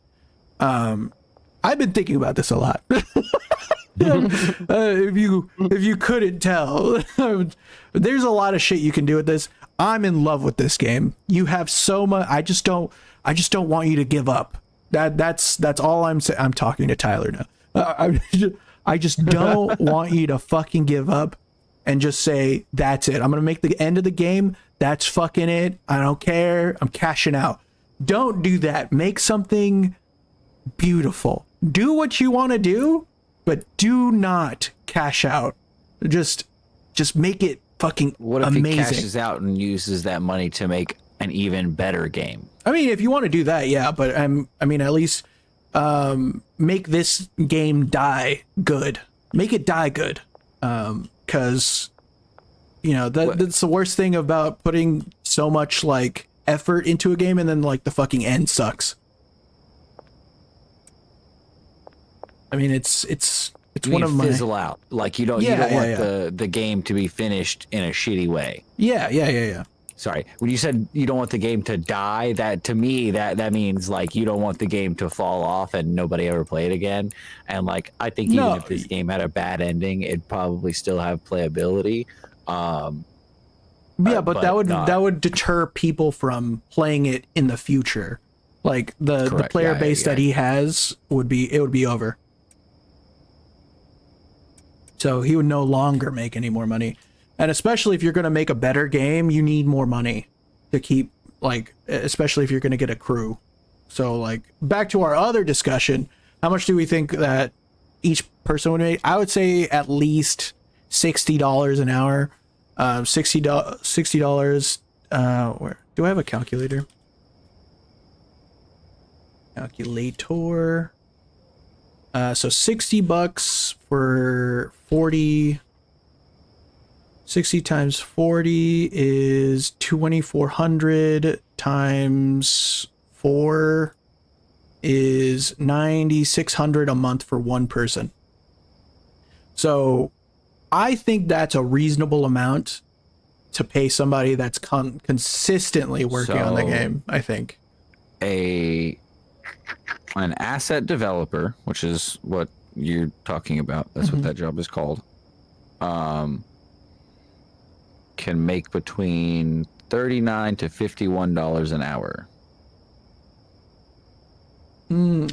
I've been thinking about this a lot. If you couldn't tell, there's a lot of shit you can do with this. I'm in love with this game. You have so much. I just don't want you to give up. That's all I'm saying. I'm talking to Tyler now. I just don't want you to fucking give up and just say, that's it. I'm going to make the end of the game. That's fucking it. I don't care. I'm cashing out. Don't do that. Make something beautiful. Do what you want to do, but do not cash out. Just make it fucking What if amazing. he cashes out and uses that money to make an even better game? I mean, if you want to do that, yeah, but I mean, at least make this game die good. Make it die good. Because you know, that's the worst thing about putting so much like effort into a game and then like the fucking end sucks. I mean, it's one of my fizzle out. Like you don't want the game to be finished in a shitty way. Yeah. Sorry, when you said you don't want the game to die, that to me that means like you don't want the game to fall off and nobody ever play it again. And like I think even if this game had a bad ending, it'd probably still have playability. Yeah, but that would deter people from playing it in the future. Like the player base that he has would be over. So he would no longer make any more money. And especially if you're going to make a better game, you need more money to keep, like, especially if you're going to get a crew. So, like, back to our other discussion, how much do we think that each person would make? I would say at least $60 an hour. $60. Where do I have a calculator? Calculator. So $60 for 40. 60 times 40 is 2,400 times 4 is 9,600 a month for one person. So I think that's a reasonable amount to pay somebody that's consistently working on the game, I think. An asset developer, which is what you're talking about, that's what that job is called, can make between $39 to $51 an hour.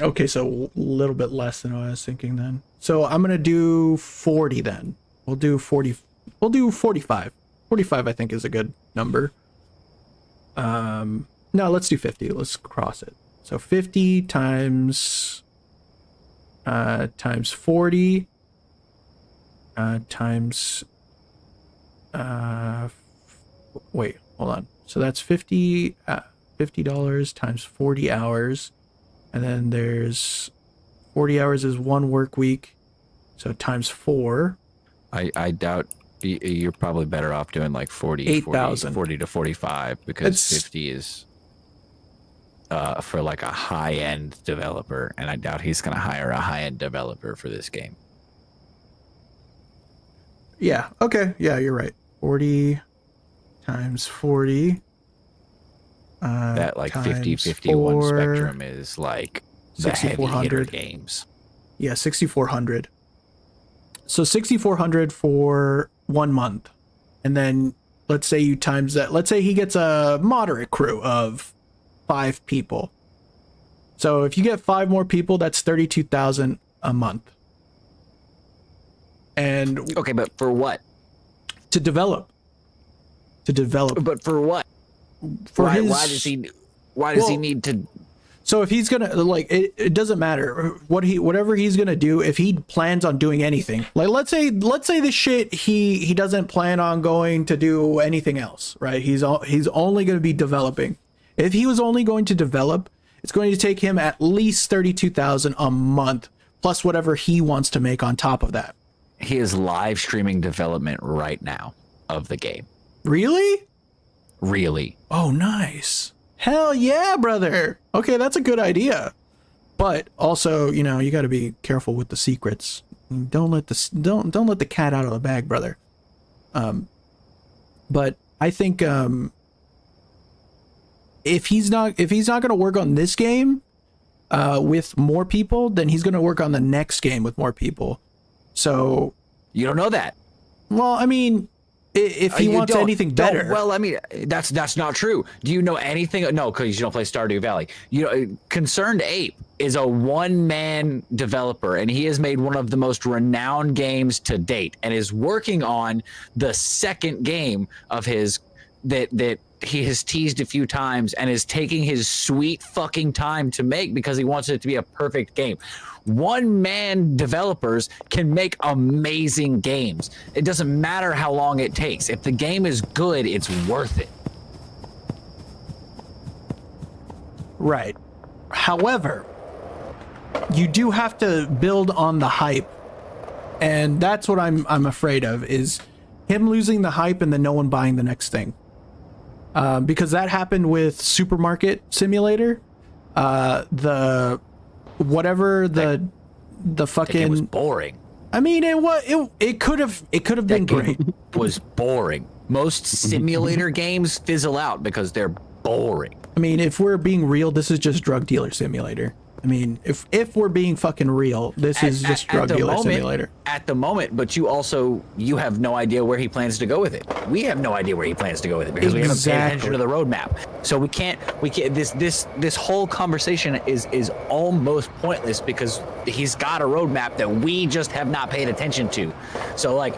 Okay, so a little bit less than what I was thinking then. So I'm gonna do 40 then. We'll do 40. We'll do 45. 45 I think is a good number. No, let's do 50. Let's cross it. So 50 times 40 times wait, hold on. So that's $50 times 40 hours, and then there's 40 hours is 1 work week, so times 4. I doubt you're probably better off doing like 40 to 45 because 50 is for like a high-end developer, and I doubt he's going to hire a high-end developer for this game. Yeah, okay, yeah, you're right. 40 times 40 that like times 50-51 4, spectrum is like the heavy hitter games. Yeah, 6,400. So 6,400 for 1 month, and then let's say you times that. Let's say he gets a moderate crew of 5 people. So if you get 5 more people, that's 32,000 a month. And Okay, but for what? To develop. But for what? Why does he need to? So if he's gonna like it doesn't matter whatever he's gonna do if he plans on doing anything. Like let's say this shit he doesn't plan on going to do anything else, right? He's only gonna be developing. If he was only going to develop, it's going to take him at least 32,000 a month plus whatever he wants to make on top of that. He is live streaming development right now of the game. Really? Really? Oh, nice. Hell yeah, brother. Okay, that's a good idea. But also, you know, you got to be careful with the secrets. Don't let the cat out of the bag, brother. But I think if he's not going to work on this game with more people, then he's going to work on the next game with more people. So you don't know that. Well, I mean, if he wants anything better. Well, I mean, that's not true. Do you know anything? No, because you don't play Stardew Valley. You know, Concerned Ape is a one-man developer, and he has made one of the most renowned games to date, and is working on the second game of his that he has teased a few times and is taking his sweet fucking time to make because he wants it to be a perfect game. One-man developers can make amazing games. It doesn't matter how long it takes. If the game is good, it's worth it. Right. However, you do have to build on the hype. And that's what I'm afraid of, is him losing the hype and then no one buying the next thing. Because that happened with Supermarket Simulator. The fucking The game was boring. I mean, it could have been great. Was boring. Most simulator games fizzle out because they're boring. I mean, if we're being real, this is just Drug Dealer Simulator. I mean, if we're being fucking real, this is just Drug Dealer Simulator. At the moment, but you have no idea where he plans to go with it. We have no idea where he plans to go with it because we haven't paid attention to the roadmap. So we can't this whole conversation is almost pointless because he's got a roadmap that we just have not paid attention to. So like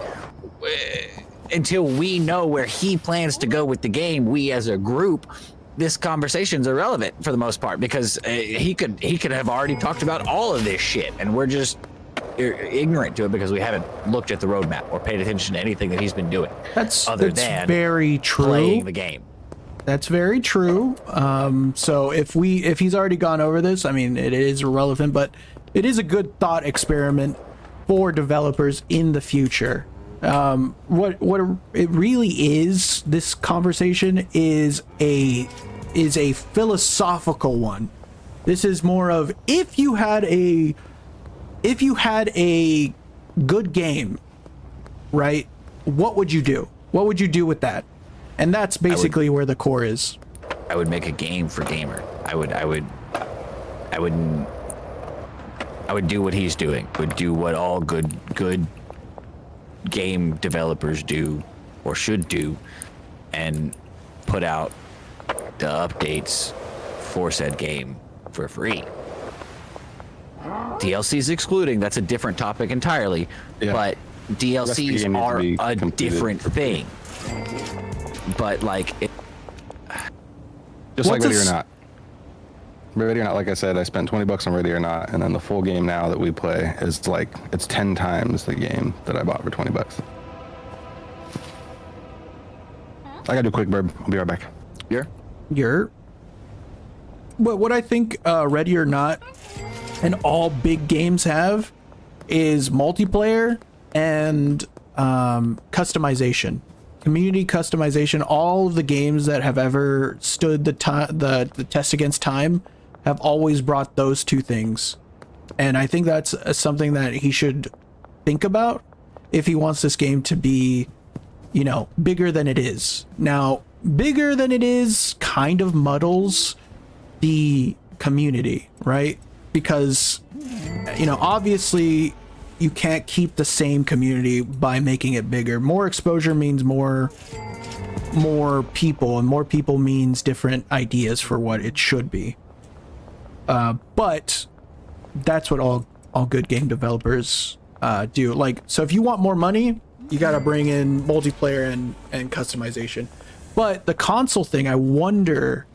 until we know where he plans to go with the game, we as a group, this conversation's irrelevant for the most part because he could have already talked about all of this shit and we're just ignorant to it because we haven't looked at the roadmap or paid attention to anything that he's been doing. That's than very true. Playing the game. That's very true. So if he's already gone over this, I mean, it is irrelevant, but it is a good thought experiment for developers in the future. What it really is, this conversation is a philosophical one. This is more of if you had a good game, right? What would you do? What would you do with that? And that's basically where the core is. I would make a game for gamer. I would do what he's doing. Would do what all good game developers do or should do and put out the updates for said game for free. DLCs excluding, that's a different topic entirely, but DLCs are a different thing. But like just like Ready or Not. Ready or Not, like I said, I spent $20 on Ready or Not, and then the full game now that we play is like, it's 10 times the game that I bought for $20. I gotta do a quick burp. I'll be right back. What I think Ready or Not and all big games have is multiplayer and customization. Community customization. All of the games that have ever stood the test against time have always brought those two things. And I think that's something that he should think about if he wants this game to be, you know, bigger than it is. Now, bigger than it is kind of muddles the community, right? Because, you know, obviously you can't keep the same community by making it bigger. More exposure means more people, and more people means different ideas for what it should be. But that's what all good game developers do. Like, so if you want more money, you got to bring in multiplayer and customization. But the console thing, I wonder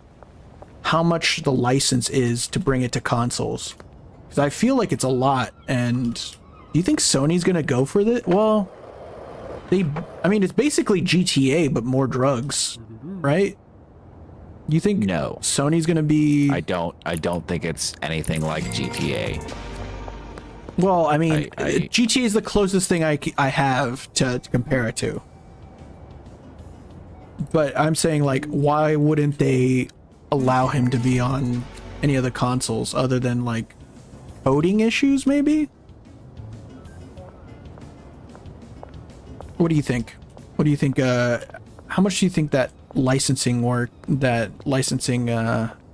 how much the license is to bring it to consoles, because I feel like it's a lot. And do you think Sony's gonna go for that? Well, I mean, it's basically GTA but more drugs, right? You think no, Sony's gonna be? I don't think it's anything like GTA. Well, I mean, GTA is the closest thing I have to compare it to. But I'm saying, like, why wouldn't they allow him to be on any other consoles other than, like, coding issues, maybe? What do you think? What do you think? How much do you think that licensing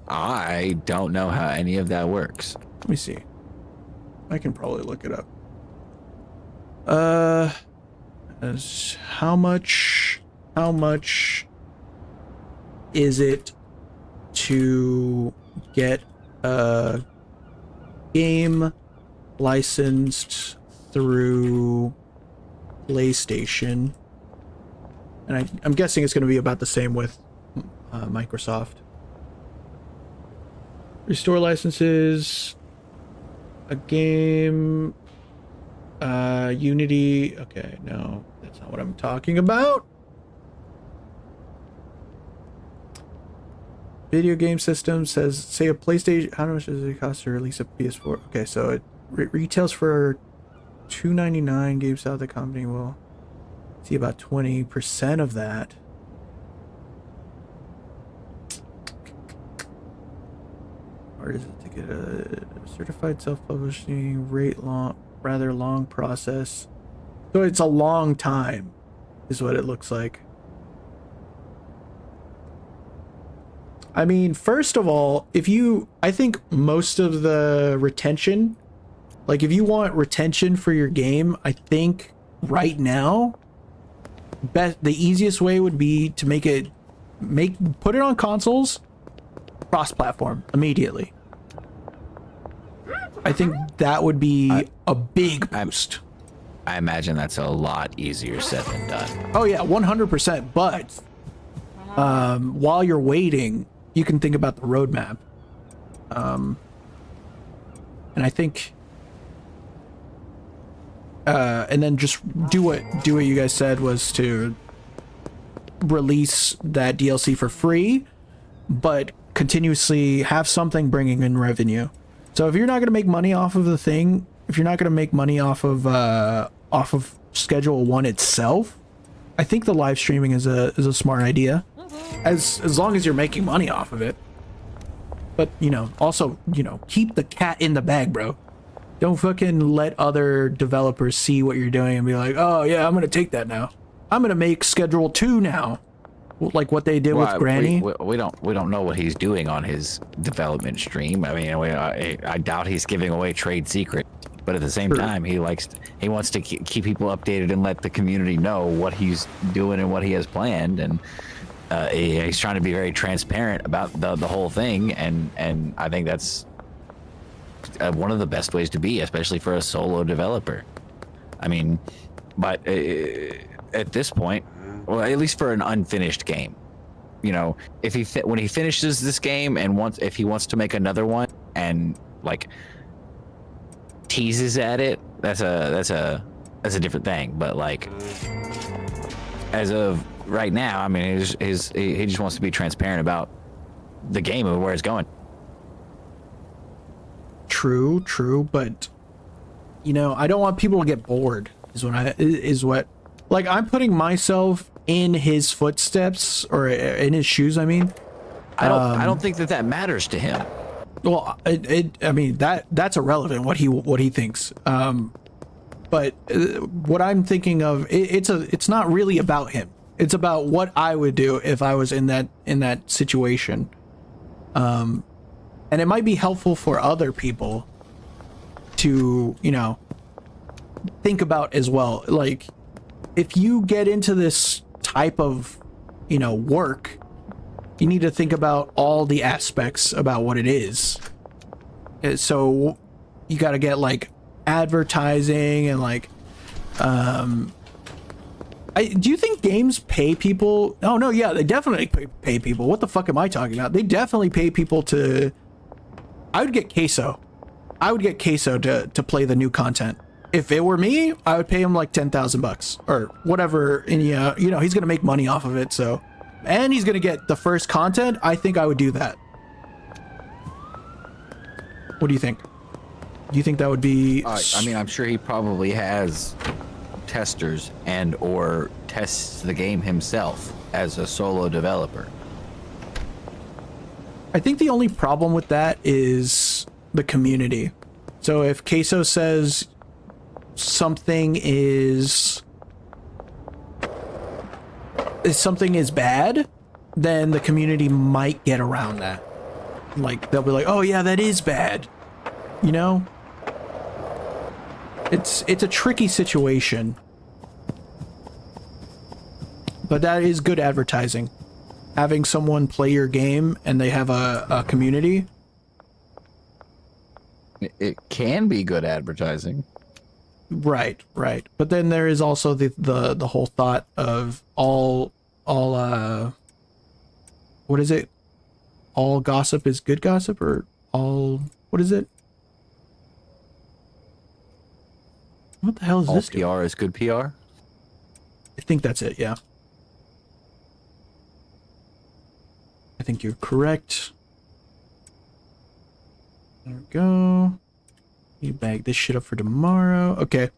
I don't know how any of that works. Let me see. I can probably look it up. How much is it to get a game licensed through PlayStation And I'm guessing it's going to be about the same with Microsoft. Restore licenses, a game, Unity. Okay, no, that's not what I'm talking about. Video game system says, say a PlayStation. How much does it cost to release a PS4? Okay, so it retails for $299. GameStop, the company will see about 20% of that. Or is it to get a certified self-publishing rather long process? So it's a long time, is what it looks like. I mean, first of all, I think most of the retention, like if you want retention for your game, I think right now, the easiest way would be to put it on consoles, cross-platform immediately. I think that would be a big boost. I imagine that's a lot easier said than done. Oh yeah, 100%. But while you're waiting, you can think about the roadmap. And I think, and then just do what you guys said was to release that DLC for free, but continuously have something bringing in revenue. So if you're not going to make money off of the thing, if you're not going to make money off of Schedule 1 itself, I think the live streaming is a smart idea. As long as you're making money off of it. But, also, keep the cat in the bag, bro. Don't fucking let other developers see what you're doing and be like, oh yeah, I'm gonna take that now. I'm gonna make Schedule 2 now. Like what they did with Granny. We don't know what he's doing on his development stream. I mean, I doubt he's giving away trade secret. But at the same time, he wants to keep people updated and let the community know what he's doing and what he has planned. And he's trying to be very transparent about the whole thing. And I think that's one of the best ways to be, especially for a solo developer. I mean, but at this point, well, at least for an unfinished game, if when he finishes this game and if he wants to make another one and like teases at it, that's a different thing. But like as of right now, I mean, he just wants to be transparent about the game and where it's going. True, but I don't want people to get bored. Like I'm putting myself in his footsteps or in his shoes. I mean, I don't think that matters to him. Well, I mean that's irrelevant what he thinks. But what I'm thinking of, it's not really about him. It's about what I would do if I was in that situation. And it might be helpful for other people to, think about as well. Like, if you get into this type of, work, you need to think about all the aspects about what it is. So you got to get like advertising and like, do you think games pay people? Oh no, yeah, they definitely pay people. What the fuck am I talking about? They definitely pay people to. I would get Queso. I would get Queso to play the new content. If it were me, I would pay him like $10,000 or whatever. And he's gonna make money off of it. So, and he's gonna get the first content. I think I would do that. What do you think? Do you think that would be? I mean, I'm sure he probably has testers and or tests the game himself as a solo developer. I think the only problem with that is the community. So if Queso says something is bad, then the community might get around that. Like they'll be like, "Oh yeah, that is bad." It's a tricky situation. But that is good advertising. Having someone play your game and they have a community. It can be good advertising. Right. But then there is also the whole thought of all what is it? All gossip is good gossip, or all, what is it? What the hell is All this? PR is good PR. I think that's it, yeah. I think you're correct. There we go. You bag this shit up for tomorrow. Okay.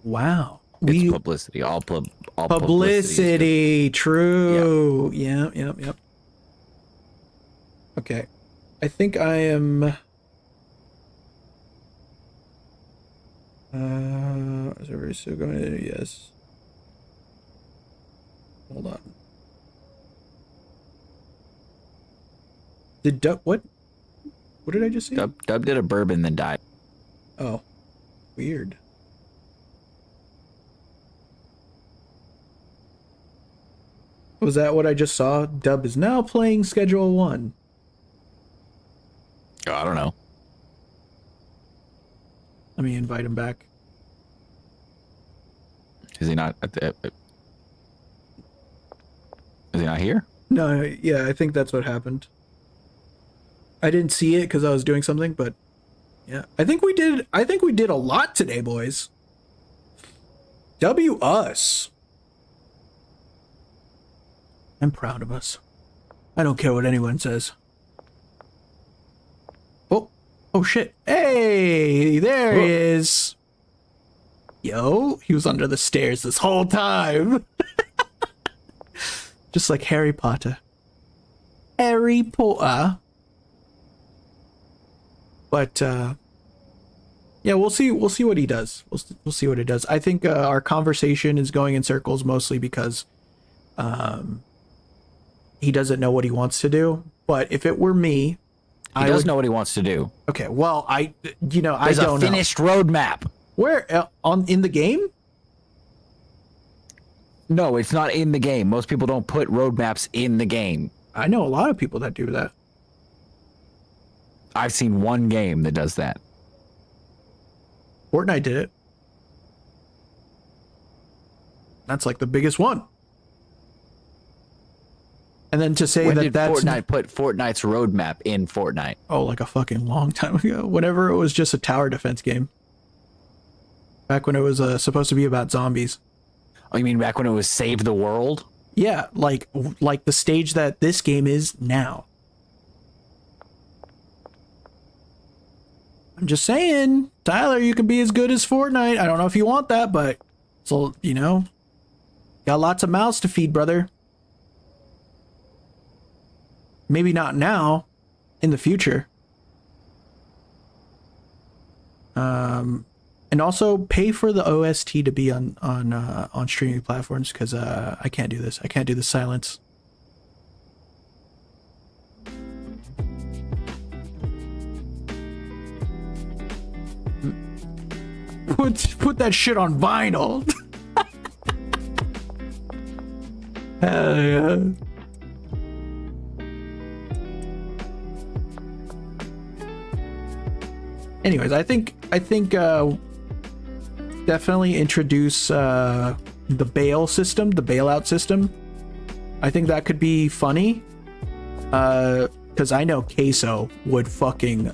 Wow. It's publicity. All Publicity. True. Yep. Okay. I think I am... is everybody still going to... Yes. Hold on. Did Dub... What did I just say? Dub did a bourbon, then died. Oh. Weird. Was that what I just saw? Dub is now playing Schedule 1. Oh, I don't know. Let me invite him back. Is he not at the... Is he not here? No, yeah, I think that's what happened. I didn't see it because I was doing something, but yeah. I think we did a lot today, boys. W us. I'm proud of us. I don't care what anyone says. Oh shit. Hey, there he is. Yo, he was under the stairs this whole time. Just like Harry Potter. Harry Potter. But yeah, we'll see what he does. We'll see what he does. I think our conversation is going in circles mostly because he doesn't know what he wants to do. But if it were me, He does know what he wants to do. Okay, well, I don't know. There's a finished roadmap. Where in the game? No, it's not in the game. Most people don't put roadmaps in the game. I know a lot of people that do that. I've seen one game that does that. Fortnite did it. That's like the biggest one. And then to say when that did that's Fortnite put Fortnite's roadmap in Fortnite? Oh, like a fucking long time ago. Whenever it was just a tower defense game. Back when it was supposed to be about zombies. Oh, you mean back when it was Save the World? Yeah, like the stage that this game is now. I'm just saying, Tyler, you can be as good as Fortnite. I don't know if you want that, but so got lots of mouths to feed, brother. Maybe not now, in the future. And also pay for the OST to be on streaming platforms, because I can't do this. I can't do the silence. Put that shit on vinyl. Hell yeah. Anyways, I think definitely introduce the bail system, the bailout system. I think that could be funny. Because I know Queso would fucking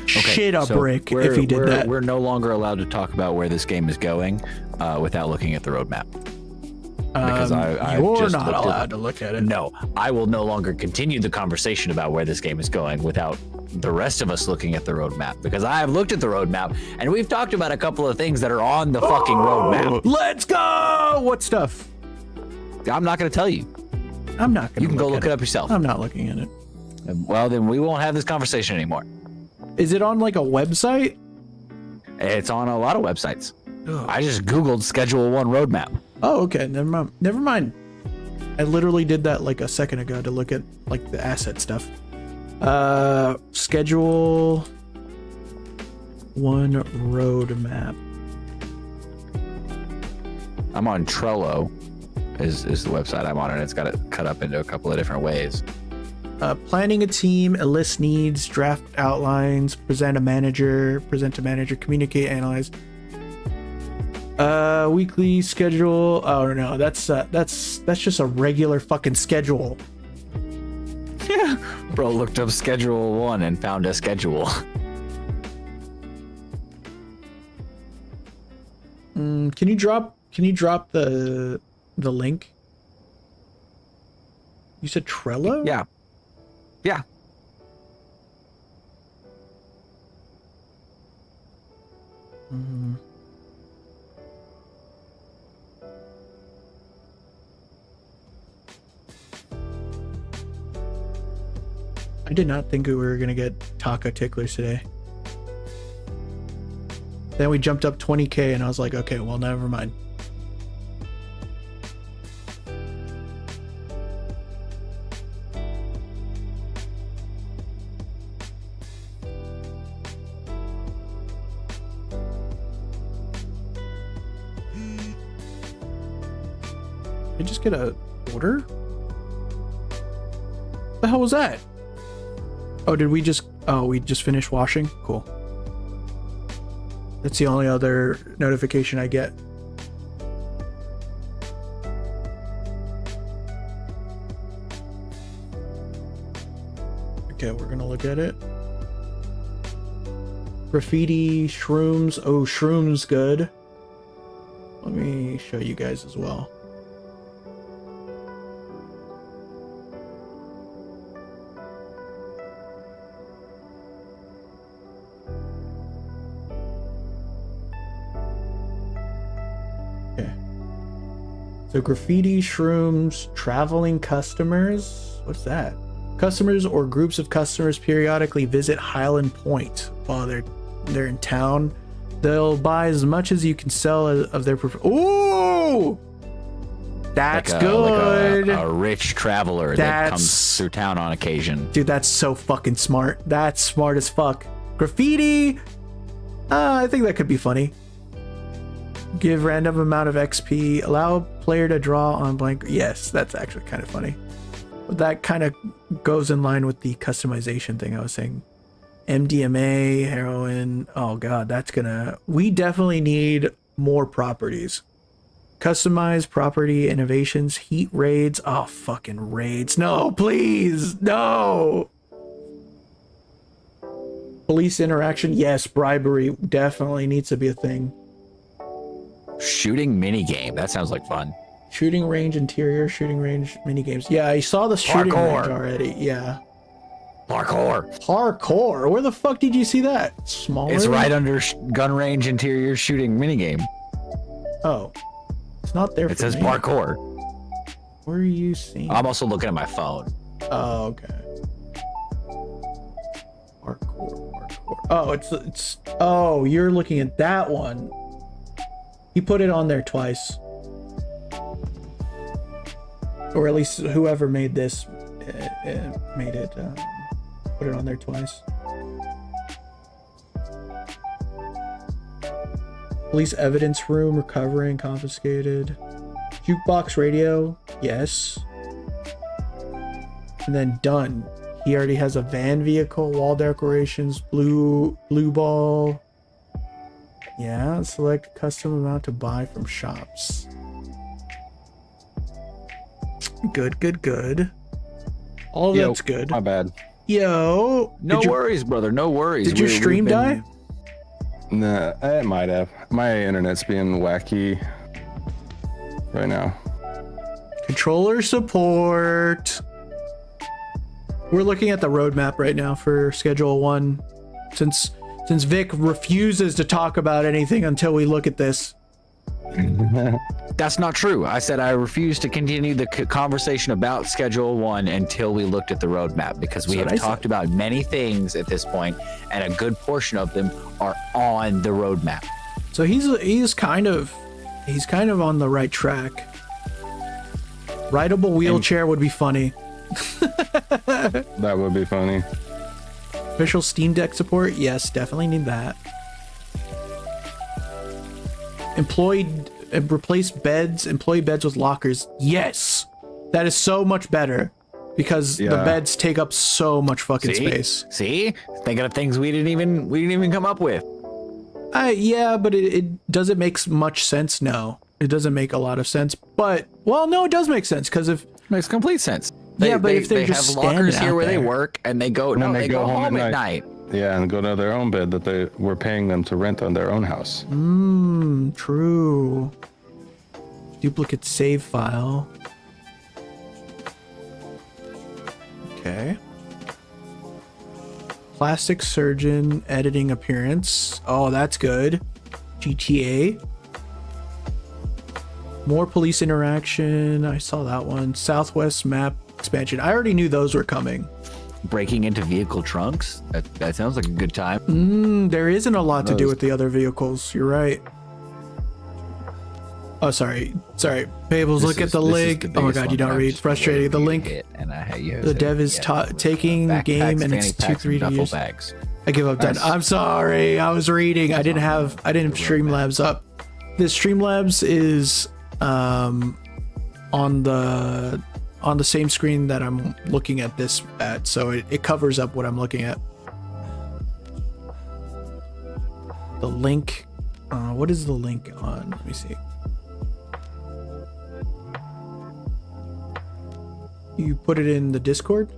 shit a brick if he did that. We're no longer allowed to talk about where this game is going without looking at the roadmap. Because you're not allowed to look at it. No, I will no longer continue the conversation about where this game is going without the rest of us looking at the roadmap, because I have looked at the roadmap and we've talked about a couple of things that are on the fucking roadmap. Let's go! What stuff? I'm not going to tell you. I'm not going to. You can go look it up yourself. I'm not looking at it. Well, then we won't have this conversation anymore. Is it on like a website? It's on a lot of websites. Ugh. I just Googled Schedule 1 roadmap. Oh, okay. Never mind. I literally did that like a second ago to look at like the asset stuff. Schedule 1 roadmap. I'm on Trello is the website I'm on, and it's got it cut up into a couple of different ways. Planning a team, enlist needs, draft outlines, present to manager, communicate, analyze. Weekly schedule. Oh no, that's just a regular fucking schedule. Bro looked up schedule 1 and found a schedule. Can you drop the link? You said Trello? Yeah. Yeah. I did not think we were gonna get taco ticklers today. Then we jumped up 20k and I was like, okay, well, never mind. Did I just get a order? What the hell was that? Oh, we just finished washing? Cool. That's the only other notification I get. Okay, we're gonna look at it. Graffiti, shrooms. Oh, shrooms, good. Let me show you guys as well. So graffiti, shrooms, traveling customers. What's that? Customers or groups of customers periodically visit Highland Point while they're in town. They'll buy as much as you can sell of their Ooh! That's good. Like a rich traveler that comes through town on occasion. Dude, that's so fucking smart. That's smart as fuck. Graffiti. I think that could be funny. Give random amount of XP. Allow player to draw on blank. Yes, that's actually kind of funny. But that kind of goes in line with the customization thing I was saying. MDMA, heroin. Oh god, we definitely need more properties. Customized property innovations, heat raids. Oh, fucking raids. No, please. No. Police interaction. Yes, bribery definitely needs to be a thing. Shooting minigame. That sounds like fun. Shooting range interior, shooting range minigames. Yeah, I saw the shooting range already. Yeah. Parkour. Where the fuck did you see that? Smaller? It's right under gun range interior shooting minigame. Oh. It's not there. It says me. Parkour. Where are you seeing? I'm also looking at my phone. Oh, okay. Parkour. Oh, it's. Oh, you're looking at that one. He put it on there twice. Or at least whoever made this made it, put it on there twice. Police evidence room, recovering, confiscated. Jukebox radio, yes. And then done. He already has a van vehicle, wall decorations, blue ball. Yeah, select custom amount to buy from shops. Good. All of that's good. My bad. Yo. No worries, brother. No worries. Did your stream die? Nah, it might have. My internet's being wacky right now. Controller support. We're looking at the roadmap right now for Schedule 1. Since Vic refuses to talk about anything until we look at this. That's not true. I said I refuse to continue the conversation about Schedule 1 until we looked at the roadmap, because we have talked about many things at this point, and a good portion of them are on the roadmap. So he's kind of on the right track. Rideable wheelchair would be funny. That would be funny. Official Steam Deck support? Yes, definitely need that. Replace employee beds with lockers. Yes, that is so much better. because the Yeah. beds take up so much fucking See? space. See? Thinking of things we didn't even come up with. Yeah, but it doesn't make much sense. No, it doesn't make a lot of sense. But well, no, it does make sense because if Makes complete sense. Yeah, but if they're they just have lockers standing here out where they there. work, and they go then they go home at night. Yeah, and go to their own bed that they were paying them to rent on their own house. True. Duplicate save file. Okay. Plastic surgeon editing appearance. Oh, that's good. GTA. More police interaction. I saw that one. Southwest map expansion. I already knew those were coming. Breaking into vehicle trunks. That sounds like a good time. There isn't a lot to do with the other vehicles. You're right. Oh, sorry. Payables, look at the link. Oh my god, you don't read. Frustrating. The link. The dev is taking game and it's 2-3 to use. Bags. I give up. Done. I'm sorry. I was reading. I didn't have Streamlabs up. This Streamlabs is on the same screen that I'm looking at this at, so it covers up what I'm looking at. The link. What is the link on? Let me see. You put it in the Discord?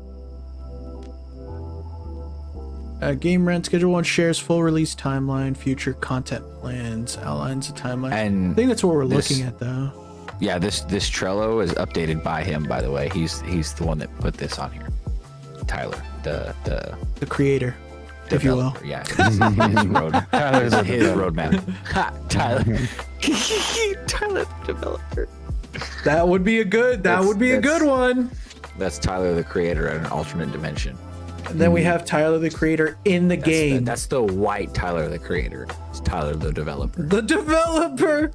Game rent schedule 1 shares full release timeline, future content plans, outlines the timeline. And I think that's what we're looking at, though. Yeah, this Trello is updated by him, by the way. He's the one that put this on here. Tyler, the The creator, if you will. developer. Yeah, his road. Tyler's a his developer. roadmap. Ha, Tyler. Tyler, the developer. That would be a good. That would be a good one. That's Tyler, the creator, in an alternate dimension. And then we have Tyler, the creator, in the game. That's the white Tyler, the creator. It's Tyler, the developer. The developer.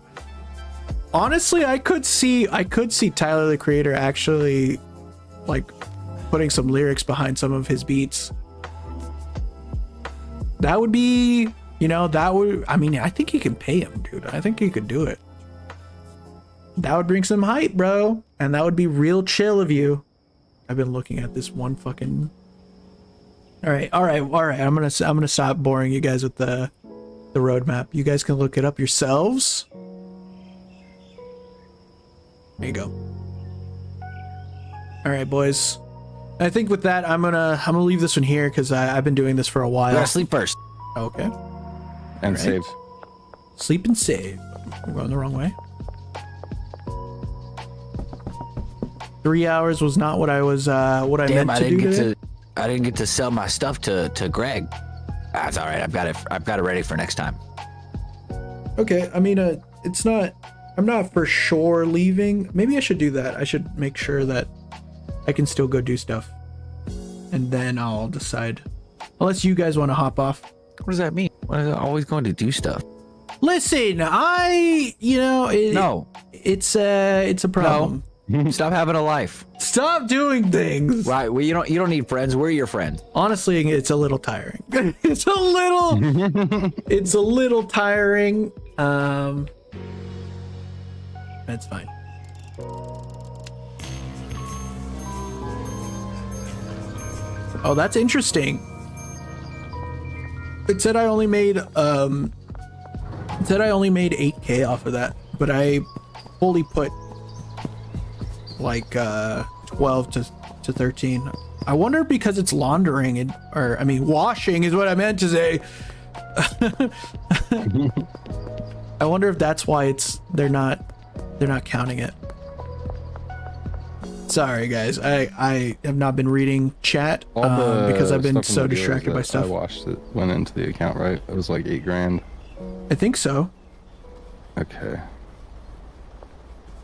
Honestly, I could see Tyler, the creator, actually like putting some lyrics behind some of his beats. That would be, I mean, I think you can pay him, dude. I think he could do it. That would bring some hype, bro. And that would be real chill of you. I've been looking at this one fucking. All right. I'm gonna stop boring you guys with the roadmap. You guys can look it up yourselves. There you go. All right, boys. I think with that, I'm gonna leave this one here because I've been doing this for a You while. gotta sleep first. Okay. And Alright. save. Sleep and save. We're going the wrong way. 3 hours was not what I was what I Damn, meant I to do didn't get today. to. I didn't get to sell my stuff to Greg. That's all right. I've got it ready for next time. Okay, I mean, it's not. I'm not for sure leaving. Maybe I should do that. I should make sure that I can still go do stuff, and then I'll decide. Unless you guys want to hop off. What does that mean? Why is it always going to do stuff? Listen, no, it's a problem. Stop having a life. Stop doing things. Right. Well, you don't need friends. We're your friends. Honestly, it's a little tiring. It's a little tiring. That's fine. Oh, that's interesting. It said I only made 8K off of that, but I fully put like 12 to 13. I wonder because it's laundering washing is what I meant to say. I wonder if that's why they're not counting it. Sorry guys, I have not been reading chat because I've been so distracted by stuff. I watched it went into the account, right? It was like $8,000. I think so. Okay.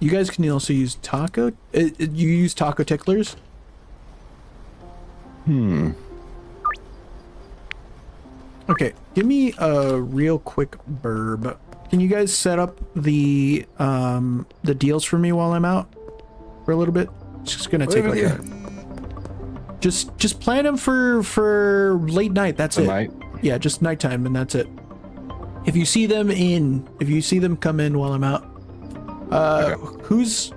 You guys can also use taco. You use taco ticklers? Okay, give me a real quick burb. Can you guys set up the deals for me while I'm out for a little bit? It's just gonna take like just plan them for late night. That's it. Night? Yeah, just nighttime, and that's it. If you see them come in while I'm out. Okay. Who's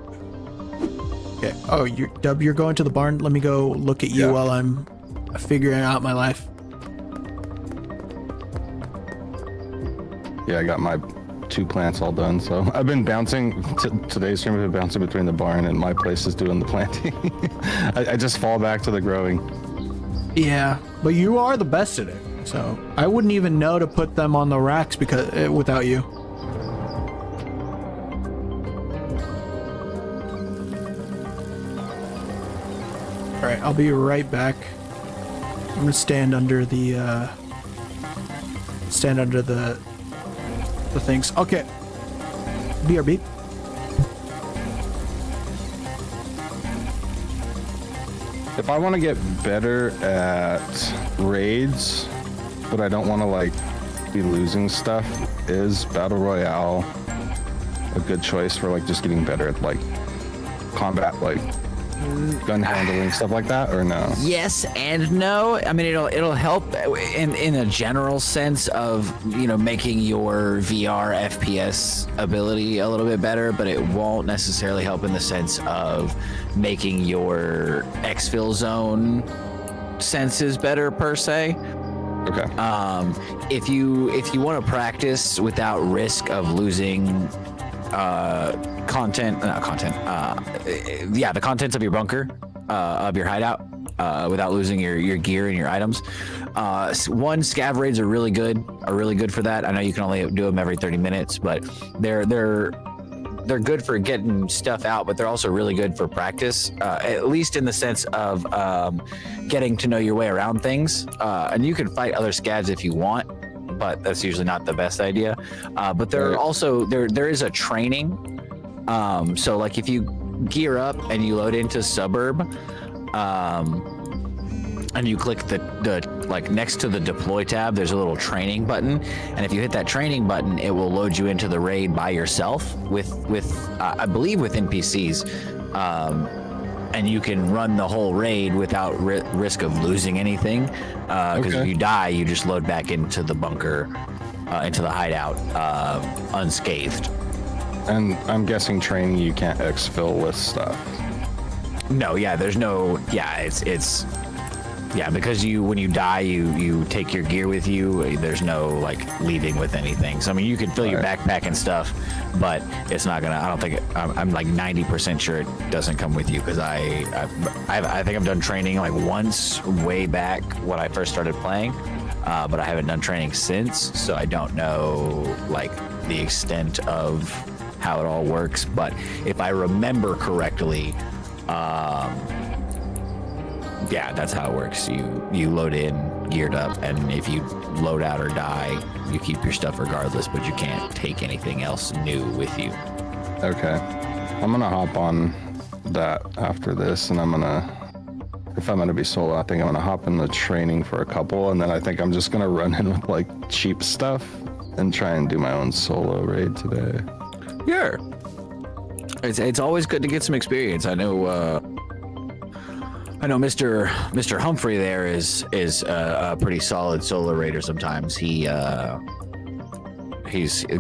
Okay. Oh, you're going to the barn. Let me go look at you while I'm figuring out my life. Yeah, I got my 2 plants all done. So I've been bouncing. Today's stream, I've been bouncing between the barn and my place is doing the planting. I just fall back to the growing. Yeah, but you are the best at it. So I wouldn't even know to put them on the racks because without you. All right, I'll be right back. I'm gonna stand under the things. Okay. BRB. If I want to get better at raids, but I don't want to like be losing stuff, is Battle Royale a good choice for like just getting better at like combat, like gun handling, stuff like that, or no? Yes and no. I mean, it'll help in a general sense of, you know, making your VR FPS ability a little bit better, but it won't necessarily help in the sense of making your exfil zone senses better per se. Okay. If you want to practice without risk of losing the contents of your bunker, of your hideout, without losing your gear and your items. One, scav raids are really good for that. I know you can only do them every 30 minutes, but they're good for getting stuff out, but they're also really good for practice, at least in the sense of getting to know your way around things. And you can fight other scavs if you want, but that's usually not the best idea. But there is a training. So like if you gear up and you load into suburb, and you click the like next to the deploy tab, there's a little training button, and if you hit that training button, it will load you into the raid by yourself with I believe with NPCs, and you can run the whole raid without risk of losing anything, because if you die, you just load back into the bunker, into the hideout, unscathed. And I'm guessing training you can't exfil with stuff. No, yeah, there's no, yeah, it's yeah, because when you die, you take your gear with you. There's no like leaving with anything. So I mean, you can fill your backpack and stuff, but it's not gonna. I don't think I'm like 90% sure it doesn't come with you, because I think I've done training like once way back when I first started playing, but I haven't done training since, so I don't know like the extent of how it all works. But if I remember correctly, yeah, that's how it works. You load in geared up, and if you load out or die, you keep your stuff regardless, but you can't take anything else new with you. Okay. I'm gonna hop on that after this, and if I'm gonna be solo, I think I'm gonna hop in the training for a couple, and then I think I'm just gonna run in with like cheap stuff and try and do my own solo raid today. Yeah. It's always good to get some experience. I know Mr. Humphrey there is a pretty solid solo raider sometimes. He's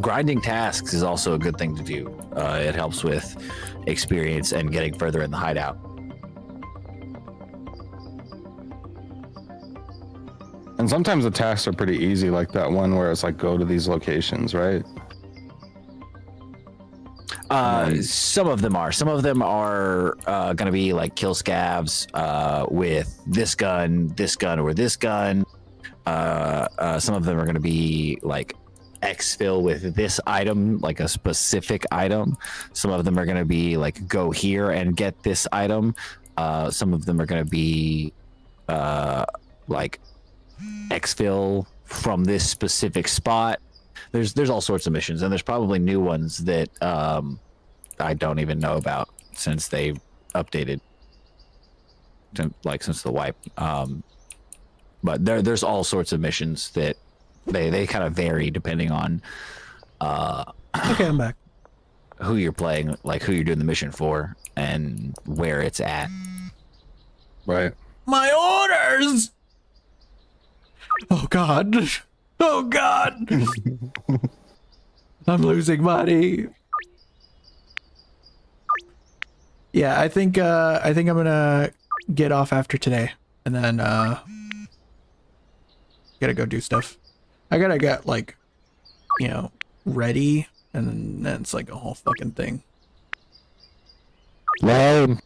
grinding tasks is also a good thing to do. It helps with experience and getting further in the hideout. And sometimes the tasks are pretty easy, like that one where it's like go to these locations, right? Some of them are. Some of them are going to be like kill scavs with this gun, or this gun. Some of them are going to be like exfil with this item, like a specific item. Some of them are going to be like go here and get this item. Some of them are going to be like exfil from this specific spot. There's all sorts of missions, and there's probably new ones that I don't even know about since they've updated, since the wipe. But there's all sorts of missions that they kind of vary depending on Okay, I'm back. who you're playing, like who you're doing the mission for, and where it's at. Right. My orders! Oh God. Oh God. I'm losing money. Yeah, I think I'm gonna get off after today, and then gotta go do stuff. I gotta get like, you know, ready, and then it's like a whole fucking thing. Lame.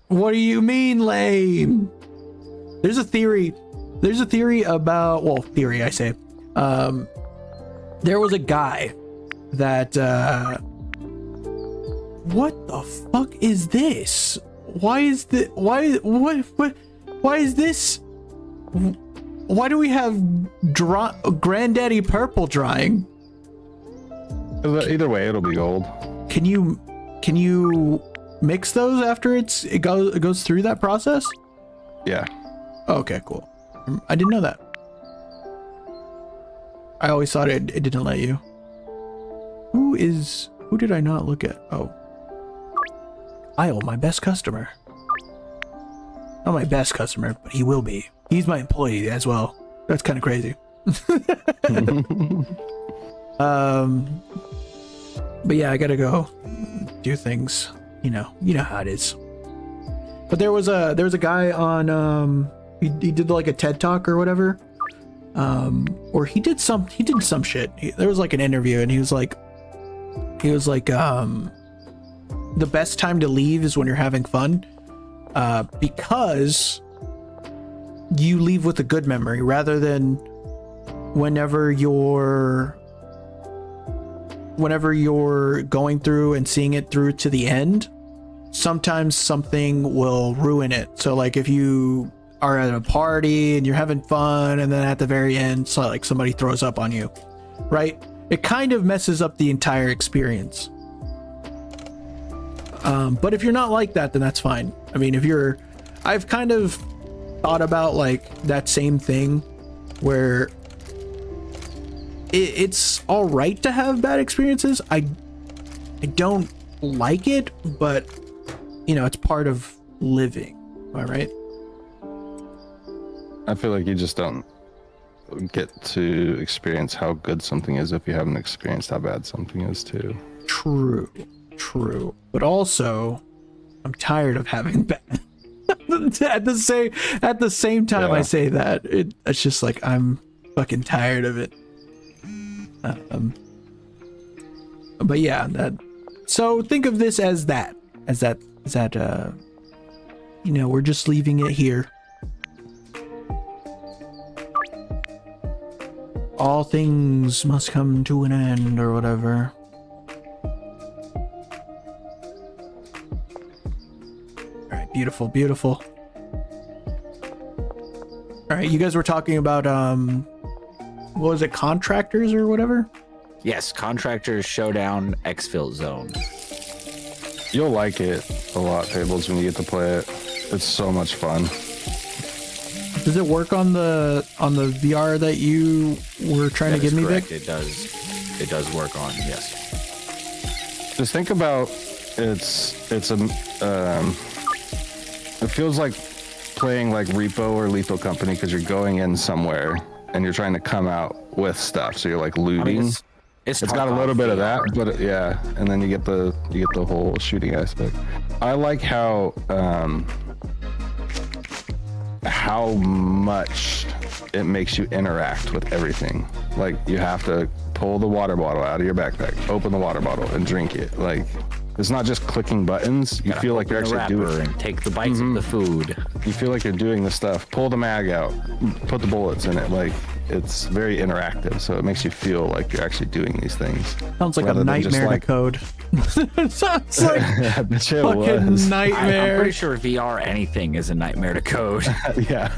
What do you mean lame? There's a theory about, well, theory I say. There was a guy that what the fuck is this? Why is the why is this? Why do we have Granddaddy Purple drying? Either way, it'll be gold. Can you mix those after it goes through that process? Yeah. Okay, cool. I didn't know that. I always thought it didn't let you. Who did I not look at? Oh. Kyle, my best customer. Not my best customer, but he will be. He's my employee as well. That's kind of crazy. But yeah, I gotta go do things. You know how it is. But there was a guy on he did like a TED talk or whatever, or he did some shit. There was like an interview, and he was like the best time to leave is when you're having fun, because you leave with a good memory rather than whenever you're going through and seeing it through to the end. Sometimes something will ruin it. So like if you are at a party and you're having fun, and then at the very end, so like somebody throws up on you, right? It kind of messes up the entire experience. But if you're not like that, then that's fine. I mean, I've kind of thought about like that same thing where it's all right to have bad experiences. I don't like it, but you know, it's part of living. Am I right? I feel like you just don't get to experience how good something is if you haven't experienced how bad something is too. True. But also, I'm tired of having bad. at the same time, yeah. I say that it's just like I'm fucking tired of it. But yeah, so think of this as that, you know, we're just leaving it here. All things must come to an end, or whatever. All right, beautiful. All right, you guys were talking about what was it, contractors or whatever? Yes, Contractors Showdown Exfil Zone. You'll like it a lot, Tables, when you get to play it. It's so much fun. Does it work on the VR that you were trying to give me, Vic? It does work on, yes. Just think about it feels like playing like Repo or Lethal Company, because you're going in somewhere and you're trying to come out with stuff, so you're like looting. I mean, it's got a little bit of that, but yeah, and then you get the whole shooting aspect. I like how much it makes you interact with everything. Like you have to pull the water bottle out of your backpack, open the water bottle, and drink it. Like it's not just clicking buttons. You feel like you're actually doing it. And take the bites of the food. You feel like you're doing the stuff. Pull the mag out, put the bullets in it. Like it's very interactive, so it makes you feel like you're actually doing these things. Sounds like a nightmare to code. Sounds like fucking nightmare. I'm pretty sure VR anything is a nightmare to code. Yeah.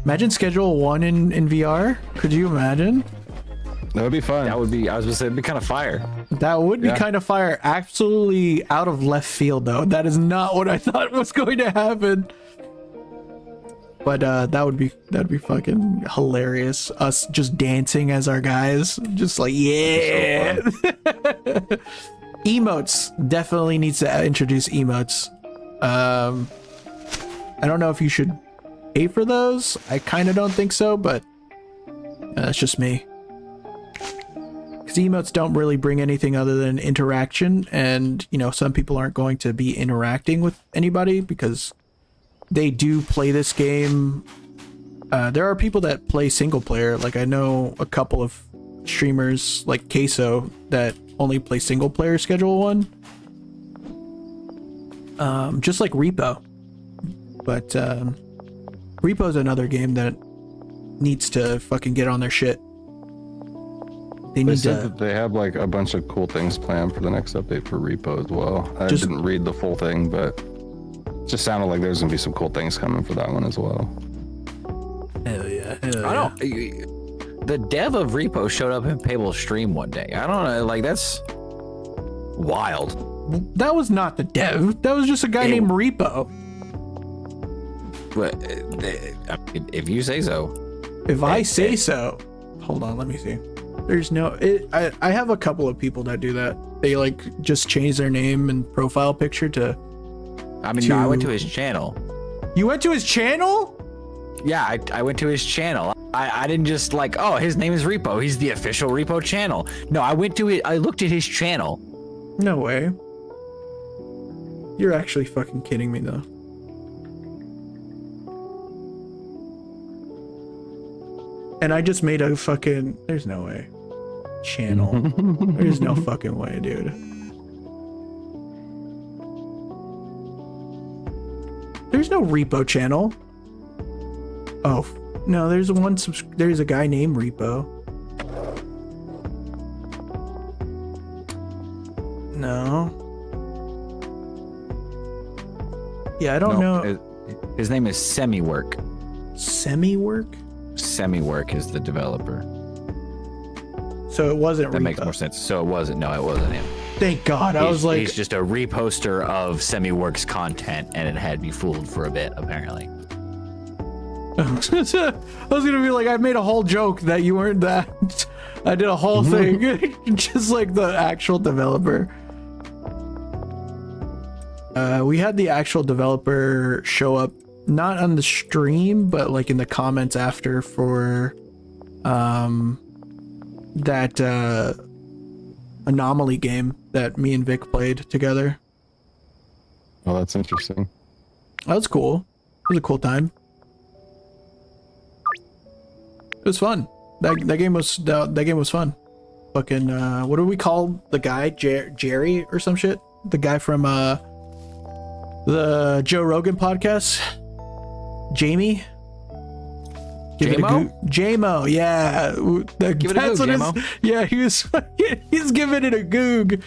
Imagine Schedule 1 in VR. Could you imagine? That would be fun. I was gonna say, it'd be kind of fire. That would be kind of fire. Absolutely out of left field, though. That is not what I thought was going to happen. But that'd be fucking hilarious. Us just dancing as our guys, just like yeah. So emotes definitely needs to introduce emotes. I don't know if you should pay for those. I kind of don't think so, but that's just me. because emotes don't really bring anything other than interaction, and you know, some people aren't going to be interacting with anybody because they do play this game. There are people that play single player. Like I know a couple of streamers like Queso that only play single player Schedule 1. Just like Repo. But Repo's another game that needs to fucking get on their shit. They said that they have like a bunch of cool things planned for the next update for Repo as well. I didn't read the full thing, but it just sounded like there's gonna be some cool things coming for that one as well. Hell yeah. The dev of Repo showed up in Pable's stream one day. I don't know, like that's wild. That was not the dev. That was just a guy named Repo. But if you say so. If I say so. Hold on, let me see. There's no. I have a couple of people that do that. They like just change their name and profile picture to. I mean, no, I went to his channel. You went to his channel? Yeah, I went to his channel. I didn't just like, oh, his name is Repo. He's the official Repo channel. No, I went to it. I looked at his channel. No way. You're actually fucking kidding me though. And I just made a fucking. There's no way. Channel. There's no fucking way, dude. There's no Repo channel. Oh no, there's one. There's a guy named Repo. No. Yeah, I don't know. His name is Semi-Work. Semi-Work? Semi-Work is the developer. So it wasn't That Repo. makes more sense. So it wasn't. No, it wasn't him. Thank God. I was like, he's just a reposter of Semi-Work's content, and it had me fooled for a bit, apparently. I was gonna be like, I made a whole joke that you weren't that. I did a whole thing, just like the actual developer. We had the actual developer show up, not on the stream, but like in the comments after for that Anomaly game that me and Vic played together. Oh, that's interesting. That was cool. It was a cool time. It was fun. That game was fun. Fucking what do we call the guy? Jerry or some shit? The guy from the Joe Rogan podcast? Jamie? J-Mo, yeah. Give it a goog, J-Mo. Yeah, he's giving it a goog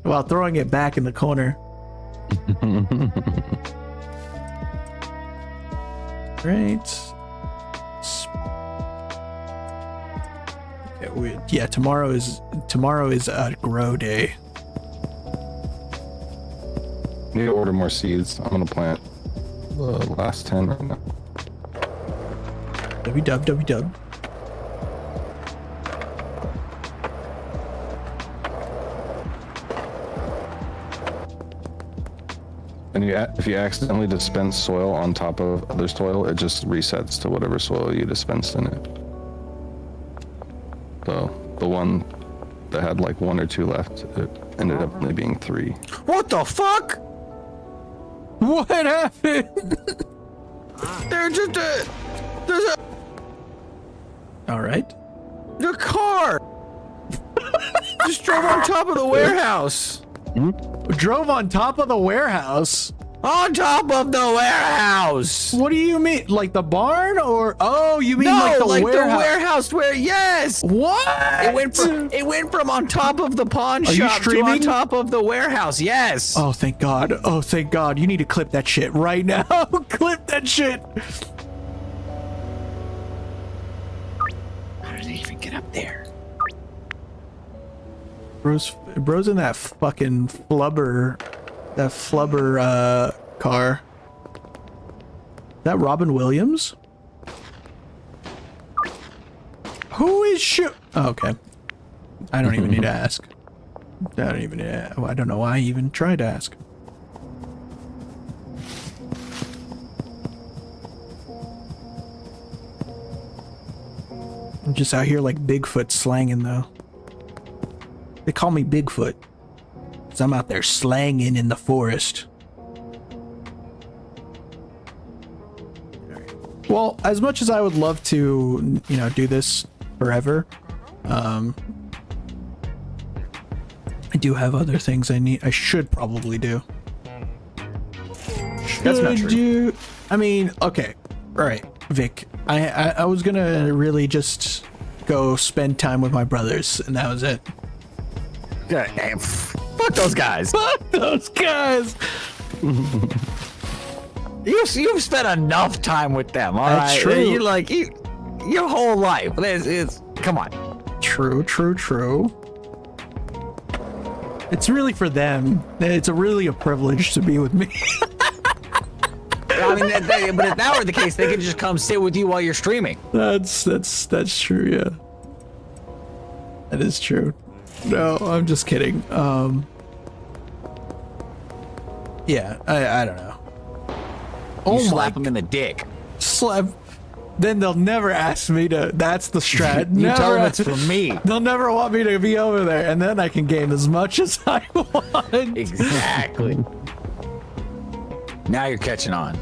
while throwing it back in the corner. Right. Yeah, tomorrow is a grow day. Need to order more seeds. I'm gonna plant the last 10 right now. Dub. And if you accidentally dispense soil on top of other soil, it just resets to whatever soil you dispensed in it. So the one that had like 1 or 2 left, it ended up only being 3. What the fuck? What happened? There's All right. a car just drove on top of the warehouse. Drove on top of the warehouse. On top of the warehouse. What do you mean? Like the barn, or you mean No, like the warehouse? the warehouse where yes. What? It went from on top of the pawn Are you shop to streaming? on top of the warehouse. Yes. Oh, thank God. Oh, thank God. You need to clip that shit right now. Clip that shit. How did it even get up there? Bro's in that fucking flubber car. That Robin Williams? Who is oh, okay. I don't even need to ask. I don't know why I even tried to ask. I'm just out here like Bigfoot slanging though. They call me Bigfoot. 'Cause I'm out there slanging in the forest. Well, as much as I would love to, do this forever, I do have other things I should probably do. That's not true. I mean, okay. All right, Vic. I was gonna really just go spend time with my brothers, and that was it. Yeah, hey, fuck those guys. Fuck those guys! You've spent enough time with them, all That's right? true. You like your whole life. It's come on. True. It's really for them. It's really a privilege to be with me. I mean, but if that were the case, they could just come sit with you while you're streaming. That's true. Yeah, that is true. No, I'm just kidding. Yeah, I don't know. You slap them in the dick. Slap. Then they'll never ask me to. That's the strat. You Never tell them ask- it's for me. They'll never want me to be over there, and then I can game as much as I want. Exactly. Now you're catching on.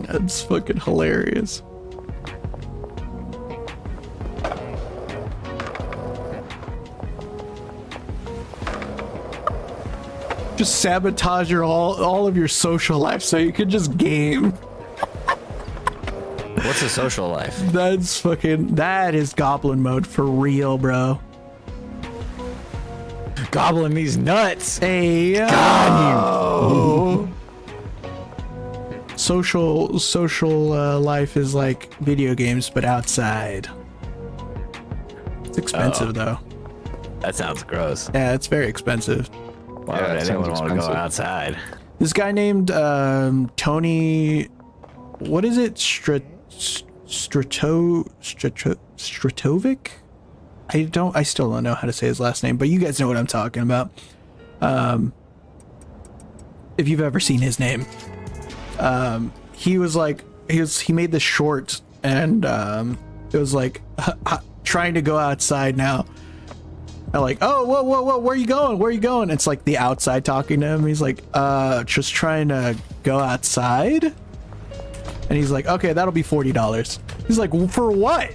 That's fucking hilarious. Just sabotage all of your social life so you can just game. What's a social life? That is goblin mode for real, bro. Gobbling these nuts. Hey, God, social life is like video games, but outside. It's expensive though. That sounds gross. Yeah, it's very expensive. Why Yeah, would it anyone sounds want to go expensive. outside? This guy named Tony, what is it? Stratovic? I still don't know how to say his last name, but you guys know what I'm talking about. If you've ever seen his name. He was like, he made this short, and it was like trying to go outside now. I'm like, oh, whoa, where are you going? It's like the outside talking to him. He's like, just trying to go outside. And he's like, okay, that'll be $40. He's like, well, for what?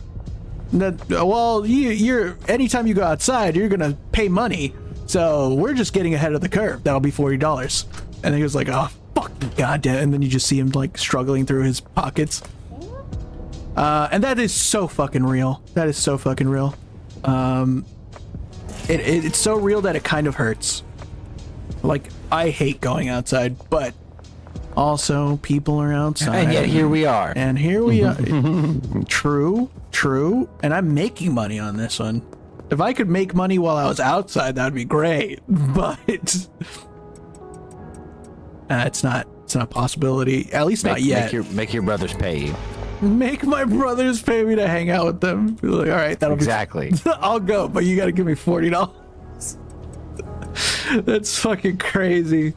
Well, you're anytime you go outside, you're gonna pay money. So we're just getting ahead of the curve. That'll be $40. And he was like, oh, fucking goddamn. And then you just see him like struggling through his pockets. And that is so fucking real. It's so real that it kind of hurts. Like, I hate going outside, but also people are outside. And yet here we are. And here we are. True. And I'm making money on this one. If I could make money while I was outside, that'd be great. But it's not a possibility. At least not yet. Make your brothers pay you. Make my brothers pay me to hang out with them. Be like, all right, that'll Exactly. be. I'll go, but you got to give me $40. That's fucking crazy.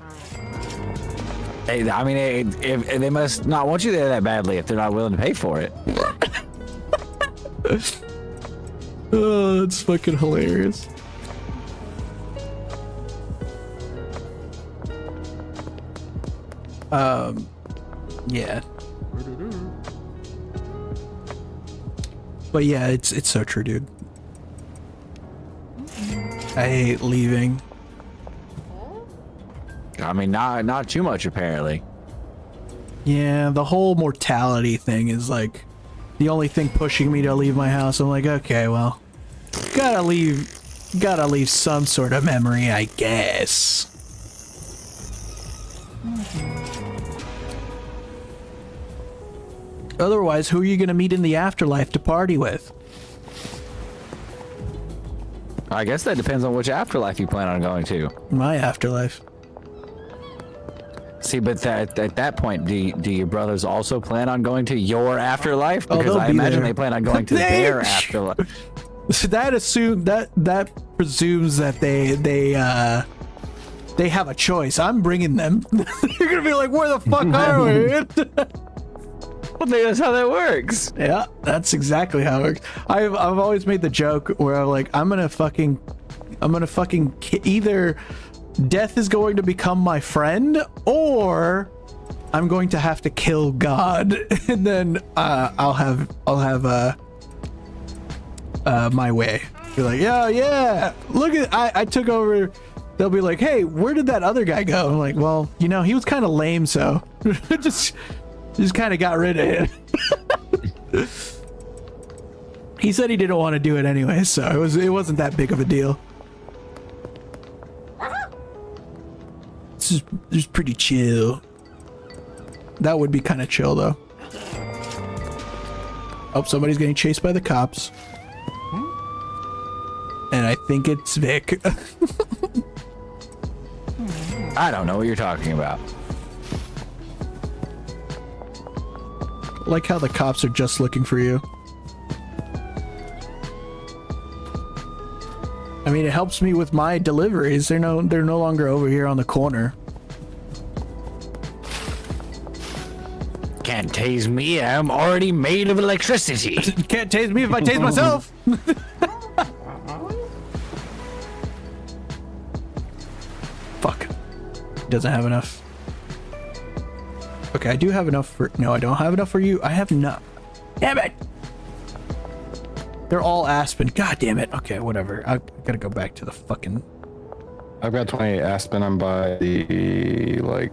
Hey, I mean, if they must not want you there that badly if they're not willing to pay for it. Oh, it's fucking hilarious. Yeah. But yeah, it's so true, dude. I hate leaving. I mean, not too much apparently. Yeah, the whole mortality thing is like the only thing pushing me to leave my house. I'm like, okay, well, gotta leave some sort of memory, I guess. Otherwise, who are you gonna meet in the afterlife to party with? I guess that depends on which afterlife you plan on going to. My afterlife. See, but at that point, do your brothers also plan on going to your afterlife? Oh, Because they'll I be imagine there. they plan on going to their afterlife. That presumes that they have a choice. I'm bringing them. You're gonna be like, where the fuck are we? Well, that's how that works. Yeah, that's exactly how it works. I've always made the joke where I'm like, I'm gonna fucking I'm gonna fucking either death is going to become my friend, or I'm going to have to kill God, and then I'll have my way. Be like, yeah, look at I took over. They'll be like, hey, where did that other guy go? I'm like, well, you know, he was kind of lame, so just kind of got rid of him. He said he didn't want to do it anyway, so it wasn't that big of a deal. It's just pretty chill. That would be kind of chill, though. Oh, somebody's getting chased by the cops. And I think it's Vic. I don't know what you're talking about. Like how the cops are just looking for you. I mean, it helps me with my deliveries. They're no longer over here on the corner. Can't tase me. I'm already made of electricity. Can't tase me if I tase myself. Fuck. Doesn't have enough. Okay, I do have enough for... No, I don't have enough for you. I have enough. Damn it! They're all Aspen. God damn it. Okay, whatever. I gotta go back to the fucking... I've got 28 Aspen. I'm by the, like,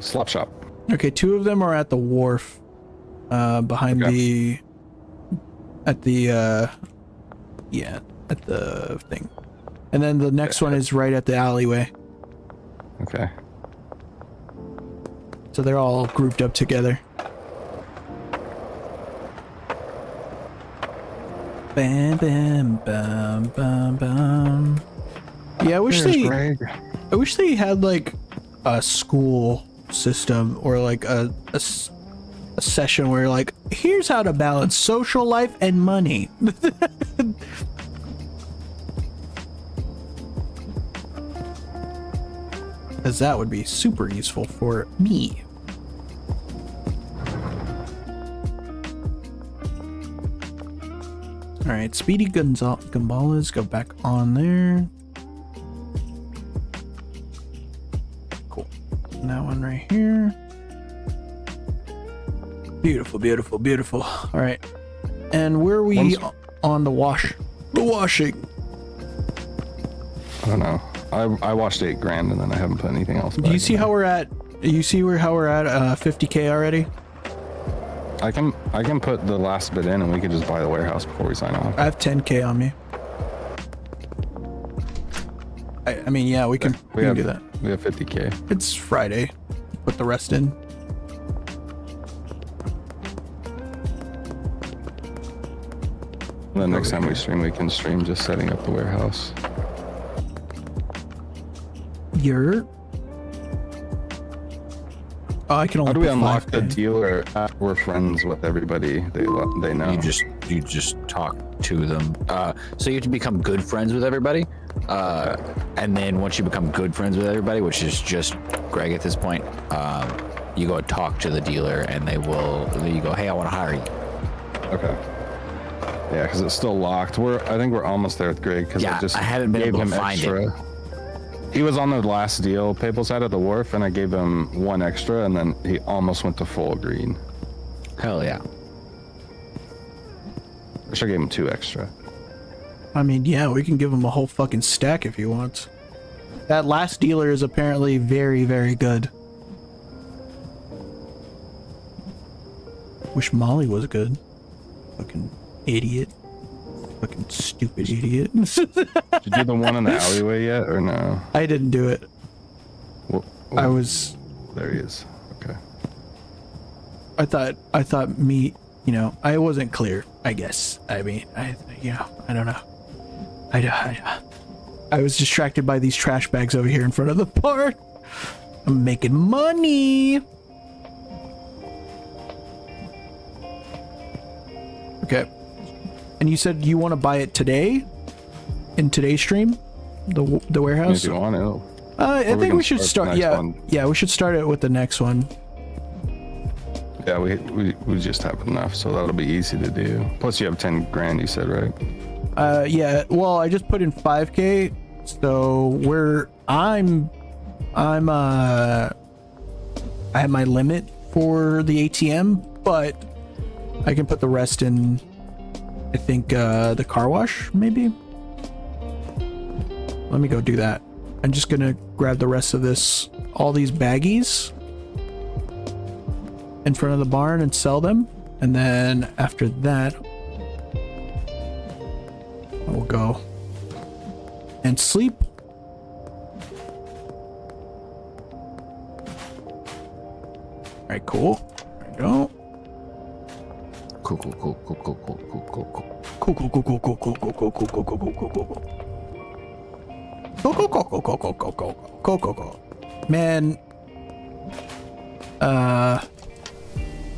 slop shop. Okay, 2 of them are at the wharf. Behind Okay. at the thing. And then the next one is right at the alleyway. Okay. So they're all grouped up together. Bam, bam, bam, bam, bam. Yeah, I wish I wish they had like a school system or like a session where like, here's how to balance social life and money. Because that would be super useful for me. Alright, Speedy Gonzalez, go back on there. Cool. And that one right here. Beautiful, beautiful, beautiful. Alright. And where are we on the washing? I don't know. I washed $8,000 and then I haven't put anything else back. Do you see how we're at? You see how we're at 50K already? I can put the last bit in and we can just buy the warehouse before we sign off. I have 10K on me. I mean, yeah, we can do that. We have 50K. It's Friday. Put the rest in. And then next time we stream, we can stream just setting up the warehouse. Oh, I can only. How do we put unlock 5K. the dealer after we're friends with everybody they know? You just talk to them. So you have to become good friends with everybody. And then once you become good friends with everybody, which is just Greg at this point, you go talk to the dealer and you go, hey, I want to hire you. Okay. Yeah, because it's still locked. I think we're almost there with Greg because I haven't been able to find it. He was on the last deal Paples had at the wharf, and I gave him 1 extra, and then he almost went to full green. Hell yeah. Wish I gave him 2 extra. I mean, yeah, we can give him a whole fucking stack if he wants. That last dealer is apparently very, very good. Wish Molly was good. Fucking idiot. Fucking stupid idiot. Did you do the one in the alleyway yet, or no? I didn't do it. Well, I was... There he is. Okay. I thought me, you know, I wasn't clear, I guess. I mean, I don't know. I was distracted by these trash bags over here in front of the park. I'm making money. Okay. And you said you want to buy it today? In today's stream? The warehouse? If you want to. I think we should start. One. Yeah, we should start it with the next one. Yeah, we just have enough, so that'll be easy to do. Plus, you have 10 grand. You said, right? Yeah, well, I just put in 5K, so I have my limit for the ATM, but I can put the rest in, I think, the car wash, maybe? Let me go do that. I'm just gonna grab the rest of this, all these baggies in front of the barn and sell them. And then after that, I will go and sleep. All right, cool. There we go. Cool. Man,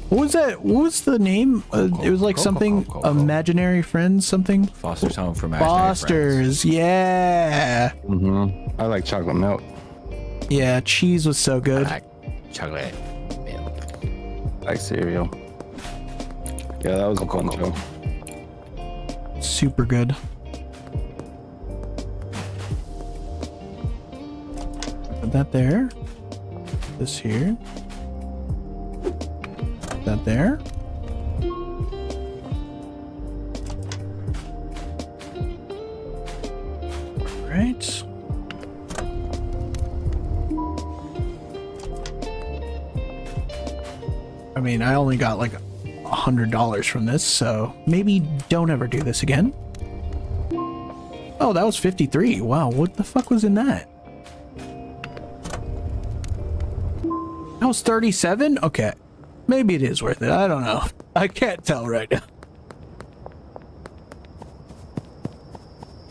what was that? What was the name? It was like something imaginary friends, something. Foster's Home for Imaginary Foster's, yeah. I like chocolate milk. Yeah, cheese was so good. Friends. Chocolate milk. I like cereal. Yeah, that was a fun show. Super good. Put that there. This here. Put that there. Right. I mean, I only got like $100 from this, so maybe don't ever do this again. Oh, that was 53. Wow, what the fuck was in that? That was 37? Okay. Maybe it is worth it. I don't know. I can't tell right now.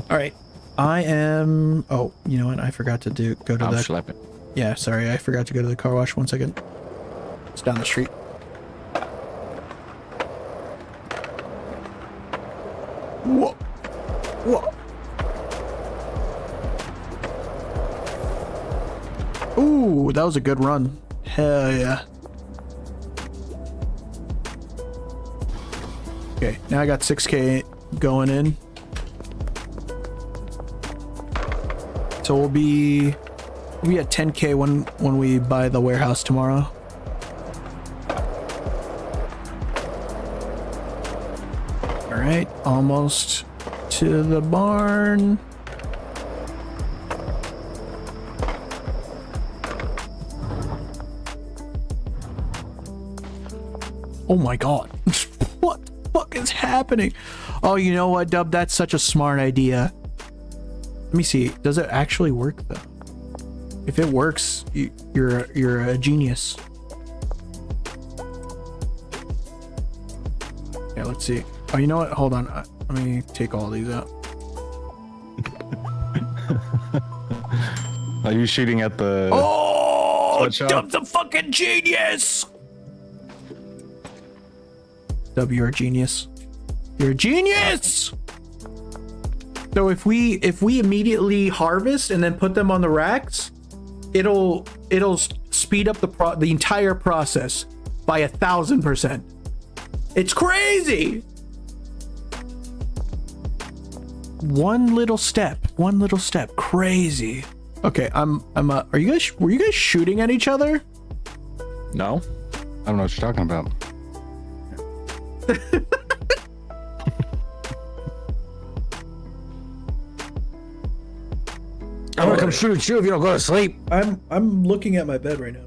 All right. I am... Oh, you know what? I forgot to go to I'm the... schlepping. Yeah, sorry. I forgot to go to the car wash. 1 second. It's down the street. Whoa. Whoa. Ooh, that was a good run. Hell yeah. Okay, now I got 6K going in. So we'll be at 10K when we buy the warehouse tomorrow. All right, almost to the barn. Oh my god. What the fuck is happening? Oh, you know what, Dub? That's such a smart idea. Let me see. Does it actually work though? If it works, you're a genius. Yeah, let's see. Oh, you know what? Hold on. Let me take all these out. Are you shooting at the... Oh, sweatshop? Dub's a fucking genius. Dub, you're a genius. You're a genius. So if we immediately harvest and then put them on the racks, it'll speed up the entire process by 1,000%. It's crazy. One little step, crazy. Okay, were you guys shooting at each other? No? I don't know what you're talking about. I'm gonna come shoot at you if you don't go to sleep. I'm looking at my bed right now.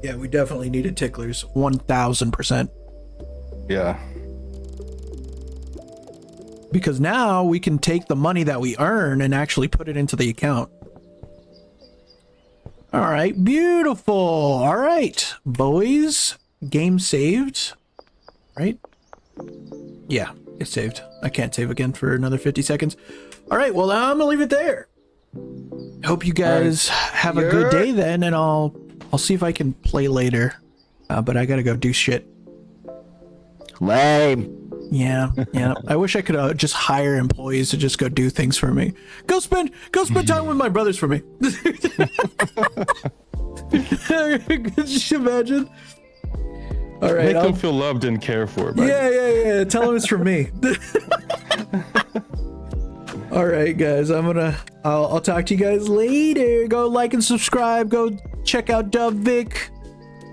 Yeah, we definitely needed ticklers. 1,000%. Yeah. Because now we can take the money that we earn and actually put it into the account. All right, beautiful. All right, boys. Game saved. Right? Yeah, it's saved. I can't save again for another 50 seconds. All right, well, I'm gonna leave it there. Hope you guys have a good day then, and I'll see if I can play later. But I gotta go do shit. Lame. Yeah. I wish I could just hire employees to just go do things for me. Go spend time with my brothers for me. Could you imagine? All right. Make them feel loved and cared for. Buddy. Yeah. Tell them it's from me. All right, guys. I'll talk to you guys later. Go like and subscribe. Go check out Vic.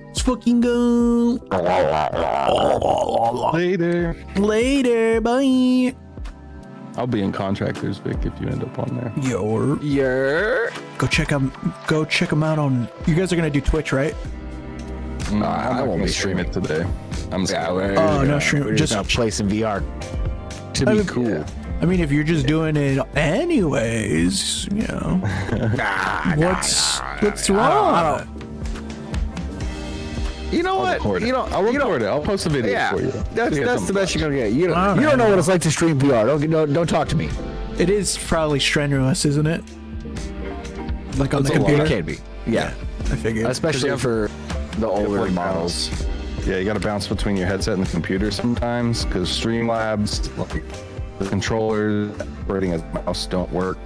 Let's fucking go. Later. Bye. I'll be in Contractors, Vic, if you end up on there. Go check them out on. You guys are gonna do Twitch, right? I won't be streaming it today. I'm sorry. No stream. We're just gonna play some VR to be cool. I mean, if you're just doing it anyways, you know, what's wrong? You know what? I'll record it. I'll post a video for you. That's the best you're gonna get. You don't know what it's like to stream VR. Don't talk to me. It is probably strenuous, isn't it? Like on the computer. It can be. Yeah. I figured. Especially for the older models. Yeah, you got to bounce between your headset and the computer sometimes because Streamlabs, like the controllers operating as a mouse, don't work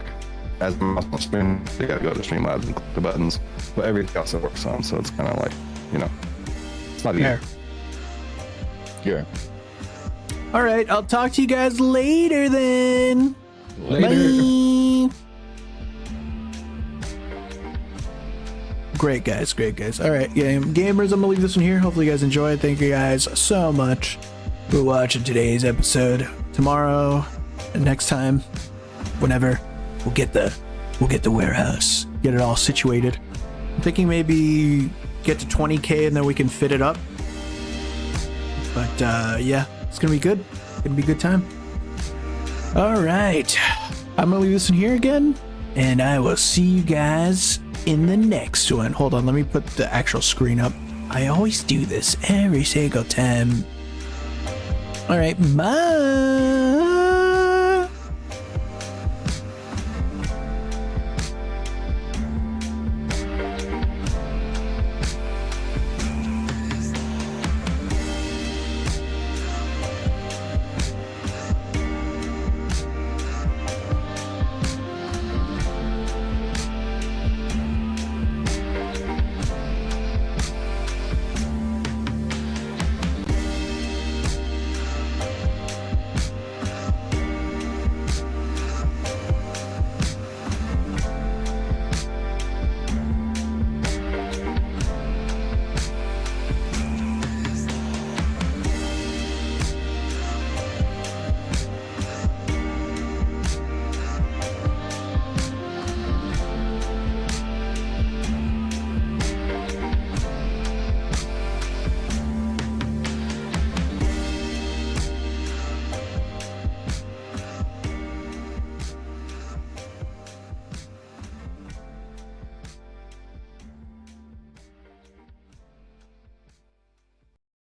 as a mouse on screen. You got to go to Streamlabs and click the buttons, but everything else it works on. So it's kind of like, it's not easy. Yeah. All right, I'll talk to you guys later then. Bye. Great guys. All right, gamers, I'm gonna leave this one here. Hopefully you guys enjoy it. Thank you guys so much for watching today's episode. Tomorrow and next time, whenever, we'll get the warehouse, get it all situated. I'm thinking maybe get to 20K and then we can fit it up. But yeah, it's gonna be good. Gonna be a good time. All right, I'm gonna leave this one here again, and I will see you guys in the next one. Hold on, let me put the actual screen up. I always do this every single time. All right, bye.